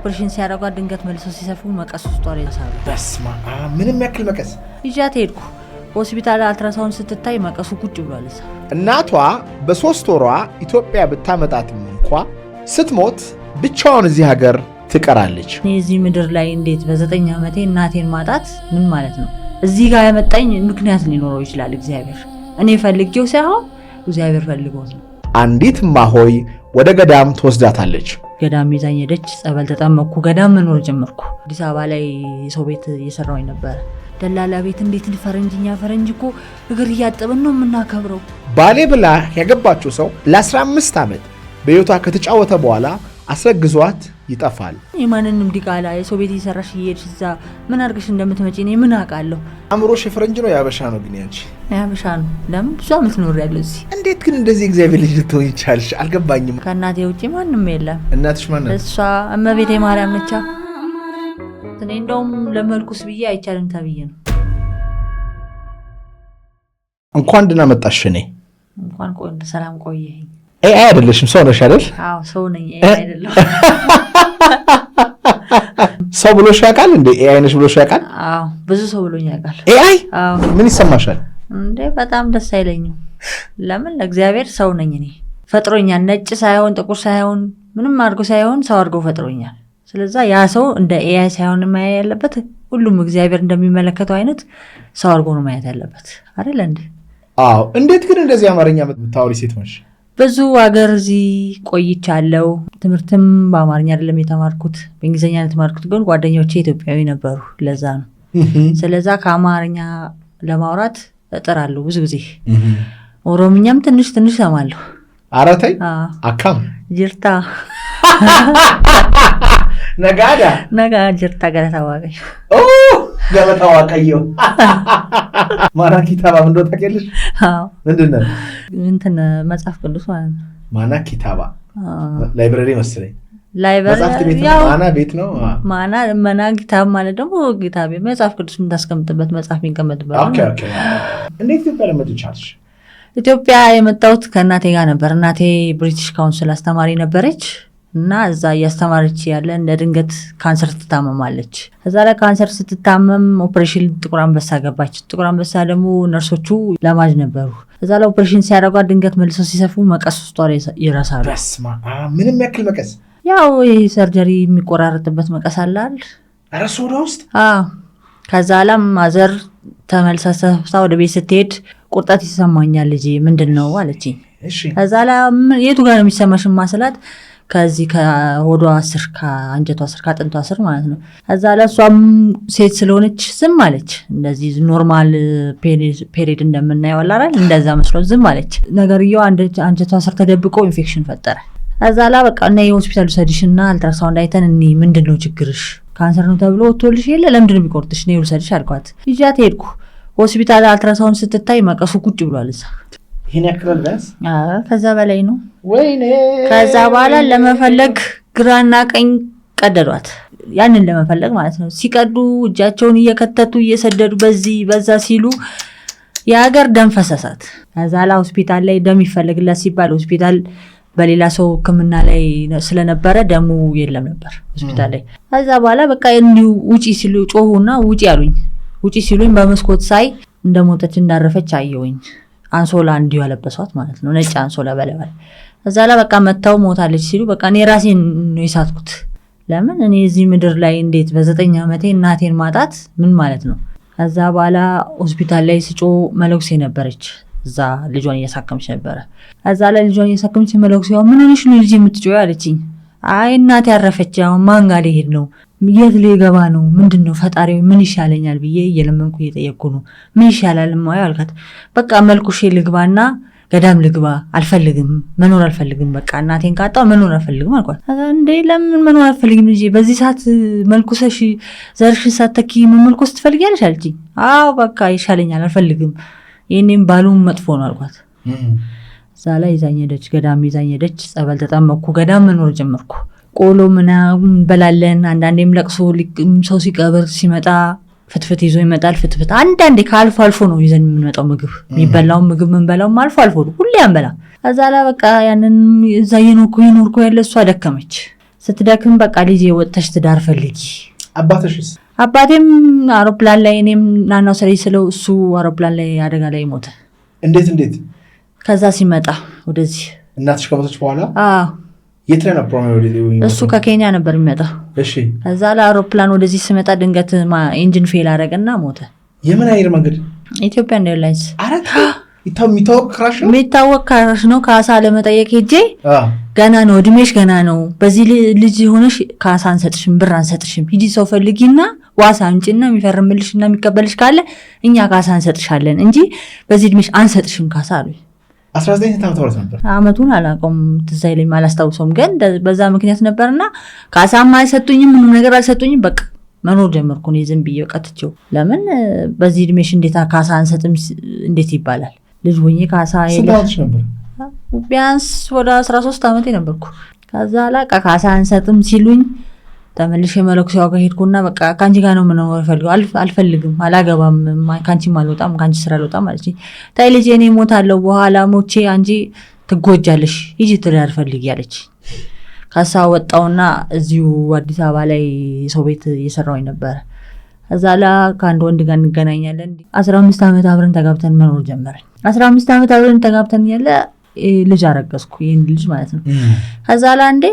ኦፕሬሽን ሲያደርጓ ድንገት መልሰው ሲሰፉ መቀስ ውስጥ ወሬ ያሳሉ። በስማ ምንም ያክል መቀስ ይዣት ሄድኩ። ሆስፒታል አልትራሳውንድ ስትታይ መቀሱ ቁጭ ብሏል። እናቷ በ3 ወሯ ኢትዮጵያ ብታመጣትም እንኳ ስትሞት ብቻዋን እዚህ ሀገር ትቀራለች። እዚህ ምድር ላይ እንዴት በ9 ዓመቴ እናቴን ማጣት ምን ማለት ነው? እዚህ ጋር ያመጣኝ ምክንያት ሊኖረው ይችላል። እግዚአብሔር እኔ ፈልጌው ሳይሆን እግዚአብሔር ፈልጎት ነው። አንዲት ማሆይ ወደ ገዳም ትወስዳታለች። ገዳም ይዛኝ ሄደች። ጸበል ተጠመቅኩ። ገዳም መኖር ጀመርኩ። አዲስ አበባ ላይ ሰው ቤት እየሰራሁኝ ነበር። ደላላ ቤት እንዴት ፈረንጅኛ ፈረንጅ እኮ እግር እያጠብን ነው የምናከብረው። ባሌ ብላ ያገባችው ሰው ለ15 ዓመት በህይወቷ ከተጫወተ በኋላ አስረግዟት ይጠፋል። የማንንም ዲቃላ የሰው ቤት እየሰራሽ እየሄድሽ እዛ ምን አድርገሽ እንደምትመጪ እኔ ምን አውቃለሁ? አእምሮሽ የፈረንጅ ነው ያበሻ ነው? ግን ያንቺ ያበሻ ነው። ለምን ብዙ ዓመት ኖር ያለው እዚህ። እንዴት ግን እንደዚህ እግዚአብሔር ልጅ ልትሆን ይቻልሽ? አልገባኝም። ከእናቴ ውጪ ማንም የለም። እናትሽ ማን ናት? እሷ እመቤቴ ማርያም ነች። እኔ እንደውም ለመልኩስ ብዬ አይቻልም ተብዬ ነው። እንኳን ደህና መጣሽ። እኔ እንኳን ሰላም ቆየኝ። አይ አይደለሽም፣ ሰው ነሽ አይደል? አዎ ሰው ነኝ። አይደለም ሰው ብሎሽ ያውቃል እንዴ? አይ ነሽ ብሎሽ ያውቃል? አዎ ብዙ ሰው ብሎኝ ያውቃል። አይ አዎ። ምን ይሰማሻል እንዴ? በጣም ደስ አይለኝም። ለምን? ለእግዚአብሔር ሰው ነኝ እኔ። ፈጥሮኛል። ነጭ ሳይሆን ጥቁር ሳይሆን ምንም አድርጎ ሳይሆን ሰው አድርጎ ፈጥሮኛል። ስለዚህ ያ ሰው እንደ ኤአይ ሳይሆን ማየት ያለበት ሁሉም እግዚአብሔር እንደሚመለከተው አይነት ሰው አድርጎ ነው ማየት ያለበት አይደል እንዴ? አዎ። እንዴት ግን እንደዚህ አማርኛ የምታወሪ ሴት ነሽ? ብዙ ሀገር እዚህ ቆይቻለሁ። ትምህርትም በአማርኛ አይደለም የተማርኩት፣ በእንግሊዝኛ ነው የተማርኩት። ግን ጓደኞቼ ኢትዮጵያዊ ነበሩ። ለዛ ነው። ስለዛ ከአማርኛ ለማውራት እጥራለሁ ብዙ ጊዜ። ኦሮምኛም ትንሽ ትንሽ ሰማለሁ። ኧረ ተይ አካም ጅርታ ነጋ ጅርታ ገለታ ዋቀዮ ገለታ ዋቀዮ ማና ኪታባ ምን እንደው ታውቂያለሽ? ምንድን ነው? እንትን መጽሐፍ ቅዱስ ማለት ነው። ማና ኪታባ ላይብረሪ መሰለኝ። ላይብረሪ ያው ማና ቤት ነው። ማና ኪታብ ማለት ደግሞ ኪታብ መጽሐፍ ቅዱስ የምታስቀምጥበት መጽሐፍ የሚቀመጥበት። ኦኬ። እንዴት ኢትዮጵያ ለመጥቻ አልሽ? ኢትዮጵያ የመጣሁት ከእናቴ ጋር ነበር። እናቴ ብሪቲሽ ካውንስል አስተማሪ ነበረች እና እዛ እያስተማረች ያለ እንደ ድንገት ካንሰር ትታመማለች። እዛ ላይ ካንሰር ስትታመም ኦፕሬሽን ጥቁር አንበሳ ገባች። ጥቁር አንበሳ ደግሞ ነርሶቹ ለማጅ ነበሩ። እዛ ላይ ኦፕሬሽን ሲያደርጓ ድንገት መልሰው ሲሰፉ መቀስ ውስጥ ወሬ ይረሳሉ። በስማ ምንም ያክል መቀስ፣ ያው ይሄ ሰርጀሪ የሚቆራረጥበት መቀስ አለ አይደል? ኧረ ሶዳ ውስጥ። ከዛ ላም ማዘር ተመልሳ ወደ ቤት ስትሄድ ቁርጠት ይሰማኛል ልጄ ምንድን ነው አለችኝ። ከዛ ላይ የቱ ጋር ነው የሚሰማሽ ማስላት? ከዚህ ከሆዷ ስር ከአንጀቷ ስር ከአጥንቷ ስር ማለት ነው። ከዛ ላይ እሷም ሴት ስለሆነች ዝም አለች። እንደዚህ ኖርማል ፔሪድ እንደምናየው አላል እንደዛ መስሎ ዝም አለች። ነገርየው አንጀቷ ስር ተደብቆ ኢንፌክሽን ፈጠረ። ከዛ ላይ በቃ እና የሆስፒታል ውሰድሽና አልትራሳውንድ አይተን እኔ ምንድን ነው ችግርሽ? ካንሰር ነው ተብሎ ወጥቶልሽ የለ ለምንድን ነው የሚቆርጥሽ? እኔ ውሰድሽ አልኳት። ይዣት ሄድኩ። ሆስፒታል አልትራሳውንድ ስትታይ መቀሱ ቁጭ ብሏል እዛ። ይሄን ያክላል ቢያንስ? ከዛ በላይ ነው። ወይኔ! ከዛ በኋላ ለመፈለግ ግራና ቀኝ ቀደዷት። ያንን ለመፈለግ ማለት ነው። ሲቀዱ እጃቸውን እየከተቱ እየሰደዱ በዚህ በዛ ሲሉ የሀገር ደም ፈሰሳት። ከዛ ላይ ሆስፒታል ላይ ደም ይፈልግላት ሲባል ሆስፒታል በሌላ ሰው ሕክምና ላይ ስለነበረ ደሙ የለም ነበር ሆስፒታል ላይ። ከዛ በኋላ በቃ እንዲሁ ውጪ ሲሉ ጮሁና ውጪ ያሉኝ። ውጪ ሲሉኝ በመስኮት ሳይ እንደሞተች እንዳረፈች አየሁኝ። አንሶላ እንዲሁ ያለበሷት ማለት ነው፣ ነጭ አንሶላ በለባል። እዛ ላይ በቃ መታው ሞታለች ሲሉ በቃ እኔ ራሴን ነው የሳትኩት። ለምን እኔ እዚህ ምድር ላይ እንዴት በ9 ዓመቴ እናቴን ማጣት ምን ማለት ነው? ከዛ በኋላ ሆስፒታል ላይ ስጮ መለኩሴ ነበረች እዛ ልጇን እያሳከመች ነበረ። ከዛ ላይ ልጇን እያሳከመች መለኩሴው ምን ሆነሽ ነው ልጅ የምትጮው አለችኝ። አይ እናቴ ያረፈች፣ አሁን ማን ጋር ልሄድ ነው? የት ልገባ ነው? ምንድነው ፈጣሪ ምን ይሻለኛል ብዬ እየለመንኩ እየጠየቅኩ ነው። ምን ይሻላል ማይ አልካት። በቃ መልኩሼ ልግባና ገዳም ልግባ፣ አልፈልግም መኖር አልፈልግም፣ በቃ እናቴን ካጣው መኖር አልፈልግም አልኳት። እንዴ ለምን መኖር አልፈልግም ልጄ? በዚህ ሰዓት መልኩሰሽ ዘርሽን ሳትተኪ መመልኮስ ትፈልጊያለሽ አለችኝ። አዎ በቃ ይሻለኛል አልፈልግም፣ ይሄኔም ባሉም መጥፎ ነው አልኳት። እዛ ላይ ይዛኝ ሄደች፣ ገዳም ይዛኝ ሄደች። ጸበል ተጠመቅኩ፣ ገዳም መኖር ጀመርኩ። ቆሎ ምናምን እንበላለን። አንዳንዴም ለቅሶ ሰው ሲቀብር ሲመጣ ፍትፍት ይዞ ይመጣል። ፍትፍት አንዳንዴ ከአልፎ አልፎ ነው ይዘን የምንመጣው። ምግብ የሚበላውን ምግብ የምንበላውም አልፎ አልፎ ነው፣ ሁሌ አንበላ። ከዛ ላይ በቃ ያንን እዛ የኖርኩ ያለ እሷ ደከመች። ስትደክም በቃ ልጄ ወጥተሽ ትዳር ፈልጊ። አባትሽስ? አባቴም አውሮፕላን ላይ እኔም ናናው ሰሪ ስለው እሱ አውሮፕላን ላይ አደጋ ላይ ሞተ። እንዴት? ከዛ ሲመጣ ወደዚህ እናትሽ ከሞተች በኋላ? አዎ። የት ላይ ነበር ነው? እሱ ከኬንያ ነበር የሚመጣው። እሺ። ከዛ ለአውሮፕላን ወደዚህ ሲመጣ ድንገት ኢንጂን ፌል አደረገና ሞተ። የምን አየር መንገድ? ኢትዮጵያን ኤርላይንስ። አረት የሚታወቅ ክራሽ ነው። ካሳ ለመጠየቅ ሄጄ ገና ነው እድሜሽ ገና ነው፣ በዚህ ልጅ ሆነሽ ካሳ አንሰጥሽም፣ ብር አንሰጥሽም፣ ሂጂ ሰው ፈልጊና ዋሳ አንቺና የሚፈርምልሽና የሚቀበልሽ ካለ እኛ ካሳ አንሰጥሻለን እንጂ በዚህ እድሜሽ አንሰጥሽም ካሳ አሉኝ። 19 ዓመት ነበር። አመቱን አላውቀውም፣ ትዝ አይለኝም፣ አላስታውሰውም። ግን በዛ ምክንያት ነበርና ካሳም አልሰጡኝም፣ ምንም ነገር አልሰጡኝም። በቃ መኖር ጀመርኩ እኔ ዝም ብዬ ቀጥቼው። ለምን በዚህ እድሜሽ እንዴት ካሳ አንሰጥም እንዴት ይባላል? ልጅ ሆኜ ካሳ ነበር። ቢያንስ ወደ 13 ዓመቴ ነበርኩ። ከዛ ላቃ ካሳ አንሰጥም ሲሉኝ ተመልሼ መለኩሴው ጋር ሄድኩና በቃ ካንቺ ጋር ነው ምነው አልፈልግም፣ አላገባም፣ ካንቺም አልወጣም፣ ካንቺ ስራ አልወጣም ማለት ነው። ታይ ልጄ እኔ ሞታለሁ፣ በኋላ ሞቼ አንቺ ትጎጃለሽ፣ ሂጂ ትዳር ፈልጊ ያለች። ካሳ ወጣውና እዚሁ አዲስ አበባ ላይ ሰው ቤት እየሰራሁኝ ነበር። ከዛ ከአንድ ወንድ ጋር እንገናኛለን። 15 ዓመት አብረን ተጋብተን መኖር ጀመረን። 15 ዓመት አብረን ተጋብተን ያለ ልጅ አረገዝኩ፣ ይህን ልጅ ማለት ነው። ከዛ እንዴ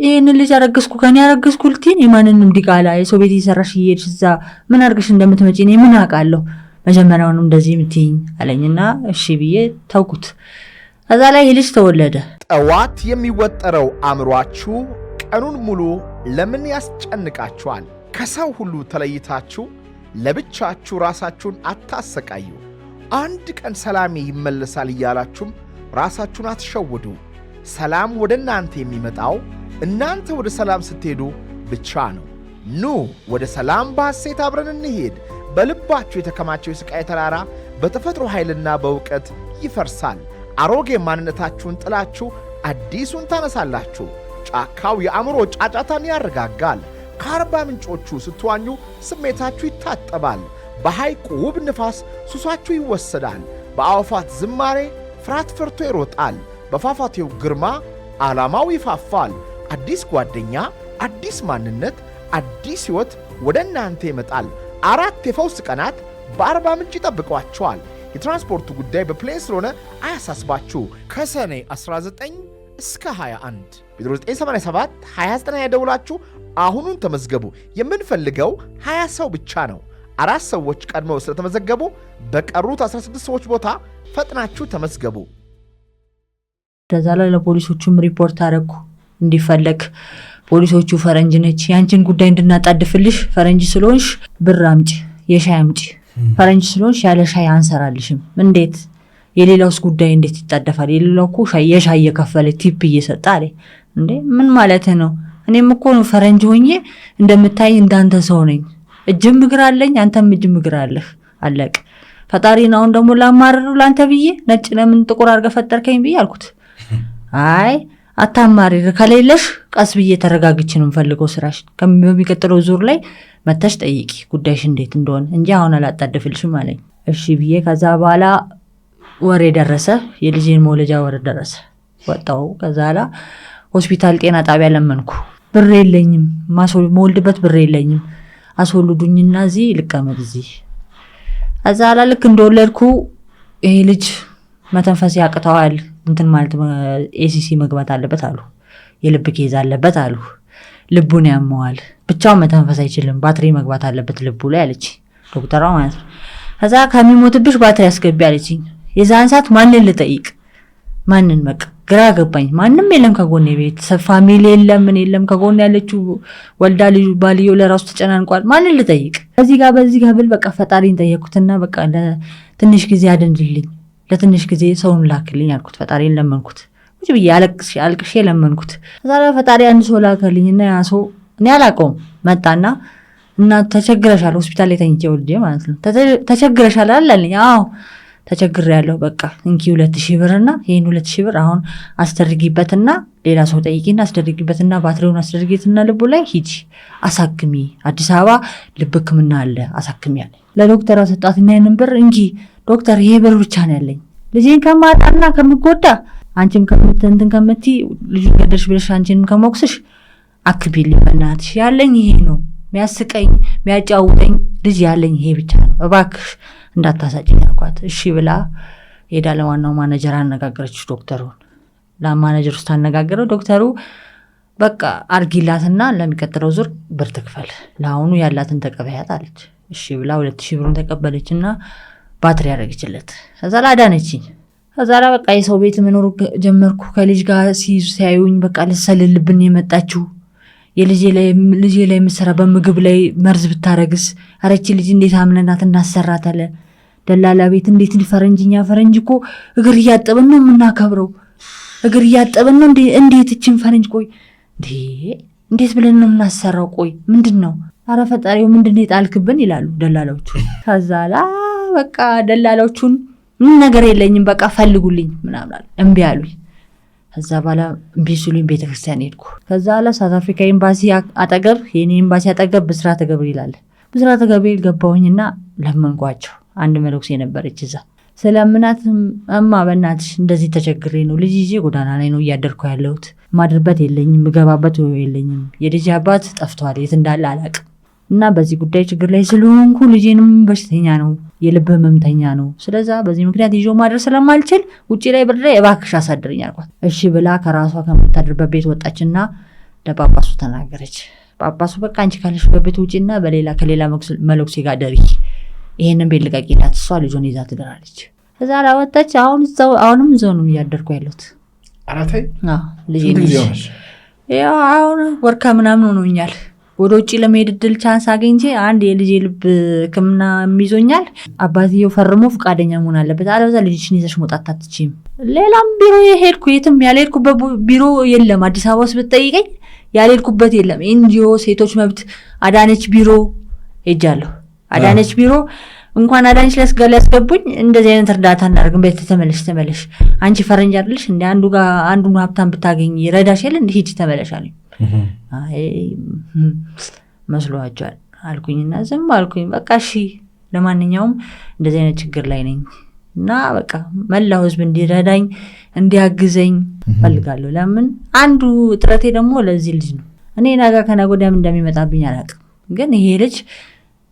ይህን ልጅ አረገዝኩ፣ ከኔ አረገዝኩ ልትይኝ የማንንም ዲቃላ የሰው ቤት እየሰራሽ እየሄድሽ እዛ ምን አድርገሽ እንደምትመጪ እኔ ምን አውቃለሁ፣ መጀመሪያውንም እንደዚህ የምትይኝ አለኝና እሺ ብዬ ተውኩት። ከዛ ላይ ይህ ልጅ ተወለደ። ጠዋት የሚወጠረው አእምሯችሁ ቀኑን ሙሉ ለምን ያስጨንቃችኋል? ከሰው ሁሉ ተለይታችሁ ለብቻችሁ ራሳችሁን አታሰቃዩ። አንድ ቀን ሰላሜ ይመለሳል እያላችሁም ራሳችሁን አትሸውዱ። ሰላም ወደ እናንተ የሚመጣው እናንተ ወደ ሰላም ስትሄዱ ብቻ ነው። ኑ ወደ ሰላም በሐሴት አብረን እንሄድ። በልባችሁ የተከማቸው የስቃይ ተራራ በተፈጥሮ ኃይልና በእውቀት ይፈርሳል። አሮጌ ማንነታችሁን ጥላችሁ አዲሱን ታነሳላችሁ። ጫካው የአእምሮ ጫጫታን ያረጋጋል። ከአርባ ምንጮቹ ስትዋኙ ስሜታችሁ ይታጠባል። በሐይቁ ውብ ንፋስ ሱሳችሁ ይወሰዳል። በአዕዋፋት ዝማሬ ፍርሃት ፈርቶ ይሮጣል። በፏፏቴው ግርማ ዓላማው ይፋፋል። አዲስ ጓደኛ፣ አዲስ ማንነት፣ አዲስ ሕይወት ወደ እናንተ ይመጣል። 4 የፈውስ ቀናት በአርባ ምንጭ ይጠብቋቸዋል። የትራንስፖርቱ ጉዳይ በፕሌን ስለሆነ አያሳስባችሁ። ከሰኔ 19 እስከ 21 በ0987 29 ያደውላችሁ አሁኑን ተመዝገቡ። የምንፈልገው 20 ሰው ብቻ ነው። 4 ሰዎች ቀድመው ስለተመዘገቡ በቀሩት 16 ሰዎች ቦታ ፈጥናችሁ ተመዝገቡ። ከዛ ላይ ለፖሊሶቹም ሪፖርት አደረኩ እንዲፈለግ። ፖሊሶቹ ፈረንጅ ነች፣ ያንቺን ጉዳይ እንድናጣድፍልሽ ፈረንጅ ስለሆንሽ ብር አምጪ፣ የሻይ አምጪ፣ ፈረንጅ ስለሆንሽ ያለ ሻይ አንሰራልሽም። እንዴት የሌላውስ ጉዳይ እንዴት ይጣደፋል? የሌላው እኮ የሻይ እየከፈለ ቲፕ እየሰጠ አለ። እንዴ ምን ማለት ነው? እኔም እኮ ፈረንጅ ሆኜ እንደምታይ እንዳንተ ሰው ነኝ። እጅም እግር አለኝ፣ አንተም እጅም እግር አለህ። አለቅ ፈጣሪን አሁን ደግሞ ላማርሩ ላንተ ብዬ ነጭ ለምን ጥቁር አድርገህ ፈጠርከኝ ብዬ አልኩት። አይ አታማሪር፣ ከሌለሽ ቀስ ብዬ ተረጋግቼ ነው የምፈልገው ስራሽ። በሚቀጥለው ዙር ላይ መተሽ ጠይቂ ጉዳይሽ እንዴት እንደሆነ እንጂ አሁን አላጣደፍልሽም አለኝ። እሺ ብዬ ከዛ በኋላ ወሬ ደረሰ፣ የልጄን መውለጃ ወሬ ደረሰ። ወጣው ከዛ ሆስፒታል ጤና ጣቢያ ለመንኩ። ብር የለኝም፣ መወልድበት ብር የለኝም፣ አስወልዱኝና እዚህ ልቀመጥ እዚህ። ከዛ ልክ እንደወለድኩ ይሄ ልጅ መተንፈስ ያቅተዋል፣ እንትን ማለት ኤሲሲ መግባት አለበት አሉ፣ የልብ ኬዝ አለበት አሉ፣ ልቡን ያመዋል፣ ብቻውን መተንፈስ አይችልም፣ ባትሪ መግባት አለበት ልቡ ላይ አለች ዶክተሯ ማለት ነው። ከዛ ከሚሞትብሽ ባትሪ አስገቢ አለችኝ። የዛን ሰዓት ማንን ልጠይቅ? ማንን? በቃ ግራ ገባኝ። ማንም የለም ከጎኔ፣ ቤተሰብ ፋሚሊ የለም፣ ምን የለም። ከጎኔ ያለችው ወልዳ ልጁ ባልየው ለራሱ ተጨናንቋል። ማንን ልጠይቅ? በዚህ ጋር ብል በቃ ፈጣሪን ጠየቅኩትና በቃ ለትንሽ ጊዜ አድንልኝ፣ ለትንሽ ጊዜ ሰውን ላክልኝ አልኩት። ፈጣሪን ለመንኩት፣ ቁጭ ብዬ አልቅሼ ለመንኩት። ከዛ ፈጣሪ አንድ ሰው ላከልኝና ያ ሰው እኔ አላውቀውም መጣና እና ተቸግረሻል፣ ሆስፒታል ላይ ተኝቼ ወልጄ ማለት ነው። ተቸግረሻል አላለኝ። አዎ ተቸግሬያለሁ፣ በቃ እንኪ 2000 ብርና ይሄን 2000 ብር አሁን አስደርጊበትና ሌላ ሰው ጠይቂና አስደርጊበትና ባትሪውን አስደርጊትና ልቡ ላይ ሂጂ አሳክሚ፣ አዲስ አበባ ልብ ሕክምና አለ አሳክሚ አለ። ለዶክተር ሰጣትና ይሄንን ብር እንኪ ዶክተር ይሄ ብር ብቻ ነው ያለኝ፣ ልጄን ከማጣና ከምጎዳ አንቺም ከምትንትን ከምትይ ልጁን ገደልሽ ብለሽ አንቺንም ከሞክስሽ አክቢልኝ በእናትሽ ያለኝ ይሄ ነው የሚያስቀኝ የሚያጫውተኝ ልጅ ያለኝ ይሄ ብቻ ነው እባክሽ እንዳታሳጭኝ አልኳት። እሺ ብላ ሄዳ ለዋናው ማኔጀር አነጋገረች ዶክተሩን። ለማኔጀር ውስጥ አነጋገረው ዶክተሩ በቃ አርጊላትና ለሚቀጥለው ዙር ብር ትክፈል ለአሁኑ ያላትን ተቀበያት አለች። እሺ ብላ 2000 ብሩን ተቀበለችና ባትሪ ያደረገችለት። ከዛ ላዳነችኝ። ከዛ በቃ የሰው ቤት መኖር ጀመርኩ። ከልጅ ጋር ሲያዩኝ በቃ ልሰልልብን የመጣችው የልጄ ላይ የምሰራ በምግብ ላይ መርዝ ብታረግስ አረቺ ልጅ እንዴት አምነናት እናሰራታለን። ደላላ ቤት እንዴት ፈረንጅኛ ፈረንጅ እኮ እግር እያጠብን ነው የምናከብረው። እግር እያጠብን ነው እንዴት እችን ፈረንጅ ቆይ እንዴት ብለን ነው የምናሰራው? ቆይ ምንድነው? አረ ፈጣሪው ምንድነው የጣልክብን ይላሉ ደላላዎቹ። ከዛ በቃ ደላላዎቹን ምን ነገር የለኝም በቃ ፈልጉልኝ ምናምን አሉ። እምቢ አሉኝ። ከዛ በኋላ እምቢ ሲሉኝ ቤተክርስቲያን ሄድኩ። ከዛ ሳውዝ አፍሪካ ኤምባሲ አጠገብ የኔ ኤምባሲ አጠገብ ብስራተ ገብርኤል አለ። ብስራተ ገብርኤል ገባሁኝና ለመንኳቸው። አንድ መለኩሴ ነበረች እዛ። ስለምናት እማ በእናትሽ እንደዚህ ተቸግሬ ነው ልጅ ይዤ ጎዳና ላይ ነው እያደርኩ ያለሁት። ማድርበት የለኝም ምገባበት የለኝም። የልጅ አባት ጠፍቷል የት እንዳለ አላቅም እና በዚህ ጉዳይ ችግር ላይ ስለሆንኩ ልጄንም በሽተኛ ነው የልብ ህመምተኛ ነው። ስለዛ በዚህ ምክንያት ይዞ ማድረስ ስለማልችል ውጪ ላይ ብር ላይ እባክሽ አሳድርኝ አልኳት። እሺ ብላ ከራሷ ከምታድርበት ቤት ወጣችና ለጳጳሱ ተናገረች። ጳጳሱ በቃ አንቺ ካለሽበት ቤት ውጪና ከሌላ መለኩሴ ጋር ደሪ ይሄንን ቤት ልቀቂላት እሷ ልጆን ይዛ ትደራለች። ከዛ ወጣች። አሁንም እዛው ነው እያደርኩ ያለሁት። አራታይ ልጅ አሁን ወርካ ምናምን ሆኖኛል። ወደ ውጭ ለመሄድ እድል ቻንስ አገኝቼ አንድ የልጅ ልብ ህክምና የሚይዞኛል። አባትየው ፈርሞ ፈቃደኛ መሆን አለበት አለበዛ ልጅሽን ይዘሽ መውጣት አትችይም። ሌላም ቢሮ የሄድኩ የትም ያልሄድኩበት ቢሮ የለም። አዲስ አበባ ውስጥ ብትጠይቀኝ ያልሄድኩበት የለም። ኤንጂኦ ሴቶች መብት አዳነች ቢሮ ሄጃለሁ። አዳነች ቢሮ እንኳን አዳነች ሊያስገቡኝ እንደዚህ አይነት እርዳታ እናደርግም ቤት ተመለሽ አንቺ ፈረንጅ አይደለሽ እንደ አንዱን ሀብታም ብታገኝ ረዳሽ የለ እንደ ሂጂ ተመለሽ አለኝ። አይ መስሏቸዋል አልኩኝና ዝም አልኩኝ። በቃ እሺ ለማንኛውም እንደዚህ አይነት ችግር ላይ ነኝ እና በቃ መላው ህዝብ እንዲረዳኝ እንዲያግዘኝ ፈልጋለሁ። ለምን አንዱ ጥረቴ ደግሞ ለዚህ ልጅ ነው። እኔ ነገ ከነገ ወዲያም እንደሚመጣብኝ አላውቅም፣ ግን ይሄ ልጅ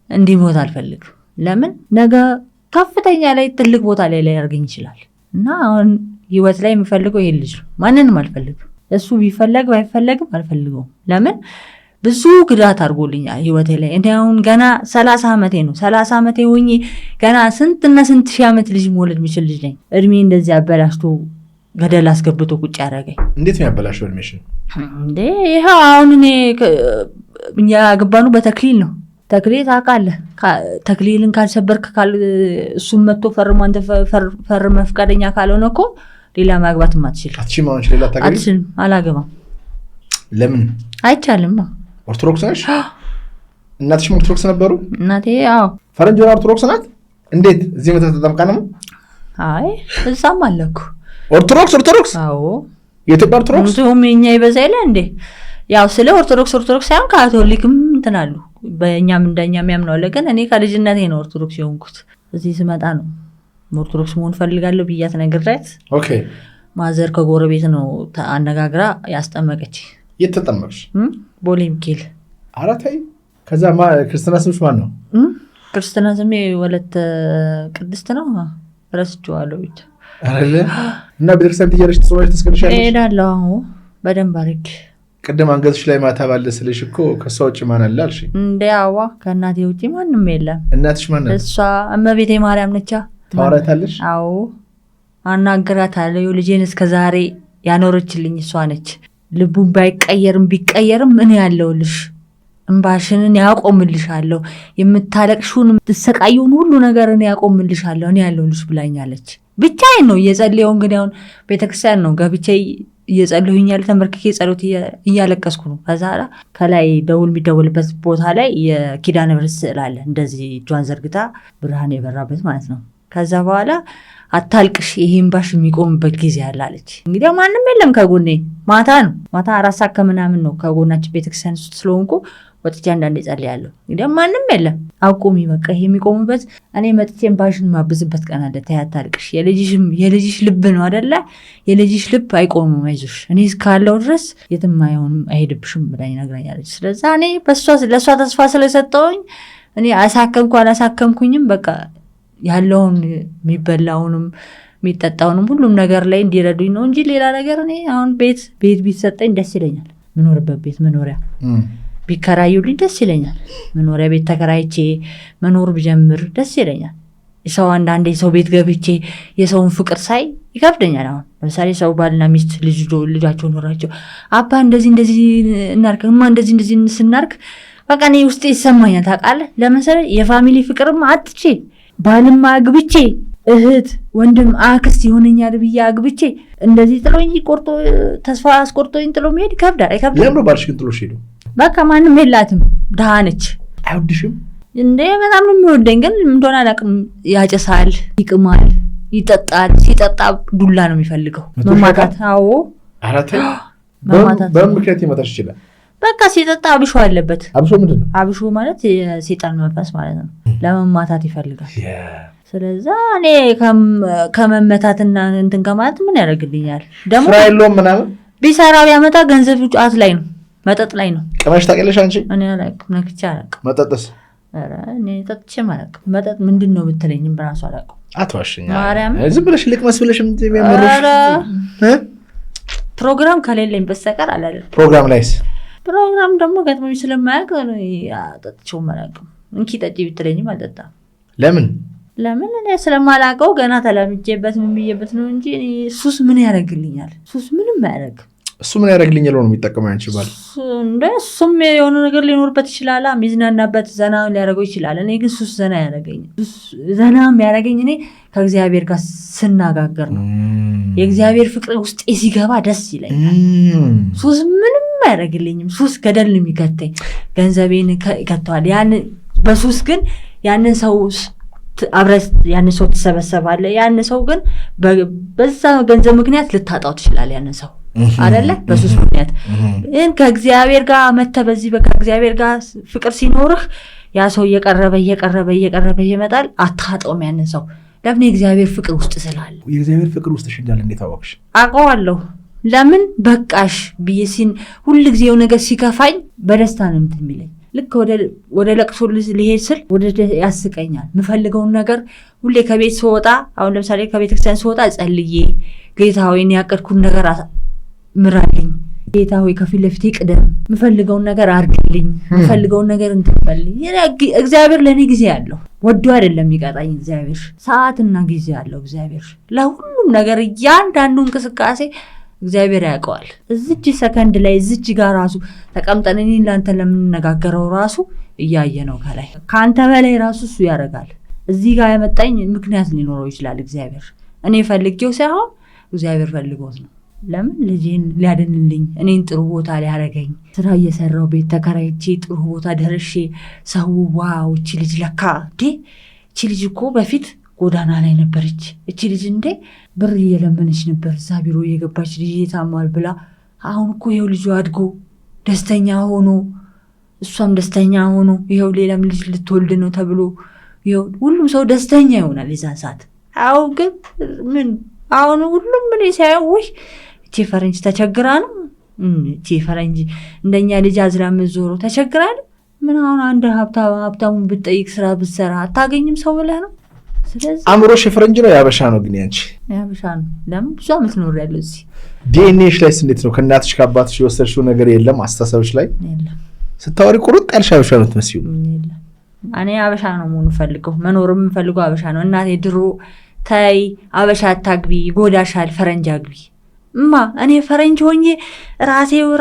እንዲሞት አልፈልግም። ለምን ነገ ከፍተኛ ላይ ትልቅ ቦታ ላይ ያርገኝ ይችላል እና አሁን ህይወት ላይ የሚፈልገው ይሄ ልጅ ነው። ማንንም አልፈልግም። እሱ ቢፈለግ ባይፈለግም አልፈልገውም። ለምን ብዙ ግዳት አድርጎልኛል ህይወቴ ላይ። እኔ አሁን ገና 30 ዓመቴ ነው። 30 ዓመቴ ሆኜ ገና ስንትና ስንት ሺህ ዓመት ልጅ መውለድ የሚችል ልጅ ነኝ። እድሜ እንደዚህ አበላሽቶ ገደል አስገብቶ ቁጭ ያደረገኝ። እንዴት ነው ያበላሽው እድሜሽን? እንዴ ይሄው አሁን እኛ ያገባኑ በተክሊል ነው። ተክሊል ታውቃለህ። ተክሊልን ካልሰበርክ እሱም መጥቶ ፈርሞ አንተ ፈርመህ ፈቃደኛ ካልሆነ እኮ ሌላ ማግባት ማትችል አትችልም። አላገባም። ለምን አይቻልም? ኦርቶዶክስ ነሽ? እናትሽም ኦርቶዶክስ ነበሩ? እናቴ አዎ ፈረንጅ ሆና ኦርቶዶክስ ናት። እንዴት እዚህ መተህ ተጠምቃ ነው? አይ እዛም አለኩ ኦርቶዶክስ አዎ የኢትዮጵያ ኦርቶዶክስ የኛ ይበዛ የለ እንዴ? ያው ስለ ኦርቶዶክስ ሳይሆን ካቶሊክም እንትን አሉ። በእኛም እንደኛም ያምናሉ። ግን እኔ ከልጅነቴ ነው ኦርቶዶክስ የሆንኩት። እዚህ ስመጣ ነው ኦርቶዶክስ መሆን ፈልጋለሁ ብያት ነግሬያት። ኦኬ ማዘር ከጎረቤት ነው አነጋግራ ያስጠመቀች። የት ተጠመቅሽ? ቦሌ ሚካኤል። ኧረ ተይ። ከዛ ክርስትና ስምሽ ማን ነው? ክርስትና ስሜ ወለተ ቅድስት ነው። ረስቼዋለሁ ብቻ አይደለ? እና ቤተክርስቲያን ትሄጃለሽ? ትጾሚያለሽ? ትስገድሻለሽ? እሄዳለሁ በደንብ አድርጌ። ቅድም አንገትሽ ላይ ማተብ አለ ስልሽ እኮ ከሷ ውጭ ማን አለ አልሽ? እንደ አዋ ከእናቴ ውጭ ማንም የለም። እናትሽ ማን ነች? እሷ እመቤቴ ማርያም ነቻ። ታወራታለሽ? አዎ አናግራታለሁ። ልጄን እስከዛሬ ያኖረችልኝ እሷ ነች። ልቡን ባይቀየርም ቢቀየርም እኔ ያለሁልሽ፣ እንባሽንን ያቆምልሻለሁ፣ የምታለቅሹን የምትሰቃዩን ሁሉ ነገር እኔ ያቆምልሻለሁ፣ እኔ ያለሁልሽ ብላኛለች። ብቻዬን ነው እየጸለየው። እንግዲህ አሁን ቤተክርስቲያን ነው ገብቼ እየጸለሁኝ ያለ ተንበርክኬ ጸሎት እያለቀስኩ ነው። ከዛ ከላይ ደውል የሚደውልበት ቦታ ላይ የኪዳነ ምሕረት ስዕል አለ። እንደዚህ እጇን ዘርግታ ብርሃን የበራበት ማለት ነው። ከዛ በኋላ አታልቅሽ፣ ይሄ እንባሽ የሚቆምበት ጊዜ አለ አለች። እንግዲህ ማንም የለም ከጎኔ። ማታ ነው 4 ሰዓት ከምናምን ነው ከጎናችን ቤተክርስቲያን ውስጥ ስለሆንኩ ወጥቼ አንዳንዴ ጸልያለሁ። እንግዲህ ማንም የለም አቁሚ በቃ ይሄ የሚቆምበት እኔ መጥቼን ባሽን ማብዝበት ቀን አለ። ተይ አታልቅሽ፣ የልጅሽ ልብ ነው አይደለ? የልጅሽ ልብ አይቆምም፣ አይዞሽ እኔ እስካለው ድረስ የትም አይሆንም አይሄድብሽም ብላኝ ነግራኛለች። ስለዛ እኔ ለእሷ ተስፋ ስለሰጠውኝ እኔ አላሳከምኩኝም በቃ ያለውን የሚበላውንም የሚጠጣውንም ሁሉም ነገር ላይ እንዲረዱኝ ነው እንጂ ሌላ ነገር እኔ አሁን ቤት ቢሰጠኝ ደስ ይለኛል። ምኖርበት ቤት መኖሪያ ቢከራዩልኝ ደስ ይለኛል። መኖሪያ ቤት ተከራይቼ መኖር ብጀምር ደስ ይለኛል። ሰው አንዳንዴ ሰው ቤት ገብቼ የሰውን ፍቅር ሳይ ይከብደኛል። አሁን ለምሳሌ ሰው ባልና ሚስት ልጃቸው ኖራቸው አባ እንደዚህ እናርግ እማ እንደዚህ ስናርግ በቃ እኔ ውስጤ ይሰማኛል። ታውቃለህ ለምሳሌ የፋሚሊ ፍቅርም አጥቼ ባልማ አግብቼ እህት ወንድም አክስት ይሆነኛል ብዬ አግብቼ እንደዚህ ጥሎኝ ተስፋ አስቆርጦኝ ጥሎ መሄድ ይከብዳል። ለምን ባልሽ ግን ጥሎሽ ሄዱ? በቃ ማንም የላትም ድሃ ነች። አይወድሽም እንዴ? በጣም ነው የሚወደኝ፣ ግን እንደሆነ አላውቅም። ያጨሳል፣ ይቅማል፣ ይጠጣል። ሲጠጣ ዱላ ነው የሚፈልገው መማታት። አዎ አራተ በምን ምክንያት ይመታሽ ይችላል? በቃ ሲጠጣ አብሾ አለበት። አብሾ ምንድን ነው? አብሾ ማለት የሰይጣን መንፈስ ማለት ነው። ለመማታት ይፈልጋል። ስለዛ እኔ ከመመታትና እንትን ከማለት ምን ያደርግልኛል? ደግሞ ስራ የለውም ምናምን ቢሰራ ቢያመጣ ገንዘብ ጫት ላይ ነው መጠጥ ላይ ነው። ቅመሽ ታውቂያለሽ አንቺ? እኔ አላውቅም፣ ነክቼ አላውቅም። መጠጥስ? ኧረ እኔ ጠጥቼም አላውቅም። መጠጥ ምንድን ነው ብትለኝም በራሱ አላውቅም። አትዋሽኝ ማርያም። ዝም ብለሽ ልቅመስ ብለሽ ፕሮግራም ከሌለኝ በስተቀር አላደርግም። ፕሮግራም ላይስ? ፕሮግራም ደግሞ ገጥሞኝ ስለማያውቅ ጠጥቼውም አላውቅም። እንኪ ጠጪ ብትለኝም አልጠጣም። ለምን እኔ ስለማላውቀው ገና ተለምጄበት ምን ብዬበት ነው እንጂ ሱስ ምን ያደርግልኛል? ሱስ ምንም አያደርግም። እሱ ምን ያደርግልኛል ነው የሚጠቀመው አንቺ ባል? እሱም የሆነ ነገር ሊኖርበት ይችላል፣ ሚዝናናበት ዘና ሊያደርገው ይችላል። እኔ ግን ሱስ ዘና ያደርገኝ ዘና የሚያደርገኝ እኔ ከእግዚአብሔር ጋር ስናጋገር ነው። የእግዚአብሔር ፍቅር ውስጤ ሲገባ ደስ ይለኛል። ሱስ ምንም አያደርግልኝም። ሱስ ገደል ነው የሚከተኝ፣ ገንዘቤን ይከተዋል። በሱስ ግን ያንን ሰው አብረህ ያንን ሰው ትሰበሰባለህ። ያንን ሰው ግን በዛ ገንዘብ ምክንያት ልታጣው ትችላለህ። ያንን ሰው አይደለ በሱስ ምክንያት ግን ከእግዚአብሔር ጋር መተህ በዚህ ከእግዚአብሔር ጋር ፍቅር ሲኖርህ ያ ሰው እየቀረበ ይመጣል። አታጣውም ያንን ሰው። ለምን? የእግዚአብሔር ፍቅር ውስጥ ስላለ። የእግዚአብሔር ፍቅር ውስጥ እንዳለ እንዴት አወቅሽ? አውቀዋለሁ። ለምን በቃሽ ብዬ ሁል ጊዜ የሆነ ነገር ሲከፋኝ በደስታ ነው እንትን የሚለኝ። ልክ ወደ ለቅሶ ሊሄድ ስል ያስቀኛል። የምፈልገውን ነገር ሁሌ ከቤት ስወጣ፣ አሁን ለምሳሌ ከቤተክርስቲያን ስወጣ ጸልዬ ጌታ ሆይ እኔ ያቀድኩን ነገር ምራልኝ፣ ጌታ ሆይ ከፊት ለፊቴ ቅደም፣ የምፈልገውን ነገር አርግልኝ፣ የምፈልገውን ነገር እንትበልኝ። እግዚአብሔር ለእኔ ጊዜ አለው። ወዶ አይደለም የሚቀጣኝ እግዚአብሔር፣ ሰዓትና ጊዜ አለው እግዚአብሔር ለሁሉም ነገር። እያንዳንዱ እንቅስቃሴ እግዚአብሔር ያውቀዋል። እዚች ሰከንድ ላይ እዚች ጋር ራሱ ተቀምጠን እኔ ለአንተ ለምንነጋገረው ራሱ እያየ ነው ከላይ ከአንተ በላይ ራሱ እሱ ያደርጋል። እዚህ ጋር ያመጣኝ ምክንያት ሊኖረው ይችላል እግዚአብሔር። እኔ ፈልጌው ሳይሆን እግዚአብሔር ፈልጎት ነው። ለምን? ልጄን ሊያድንልኝ፣ እኔን ጥሩ ቦታ ሊያደርገኝ፣ ስራ እየሰራው ቤት ተከራይቼ ጥሩ ቦታ ደርሼ ሰው ዋው እቺ ልጅ ለካ እቺ ልጅ እኮ በፊት ጎዳና ላይ ነበረች፣ እቺ ልጅ ብር እየለመነች ነበር እዛ ቢሮ እየገባች ልጅ ታሟል ብላ አሁን እኮ ይኸው ልጁ አድጎ ደስተኛ ሆኖ እሷም ደስተኛ ሆኖ ይኸው ሌላም ልጅ ልትወልድ ነው ተብሎ ይኸው ሁሉም ሰው ደስተኛ ይሆናል የዛን ሰዓት። አሁን ግን አሁን ሁሉም ምን ሲያየው እቺ ፈረንጅ ተቸግራ ነው፣ እቺ ፈረንጅ እንደኛ ልጅ አዝላ ምዞሮ ተቸግራ ነው። ምን አሁን አንድ ሀብታሙን ብትጠይቅ ስራ ብትሰራ አታገኝም ሰው ብለህ ነው። ስለዚህ አእምሮሽ የፈረንጅ ነው ያበሻ ነው? ግን ያንቺ ያበሻ ነው። ለምን? ብዙ ዓመት ኖር ያለው እዚህ። ዲኤንኤሽ ላይ እንዴት ነው? ከእናትሽ ከአባትሽ የወሰድሽው ነገር የለም? አስተሳሰብሽ ላይ የለም? ስታወሪ ቁርጥ ያልሽ አበሻ ነው ትመስዩ። የለም። እኔ አበሻ ነው መሆኑ ፈልገው መኖርም ፈልገው አበሻ ነው። እናቴ ድሮ ታይ አበሻ አታግቢ ጎዳሻል፣ ፈረንጅ አግቢ እኔ ፈረንጅ ሆኜ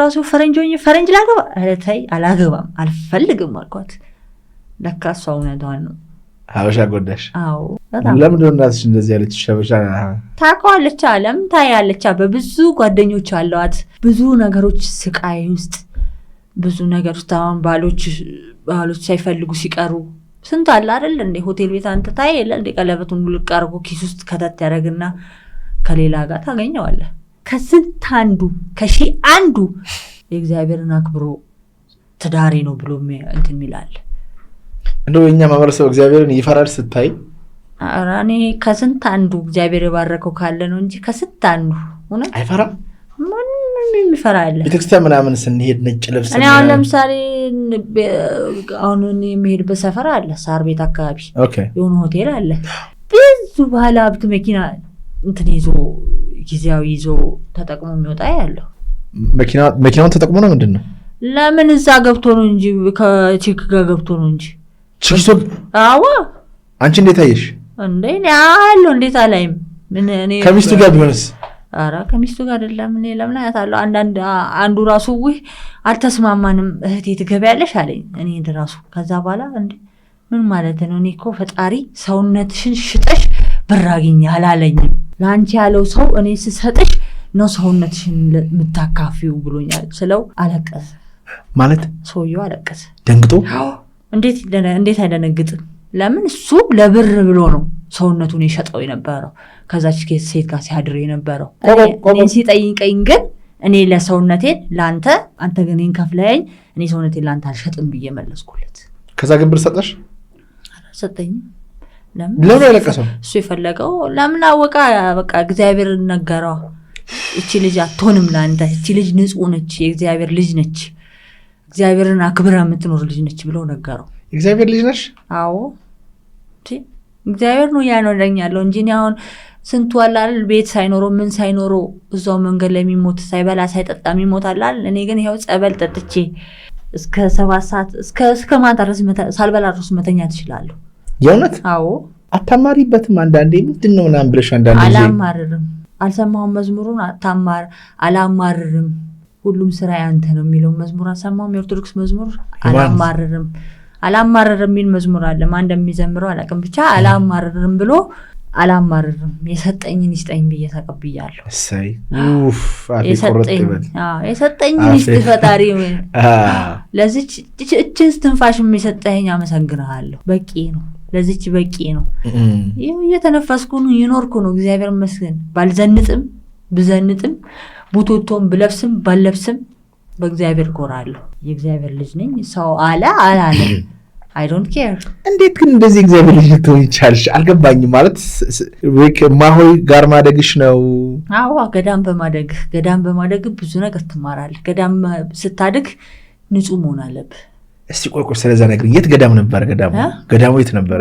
ራሱ ፈረንጅ ሆኜ ፈረንጅ ላገባ ታይ አላገባም አልፈልግም አልኳት። ለካ እሷ እውነቷን ነው። ሀበሻ ጎዳሽ? አዎ። ለምንድን ነው እናትሽ እንደዚህ ያለችሽ? ሀበሻ ታውቀዋለች፣ አለም ታያለች። በብዙ ጓደኞች አለዋት፣ ብዙ ነገሮች ስቃይ ውስጥ ብዙ ነገር ውስጥ አሁን ባሎች ሳይፈልጉ ሲቀሩ ስንት አለ አይደል እንዴ? ሆቴል ቤት አንተ ታይ የለ እንዴ? ቀለበቱን ሙሉ ቀርቦ ኪስ ውስጥ ከተት ያደርግና ከሌላ ጋር ታገኘዋለህ። ከስንት አንዱ ከሺህ አንዱ የእግዚአብሔርን አክብሮ ትዳሬ ነው ብሎ እንትን ይላል። እንደው የኛ ማህበረሰብ እግዚአብሔርን ይፈራል ስታይ? ኧረ እኔ ከስንት አንዱ እግዚአብሔር የባረከው ካለ ነው እንጂ ከስንት አንዱ እውነት አይፈራም። ምንም የሚፈራ አለ? ቤተክርስቲያን ምናምን ስንሄድ ነጭ ልብስ እኔ አሁን ለምሳሌ አሁን የሚሄድበት ሰፈር አለ ሳር ቤት አካባቢ የሆነ ሆቴል አለ። ብዙ ባለ ሀብት መኪና እንትን ይዞ ጊዜያዊ ይዞ ተጠቅሞ የሚወጣ ያለው መኪናውን ተጠቅሞ ነው። ምንድን ነው? ለምን እዛ ገብቶ ነው እንጂ ከቼክ ጋር ገብቶ ነው እንጂ ችግሶ። አዎ አንቺ እንዴት አየሽ? እንዴ አለው እንዴት አላይም? እኔ ከሚስቱ ጋር ቢሆንስ? ኧረ ከሚስቱ ጋር አይደለም። እኔ ለምን አያታለሁ? አንዱ ራሱ አልተስማማንም እህቴ ትገቢያለሽ አለኝ። እኔ ራሱ ከዛ በኋላ እንዴ ምን ማለት ነው? እኔ እኮ ፈጣሪ ሰውነትሽን ሽጠሽ ብር አግኝ አላለኝም። ለአንቺ ያለው ሰው እኔ ስሰጥሽ ነው ሰውነትሽን የምታካፊው ብሎኛል ስለው አለቀሰ። ማለት ሰውየው አለቀሰ ደንግጦ። እንዴት አይደነግጥም? ለምን እሱ ለብር ብሎ ነው ሰውነቱን የሸጠው የነበረው ከዛች ሴት ጋር ሲያድር የነበረው። እኔን ሲጠይቀኝ ግን እኔ ለሰውነቴን ለአንተ አንተ ግን እኔን ከፍለኸኝ እኔ ሰውነቴን ለአንተ አልሸጥም ብዬ መለስኩለት። ከዛ ግን ብር ሰጠሽ? ሰጠኝም። ለምን ያለቀሰው? እሱ የፈለገው ለምን አወቃ? በቃ እግዚአብሔር ነገረው። እቺ ልጅ አትሆንም ለአንተ፣ እቺ ልጅ ንጹህ ነች፣ የእግዚአብሔር ልጅ ነች፣ እግዚአብሔርን አክብራ የምትኖር ልጅ ነች ብለው ነገረው። እግዚአብሔር ልጅ ነሽ? አዎ እግዚአብሔር ነው ያኖረኛለው እንጂ እኔ አሁን ስንቱ አላል ቤት ሳይኖረው ምን ሳይኖረው እዛው መንገድ ላይ የሚሞት ሳይበላ ሳይጠጣ የሚሞት አላል። እኔ ግን ይኸው ጸበል ጠጥቼ እስከ 7 ሰዓት እስከ ማታ ድረስ ሳልበላ ድረስ መተኛ ትችላለሁ። የእውነት? አዎ። አታማሪበትም? አንዳንዴ ምንድን ነው ምናምን ብለሽ አንዳንዴ አላማርርም። አልሰማሁም መዝሙሩን አላማርርም። ሁሉም ስራ ያንተ ነው የሚለው መዝሙር አልሰማሁም። የኦርቶዶክስ መዝሙር አላማርርም የሚል መዝሙር አለ። ማን እንደሚዘምረው አላውቅም። ብቻ አላማርርም ብሎ አላማርርም የሰጠኝን ይስጠኝ ብዬ ተቀብያለሁ። እሰይ ኡፍ የሰጠኝን ይስጥ ፈጣሪ። ለዚች እችን ትንፋሽ የሰጠኝ አመሰግናለሁ። በቂ ነው፣ ለዚች በቂ ነው። ይኸው እየተነፈስኩ ነው የኖርኩ ነው። እግዚአብሔር ይመስገን። ባልዘንጥም ብዘንጥም ቡቶቶም ብለብስም ባልለብስም በእግዚአብሔር ኮራለሁ። የእግዚአብሔር ልጅ ነኝ። ሰው አላለ I don't care። እንዴት ግን እንደዚህ እግዚአብሔር ልጅ ልትሆን ይቻልሽ? አልገባኝም። ማለት ማሆይ ጋር ማደግሽ ነው? አዎ ገዳም በማደግ ብዙ ነገር ትማራለህ። ገዳም ስታድግ ንጹህ መሆን አለብህ። እስቲ ቆይ ስለዛ ነገር የት ገዳም ነበር? ገዳሙ የት ነበረ?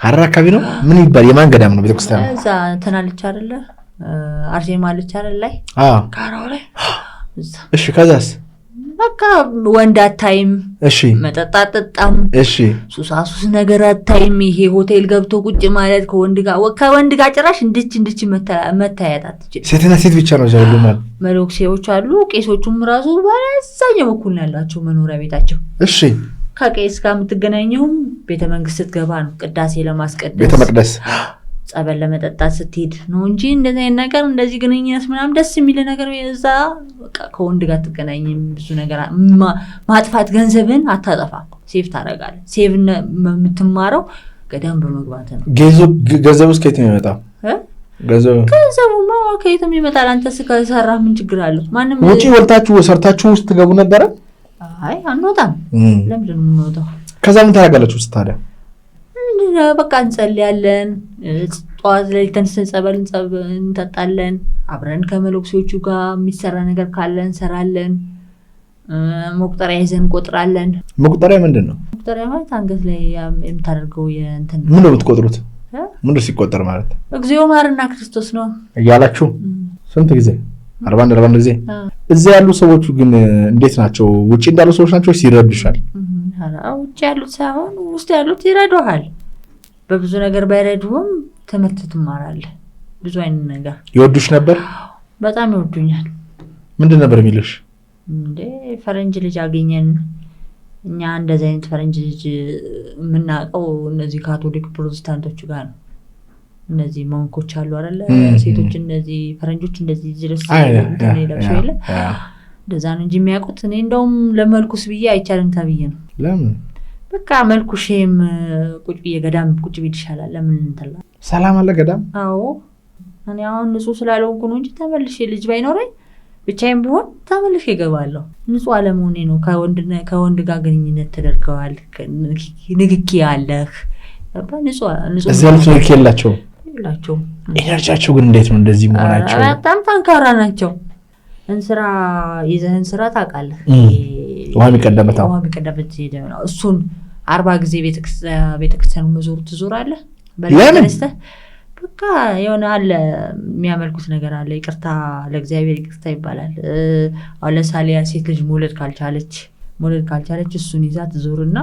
ሐረር አካባቢ ነው። ምን ይባል? የማን ገዳም ነው? ቤተክርስቲያን እዛ ተናልቻ አይደለ? አርሴማ ልቻ አይደለ? ጋራው ላይ እሺ። ከዛስ? በቃ ወንድ አታይም። እሺ። መጠጥ አጠጣም። እሺ። ሱሳሱስ ነገር አታይም። ይሄ ሆቴል ገብቶ ቁጭ ማለት ከወንድ ጋር ጭራሽ እንድች መታየት አትችልም። ሴትና ሴት ብቻ ነው ዘውሉ ማለት። መነኩሴዎች አሉ። ቄሶቹም ራሱ በዛኛው በኩል ያላቸው መኖሪያ ቤታቸው። እሺ። ከቄስ ጋር የምትገናኘውም ቤተ መንግስት ስትገባ ነው። ቅዳሴ ለማስቀደስ ቤተ መቅደስ ጸበል ለመጠጣት ስትሄድ ነው እንጂ እንደዚህ አይነት ነገር እንደዚህ ግንኙነት ምናምን ደስ የሚል ነገር እዛ በቃ ከወንድ ጋር ትገናኝም። ብዙ ነገር ማጥፋት ገንዘብን አታጠፋም። ሴቭ ታደርጋለህ። ሴቭ የምትማረው ገዳም በመግባት ነው። ገንዘቡ ከየት ነው የሚመጣው? ገንዘቡማ ከየትም ይመጣል። አንተ ከሰራህ ምን ችግር አለው? ማንም ውጪ ወልታችሁ ሰርታችሁ ውስጥ ትገቡ ነበረ? አይ አንወጣም። ለምንድን ነው የምንወጣው? ከዛ ምን ታደርጋላችሁ ውስጥ ታዲያ? በቃ እንጸልያለን። ጠዋት ላይ ተነስተን ጸበል እንጠጣለን። አብረን ከመነኩሴዎቹ ጋር የሚሰራ ነገር ካለ እንሰራለን። መቁጠሪያ ይዘን እንቆጥራለን። መቁጠሪያ ምንድን ነው? መቁጠሪያ ማለት አንገት ላይ የምታደርገው የእንትን ምን ነው የምትቆጥሩት? ምን ነው ሲቆጠር ማለት? እግዚኦ ማርና ክርስቶስ ነው እያላችሁ ስንት ጊዜ? 41 ጊዜ። እዛ ያሉ ሰዎች ግን እንዴት ናቸው? ውጪ እንዳሉ ሰዎች ናቸው ሲረዱሻል? ውጪ ያሉት ሳይሆን ውስጥ ያሉት ይረዱሃል። በብዙ ነገር ባይረዱም ትምህርት ትማራለህ። ብዙ አይነት ነገር ይወዱሽ ነበር? በጣም ይወዱኛል። ምንድን ነበር የሚሉሽ? እንዴ ፈረንጅ ልጅ አገኘን። እኛ እንደዚህ አይነት ፈረንጅ ልጅ የምናውቀው እነዚህ ካቶሊክ ፕሮቴስታንቶቹ ጋር ነው። እነዚህ ሞንኮች አሉ አይደለ? ሴቶች እነዚህ ፈረንጆች እንደዚህ ድረስ ለብሶ የለ እንደዛ ነው እንጂ የሚያውቁት። እኔ እንደውም ለመልኩስ ብዬ አይቻልም ተብዬ ነው። ለምን? በቃ መልኩሽም ቁጭ ብዬ ገዳም ቁጭ ብዬ ይሻላል። ለምን እንተላ ሰላም አለ ገዳም? አዎ እኔ አሁን ንጹህ ስላልሆንኩ ነው እንጂ ተመልሼ ልጅ ባይኖረኝ ብቻዬን ቢሆን ተመልሼ እገባለሁ። ንጹህ አለመሆኔ ነው። ከወንድ ጋር ግንኙነት ተደርገዋል፣ ንግኪ አለህ። ንጹህ እዚህ ያሉት ንግኪ የላቸውም። ኤነርጂያቸው ግን እንዴት ነው እንደዚህ መሆናቸው? በጣም ጠንካራ ናቸው። እንስራ ይዘህን ስራ ታውቃለህ። ውሃ የሚቀዳበት ነው። እሱን 40 ጊዜ ቤተክርስቲያኑ መዞር ትዞራለህ። ለምን? በቃ የሆነ አለ የሚያመልኩት ነገር አለ። ይቅርታ ለእግዚአብሔር ይቅርታ ይባላል። አሁን ለምሳሌ ሴት ልጅ መውለድ ካልቻለች እሱን ይዛ ትዞርና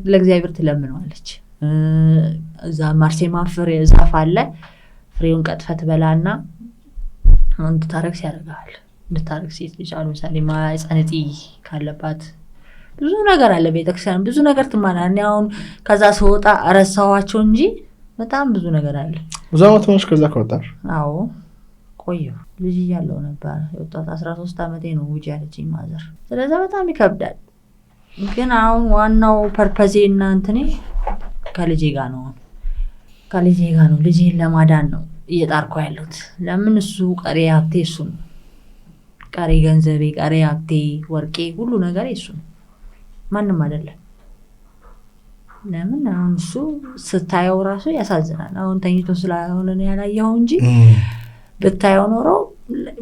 ለእግዚአብሔር ትለምነዋለች። እዛ ማርሴማ ፍሬ ዛፍ አለ። ፍሬውን ቀጥፈት በላና እንድታረክስ ያደርጋል። እንድታረክስ ሴት ልጅ አሁን ለምሳሌ ማህፀንጢ ካለባት ብዙ ነገር አለ። ቤተክርስቲያን ብዙ ነገር ትማራለህ። እኔ አሁን ከዛ ስወጣ ረሳኋቸው እንጂ በጣም ብዙ ነገር አለ። ብዙ አመት ሆነሽ ከዛ ከወጣሽ? አዎ ቆየሁ። ልጅ እያለሁ ነበር የወጣሁት። 13 ዓመቴ ነው ውጪ ያለችኝ ማዘር። ስለዚህ በጣም ይከብዳል። ግን አሁን ዋናው ፐርፐዜ እና እንትኔ ከልጄ ጋር ነው። ልጄን ለማዳን ነው እየጣርኩ ያለሁት። ለምን እሱ ቀሪ ሀብቴ እሱ ነው። ቀሪ ገንዘቤ፣ ቀሪ ሀብቴ፣ ወርቄ፣ ሁሉ ነገር እሱ ነው፣ ማንም አይደለም። ለምን አሁን እሱ ስታየው ራሱ ያሳዝናል። አሁን ተኝቶ ስለሆነ ነው ያላየው እንጂ ብታየው ኖሮ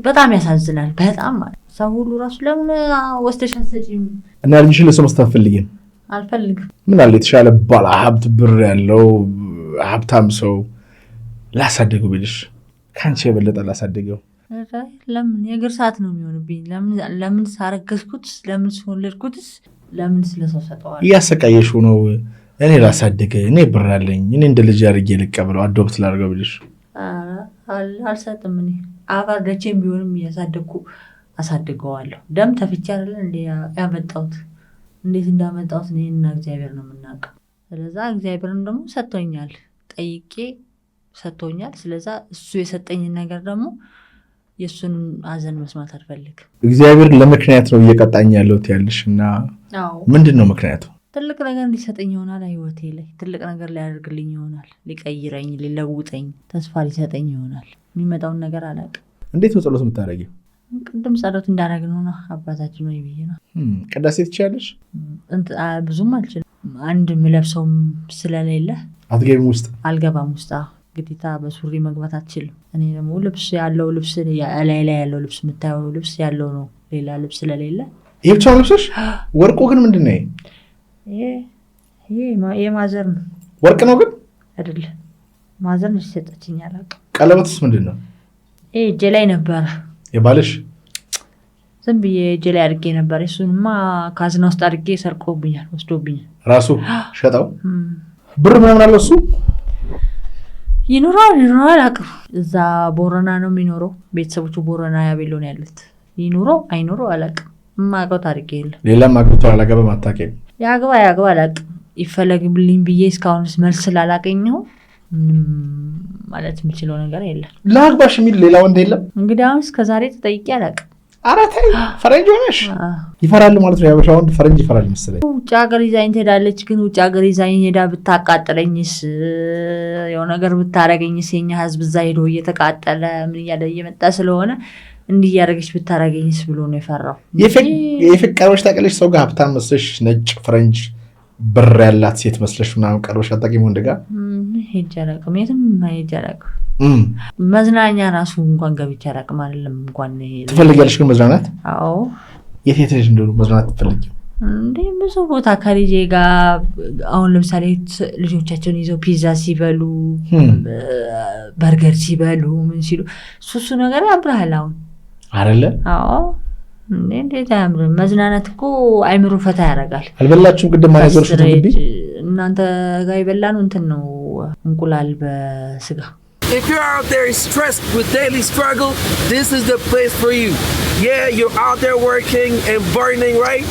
በጣም ያሳዝናል። በጣም ማለት ሰው ሁሉ ራሱ ለምን ወስተሽ አትሰጪም? እና ልጅሽ ለሰው መስታፈልግም አልፈልግም። ምን አለ የተሻለ ባለ ሀብት ብር ያለው ሀብታም ሰው ላሳደገው ቢልሽ ካንቺ የበለጠ ላሳደገው? ለምን የእግር ሰዓት ነው የሚሆንብኝ? ለምን ሳረገዝኩት? ለምን ሲወለድኩትስ? ለምን ስለሰው ሰጠዋል? እያሰቃየሽው ነው። እኔ ላሳደገ፣ እኔ ብር አለኝ፣ እኔ እንደ ልጅ አድርጌ ልቀበለው፣ አዶፕት ላድርገው ቢልሽ? አልሰጥም። እኔ አፋር ደቼም ቢሆንም እያሳደግኩ አሳድገዋለሁ። ደም ተፍቼ አይደለ እንዴ ያመጣሁት? እንዴት እንዳመጣሁት እኔና እግዚአብሔር ነው የምናውቀው። ስለዛ እግዚአብሔርን ደግሞ ሰጥቶኛል፣ ጠይቄ ሰጥቶኛል። ስለዛ እሱ የሰጠኝን ነገር ደግሞ የእሱን ሀዘን መስማት አልፈልግም። እግዚአብሔር ለምክንያት ነው እየቀጣኝ ያለሁት ያልሽ እና ምንድን ነው ምክንያቱ? ትልቅ ነገር ሊሰጠኝ ይሆናል። ህይወቴ ላይ ትልቅ ነገር ሊያደርግልኝ ይሆናል። ሊቀይረኝ፣ ሊለውጠኝ፣ ተስፋ ሊሰጠኝ ይሆናል። የሚመጣውን ነገር አላውቅም። እንዴት ነው ጸሎት የምታደርጊው? ቅድም ጸሎት እንዳደረግን ነው አባታችን ወይ ብዬ ነው። ቅዳሴ ትችያለሽ? ብዙም አልችልም። አንድ የምለብሰውም ስለሌለ አትገቢም ውስጥ? አልገባም ውስጥ። ግዴታ በሱሪ መግባት አትችልም። እኔ ደግሞ ልብስ ያለው ልብስ ላይ ያለው ልብስ የምታየው ልብስ ያለው ነው፣ ሌላ ልብስ ስለሌለ። ይህ ብቻ ልብሶች? ወርቁ ግን ምንድን ነው? ይሄ የማዘር ነው። ወርቅ ነው ግን አይደለም፣ ማዘር ነች ሰጠችኝ። አላውቅም። ቀለበትስ ምንድን ነው? ይሄ እጄ ላይ ነበረ። የባልሽ? ዝም ብዬ እጄ ላይ አድርጌ ነበር። እሱንማ ካዝና ውስጥ አድርጌ ሰርቆብኛል፣ ወስዶብኛል። ራሱ ሸጠው? ብር ምናምን አለው እሱ? ይኖራል አላውቅም። እዛ ቦረና ነው የሚኖረው። ቤተሰቦቹ ቦረና ያቤሎ ነው ያሉት። ይኖረው አይኖረው አላውቅም። የማውቀው ታሪክ የለም። ሌላም አግብቶ አላገባም አታውቂም? ያግባ አላውቅም። ይፈለግልኝ ብዬ እስካሁን መልስ ስላላገኘሁ ምንም ማለት የምችለው ነገር የለም። ለአግባሽ የሚል ሌላ ወንድ የለም? እንግዲህ አሁን እስከዛሬ ተጠይቄ አላውቅም። ኧረ ተይ፣ ፈረንጅ ሆነሽ ይፈራሉ ማለት ነው። ያበሻ ወንድ ፈረንጅ ይፈራል መሰለኝ። ውጭ ሀገር ይዛኝ ትሄዳለች። ግን ውጭ ሀገር ይዛኝ ሄዳ ብታቃጥለኝስ፣ የሆነ ነገር ብታረገኝስ፣ የኛ ህዝብ እዛ ሄዶ እየተቃጠለ ምን እያለ እየመጣ ስለሆነ እንዲህ እያደረገች ብታረገኝስ ብሎ ነው የፈራው። የፍቅሮች ታውቂያለሽ? ሰው ጋር ሀብታም መስለሽ ነጭ ፈረንጅ ብር ያላት ሴት መስለሽ ምናምን ቀርበሽ አታውቂም? ወንድ ጋር ሄጄ አላውቅም። የትም ሄጄ አላውቅም። መዝናኛ ራሱ እንኳን ገብቼ አላውቅም። አይደለም እንኳን ትፈልጊያለሽ ግን መዝናናት? አዎ። የት ሄደሽ እንደሆነ መዝናናት ትፈልጊው? እንዴ ብዙ ቦታ ከልጄ ጋር አሁን ለምሳሌ ልጆቻቸውን ይዘው ፒዛ ሲበሉ፣ በርገር ሲበሉ፣ ምን ሲሉ እሱ ነገር ያምራል አሁን አይደለ? አዎ። እንዴት አያምርም? መዝናናት እኮ አይምሮ ፈታ ያደርጋል። አልበላችሁም? ቅድም ማይዞርሽ ትግቢ እናንተ ጋር የበላነው እንትን ነው፣ እንቁላል በስጋ። If you're out there stressed with daily struggle, this is the place for you. Yeah, you're out there working and burning, right?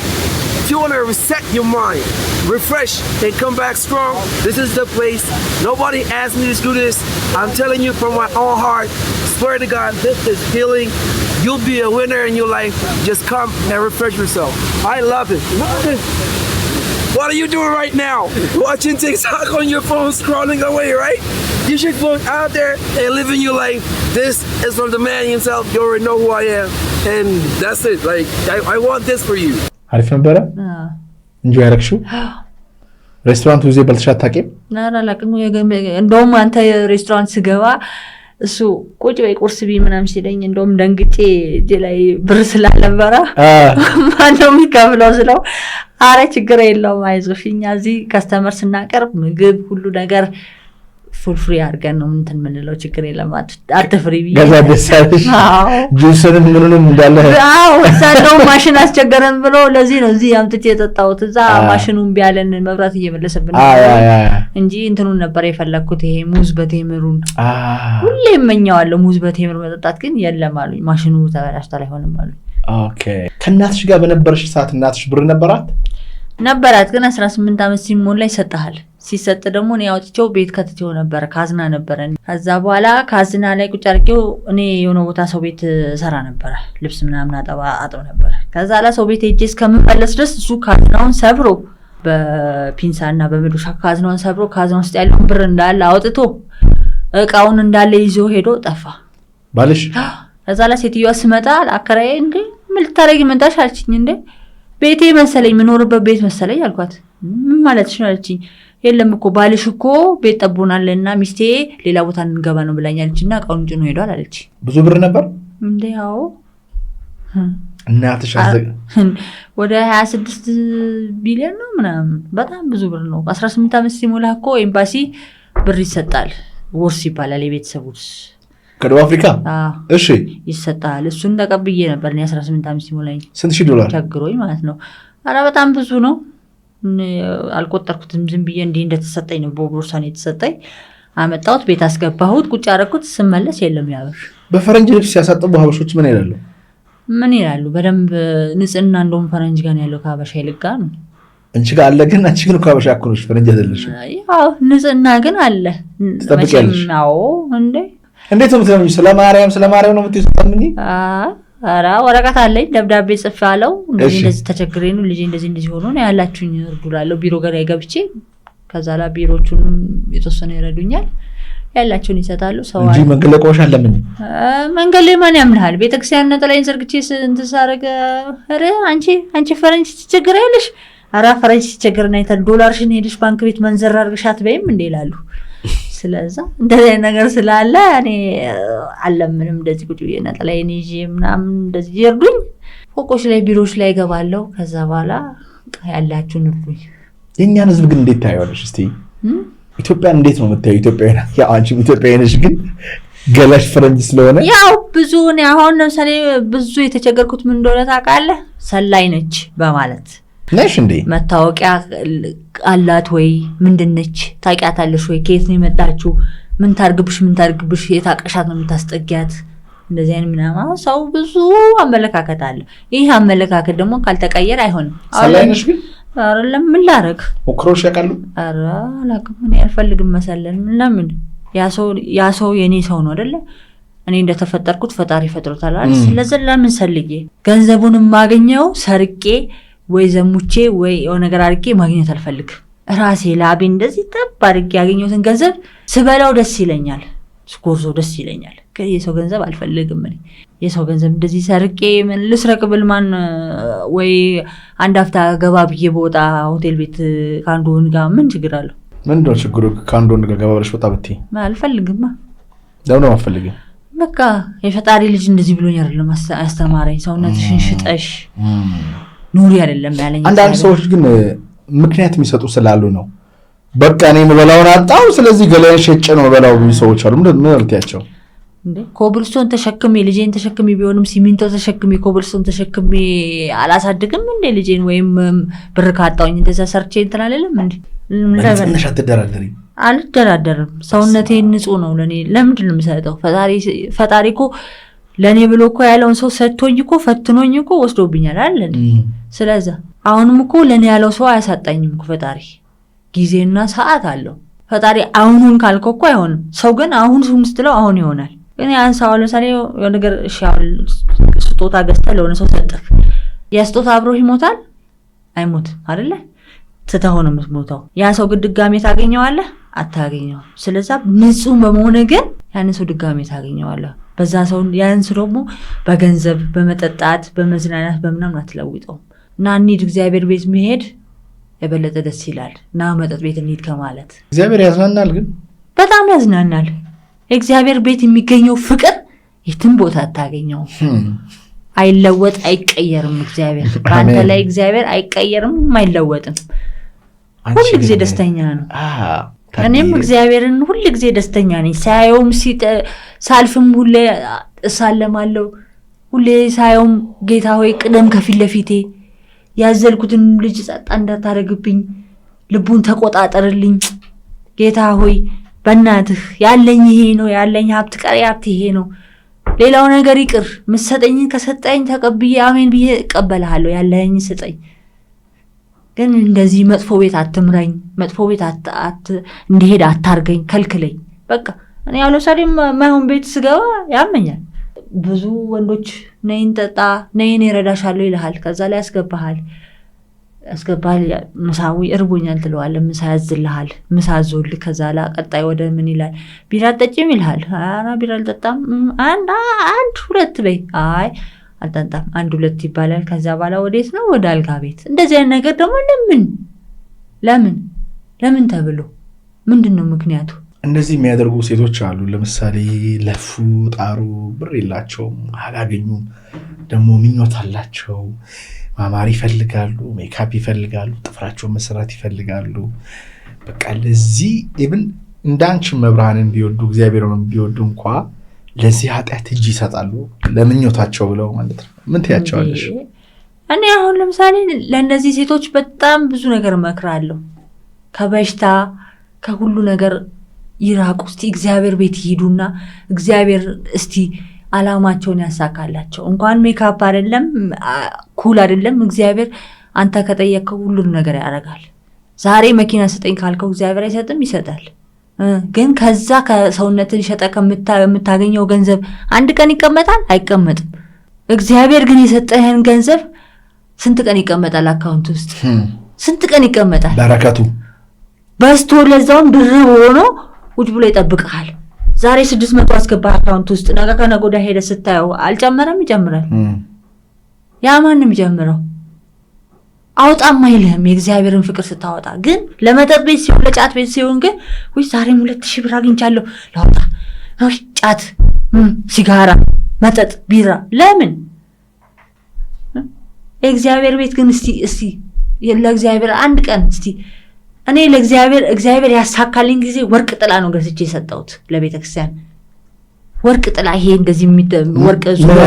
If you want to reset your mind, refresh, and come back strong, this is the place. Nobody asked me to do this. I'm telling you from my own heart, swear to God, this is healing. You'll be a winner in your life. Just come and refresh yourself. I love it. What are you doing right now? Watching TikTok on your phone, scrolling away, right? You should go out there and live in your life. This is from the man himself. You already know who I am. and that's it. Like I want this for you. አሪፍ ነበረ እንጂ ያረክሽው ሬስቶራንት ውዜ በልተሽ አታውቂም? ናራላቅም እንደውም አንተ ሬስቶራንት ስገባ እሱ ቁጭ በይ ቁርስ ቢ ምናምን ሲለኝ እንደውም ደንግጬ እጄ ላይ ብር ስላልነበረ ማነው የሚከፍለው ስለው አረ ችግር የለውም አይዞሽ እኛ እዚህ ከስተመር ስናቀርብ ምግብ ሁሉ ነገር ፉል ፍሪ አድርገን ነው እንትን የምንለው ችግር የለም አትፍሪ ብዬ ገዛ ደሳለሽ ጁስንም ምንንም እንዳለ እዛው ማሽን አስቸገረን ብሎ ለዚህ ነው እዚህ አምጥቼ የጠጣሁት እዛ ማሽኑን ቢያለን መብራት እየመለሰብን እንጂ እንትኑን ነበር የፈለኩት ይሄ ሙዝ በቴምሩን ሁሌ እመኛለሁ ሙዝ በቴምር መጠጣት ግን የለም አሉኝ ማሽኑ ተበላሽቷል አይሆንም አሉኝ ኦኬ ከእናትሽ ጋር በነበርሽ ሰዓት እናትሽ ብር ነበራት ግን 18 አመት ሲሞላ ይሰጣል ሲሰጥ ደግሞ እኔ አውጥቼው ቤት ከተቸው ነበር ካዝና ነበር ከዛ በኋላ ካዝና ላይ ቁጭ አድርጌው እኔ የሆነ ቦታ ሰው ቤት ሰራ ነበር ልብስ ምናምን አጥብ ነበር ከዛ ላ ሰው ቤት ሄጄ እስከምመለስ ድረስ እሱ ካዝናውን ሰብሮ በፒንሳና በመዶሻ ካዝናውን ሰብሮ ካዝናው ውስጥ ያለውን ብር እንዳለ አውጥቶ እቃውን እንዳለ ይዞ ሄዶ ጠፋ ባልሽ ከዛ ላ ሴትዮዋ ስመጣ አከራዬ እንዴ ምን ልታረጊ መጣሽ አልችኝ እንዴ ቤቴ መሰለኝ ምኖርበት ቤት መሰለኝ አልኳት ምን ማለትሽ ነው አልችኝ የለም እኮ ባልሽ እኮ ቤት ጠቦናልና ሚስቴ ሌላ ቦታ እንገባ ነው ብላኛለችና እቃውን ጭኖ ሄዷል አለች ብዙ ብር ነበር እንዴ ያው እናትሽ ወደ 26 ቢሊዮን ነው ምናምን በጣም ብዙ ብር ነው 18 አመት ሲሞላ እኮ ኤምባሲ ብር ይሰጣል ውርስ ይባላል የቤተሰብ ውርስ ከደቡብ አፍሪካ እሺ ይሰጣል እሱን ተቀብዬ ነበር እኔ 18 አመት ሲሞላኝ ስንት ሺህ ዶላር ቸግሮኝ ማለት ነው አረ በጣም ብዙ ነው አልቆጠርኩትም ዝም ብዬ እንዴ እንደተሰጠኝ ነው በቦርሳኔ የተሰጠኝ አመጣሁት ቤት አስገባሁት ቁጭ አረኩት ስመለስ የለም ያብር በፈረንጅ ልብስ ሲያሳጥቡ ሀበሾች ምን ይላሉ በደንብ ንጽህና እንደውም ፈረንጅ ጋር ያለው ከሀበሻ ይልጋ ነው እንቺ ጋር አለ ግን አንቺ ግን ከሀበሻ አኩኖሽ ፈረንጅ አይደለሽ ያው ንጽህና ግን አለ ተጠብቂያለሽ አዎ እንዴት ነው የምትለምኚው ስለማርያም ነው የምትይዙታምኝ አራ ወረቀት አለኝ ደብዳቤ ጽፋለሁ እንደዚህ ተቸግሬ ነው ልጄ እንደዚህ ሆኖ ነው ያላችሁኝ እርዱላለሁ ቢሮ ጋር ገብቼ ከዛላ ቢሮቹን የተወሰነ ይረዱኛል ያላችሁን ይሰጣሉ ሰው እንጂ መንገለቆሽ አለምን መንገሌ ማን ያምናል ቤተክርስቲያን ነጠላይን ዘርግቼ እንት ሳረገ አረ አንቺ ፈረንጅ ትቸግሪያለሽ አራ ፈረንጅ ትቸግርና $10 ሄድሽ ባንክ ቤት መንዘር አርግሻት በይም እንደ ይላሉ ስለዚህ እንደዚህ ነገር ስላለ እኔ አለምንም እንደዚህ ቁጭ ብዬ ነጠላይን ይዤ ምናምን እንደዚህ ይርዱኝ ፎቆች ላይ ቢሮች ላይ ገባለሁ ከዛ በኋላ ያላችሁን እርዱኝ የኛን ህዝብ ግን እንዴት ታያለሽ እስቲ ኢትዮጵያ እንዴት ነው የምታየው ኢትዮጵያና ያው አንቺ ኢትዮጵያዊ ነሽ ግን ገላሽ ፈረንጅ ስለሆነ ያው ብዙ ነው አሁን ለምሳሌ ብዙ የተቸገርኩት ምን እንደሆነ ታውቃለህ ሰላይ ነች በማለት ነሽ እንዴ መታወቂያ አላት ወይ ምንድነች ታውቂያታለሽ ወይ ከየት ነው የመጣችው ምን ታርግብሽ የታቀሻት ነው የምታስጠጊያት እንደዚህ አይነት ምናምን ሰው ብዙ አመለካከት አለ ይሄ አመለካከት ደግሞ ካልተቀየረ አይሆንም ሰላይ ነሽ ግን አይደለም ምን ላረግ ኦክሮሽ ያቃሉ አራ አላውቅም እኔ አልፈልግም መሰለን ለምን ያ ሰው የኔ ሰው ነው አይደለ እኔ እንደተፈጠርኩት ፈጣሪ ፈጥሮታል አይደል ስለዚህ ለምን ሰልዬ ገንዘቡን ማገኘው ሰርቄ ወይ ዘሙቼ ወይ የሆነ ነገር አርቄ ማግኘት አልፈልግ ራሴ ላቤ እንደዚህ ተብ አርቄ ያገኘሁትን ገንዘብ ስበላው ደስ ይለኛል ስኮርዞ ደስ ይለኛል የሰው ገንዘብ አልፈልግም እኔ የሰው ገንዘብ እንደዚህ ሰርቄ ምን ልስረቅ ብል ማን ወይ አንድ አፍታ ገባ ብዬ በወጣ ሆቴል ቤት ካንዶን ጋር ምን ችግር አለው ምንድነው ችግሩ ካንዶን ጋር ገባ ብለሽ ወጣ ብትይ አልፈልግም ለምን አልፈልግም በቃ የፈጣሪ ልጅ እንደዚህ ብሎኝ አይደለም አስተማረኝ ሰውነትሽን ሽጠሽ ኑሪ አይደለም ያለኝ አንዳንድ ሰዎች ግን ምክንያት የሚሰጡ ስላሉ ነው በቃ እኔ መበላውን አጣው ስለዚህ ገላዬን ሸጬ ነው መበላው ብዙ ሰዎች አሉ ምን እርቲያቸው እንዴ ኮብልስቶን ተሸክሜ ልጄን ተሸክሜ ቢሆንም ሲሚንቶ ተሸክሜ ኮብልስቶን ተሸክሜ አላሳድግም እንዴ ልጄን ወይም ብር ካጣውኝ እንደዛ ሰርቼ እንትን አለለም እንዴ ለምን አትደራደሪ አልደራደርም ሰውነቴን ንጹህ ነው ለኔ ለምንድን ነው የምሰጠው ፈጣሪ እኮ ለኔ ብሎ እኮ ያለውን ሰው ሰጥቶኝ እኮ ፈትኖኝ እኮ ወስዶብኛል አይደል ስለዚህ አሁንም እኮ ለኔ ያለው ሰው አያሳጣኝም እኮ ፈጣሪ ጊዜና ሰዓት አለው ፈጣሪ አሁኑን ካልከው እኮ አይሆንም ሰው ግን አሁን ስትለው አሁን ይሆናል ግን ያን ሰው ለምሳሌ የሆነ ነገር ስጦታ ገዝተህ ለሆነ ሰው ሰጠህ ያ ስጦታ አብሮ ይሞታል አይሞትም አይደለ ትተኸው ነው የምትሞተው ያ ሰው ግን ድጋሜ ታገኘዋለህ አታገኘው ስለዚህ ንጹህ በመሆን ግን ያን ሰው ድጋሜ ታገኘዋለህ። በዛ ሰው ያን ሰው ደግሞ በገንዘብ በመጠጣት በመዝናናት በምናምን አትለውጠውም። እና እንሂድ እግዚአብሔር ቤት መሄድ የበለጠ ደስ ይላል እና መጠጥ ቤት እንሂድ ከማለት። እግዚአብሔር ያዝናናል፣ ግን በጣም ያዝናናል። የእግዚአብሔር ቤት የሚገኘው ፍቅር የትም ቦታ አታገኘው። አይለወጥ አይቀየርም። እግዚአብሔር በአንተ ላይ እግዚአብሔር አይቀየርም አይለወጥም። ሁሉ ጊዜ ደስተኛ ነው። እኔም እግዚአብሔርን ሁሉ ጊዜ ደስተኛ ነኝ። ሳየውም ሳልፍም ሁሌ እሳለማለሁ። ሁሌ ሳየውም ጌታ ሆይ ቅደም ከፊት ለፊቴ፣ ያዘልኩትን ልጅ ጸጣ እንዳታረግብኝ፣ ልቡን ተቆጣጠርልኝ። ጌታ ሆይ በእናትህ ያለኝ ይሄ ነው፣ ያለኝ ሀብት ቀሪ ሀብት ይሄ ነው፣ ሌላው ነገር ይቅር፣ ምሰጠኝን ከሰጠኝ ተቀብዬ አሜን ብዬ እቀበልሃለሁ፣ ያለኝ ስጠኝ። ግን እንደዚህ መጥፎ ቤት አትምራኝ፣ መጥፎ ቤት እንዲሄድ አታርገኝ፣ ከልክለኝ። በቃ እኔ ያው ለምሳሌ ማይሆን ቤት ስገባ ያመኛል። ብዙ ወንዶች ነይን ጠጣ ነይን ይረዳሻለሁ ይልሃል። ከዛ ላይ ያስገባሃል። ምሳዊ እርቦኛል ትለዋለህ፣ ምሳ ያዝልሃል። ምሳ ዞል ከዛ ላይ ቀጣይ ወደ ምን ይላል? ቢራ ጠጪም ይልሃል። አራ ቢራ አልጠጣም፣ አንድ ሁለት በይ። አይ አልጠጣም፣ አንድ ሁለት ይባላል። ከዛ በኋላ ወዴት ነው? ወደ አልጋ ቤት። እንደዚህ አይነት ነገር ደግሞ ለምን ተብሎ ምንድነው ምክንያቱ? እንደዚህ የሚያደርጉ ሴቶች አሉ። ለምሳሌ ለፉ ጣሩ፣ ብር የላቸውም፣ አላገኙም፣ ደግሞ ምኞት አላቸው። ማማር ይፈልጋሉ፣ ሜካፕ ይፈልጋሉ፣ ጥፍራቸውን መስራት ይፈልጋሉ። በቃ ለዚህ ኢቭን እንዳንቺ መብርሃንን ቢወዱ እግዚአብሔርን ቢወዱ እንኳ ለዚህ ኃጢአት እጅ ይሰጣሉ፣ ለምኞታቸው ብለው ማለት ነው። ምን ትያቸዋለሽ? እኔ አሁን ለምሳሌ ለእነዚህ ሴቶች በጣም ብዙ ነገር እመክራለሁ። ከበሽታ ከሁሉ ነገር ይራቁ። እስቲ እግዚአብሔር ቤት ይሄዱና እግዚአብሔር እስቲ አላማቸውን ያሳካላቸው። እንኳን ሜካፕ አይደለም ኩል አይደለም፣ እግዚአብሔር አንተ ከጠየቅከው ሁሉን ነገር ያደርጋል። ዛሬ መኪና ስጠኝ ካልከው እግዚአብሔር አይሰጥም? ይሰጣል። ግን ከዛ ከሰውነትን ሸጠ ከምታገኘው ገንዘብ አንድ ቀን ይቀመጣል? አይቀመጥም። እግዚአብሔር ግን የሰጠህን ገንዘብ ስንት ቀን ይቀመጣል? አካውንት ውስጥ ስንት ቀን ይቀመጣል? በረከቱ በስቶ ለዛውም ድርብ ሆኖ ቁጭ ብሎ ይጠብቅሃል። ዛሬ 600 አስገባ አካውንት ውስጥ፣ ነገ ከነገ ወዲያ ሄደ ስታየው አልጨመረም? ይጨምራል። ያ ማንም ጀምረው አውጣም አይልህም የእግዚአብሔርን ፍቅር ስታወጣ። ግን ለመጠጥ ቤት ሲሆን ለጫት ቤት ሲሆን ግን ወይ ዛሬም 2000 ብር አግኝቻለሁ ላውጣ፣ ወይ ጫት፣ ሲጋራ፣ መጠጥ፣ ቢራ። ለምን? የእግዚአብሔር ቤት ግን እስቲ ለእግዚአብሔር አንድ ቀን እስቲ እኔ እግዚአብሔር ያሳካልኝ ጊዜ ወርቅ ጥላ ነው ገዝቼ የሰጠሁት ለቤተክርስቲያን። ወርቅ ጥላ ይሄ እንደዚህ ወርቅ ምን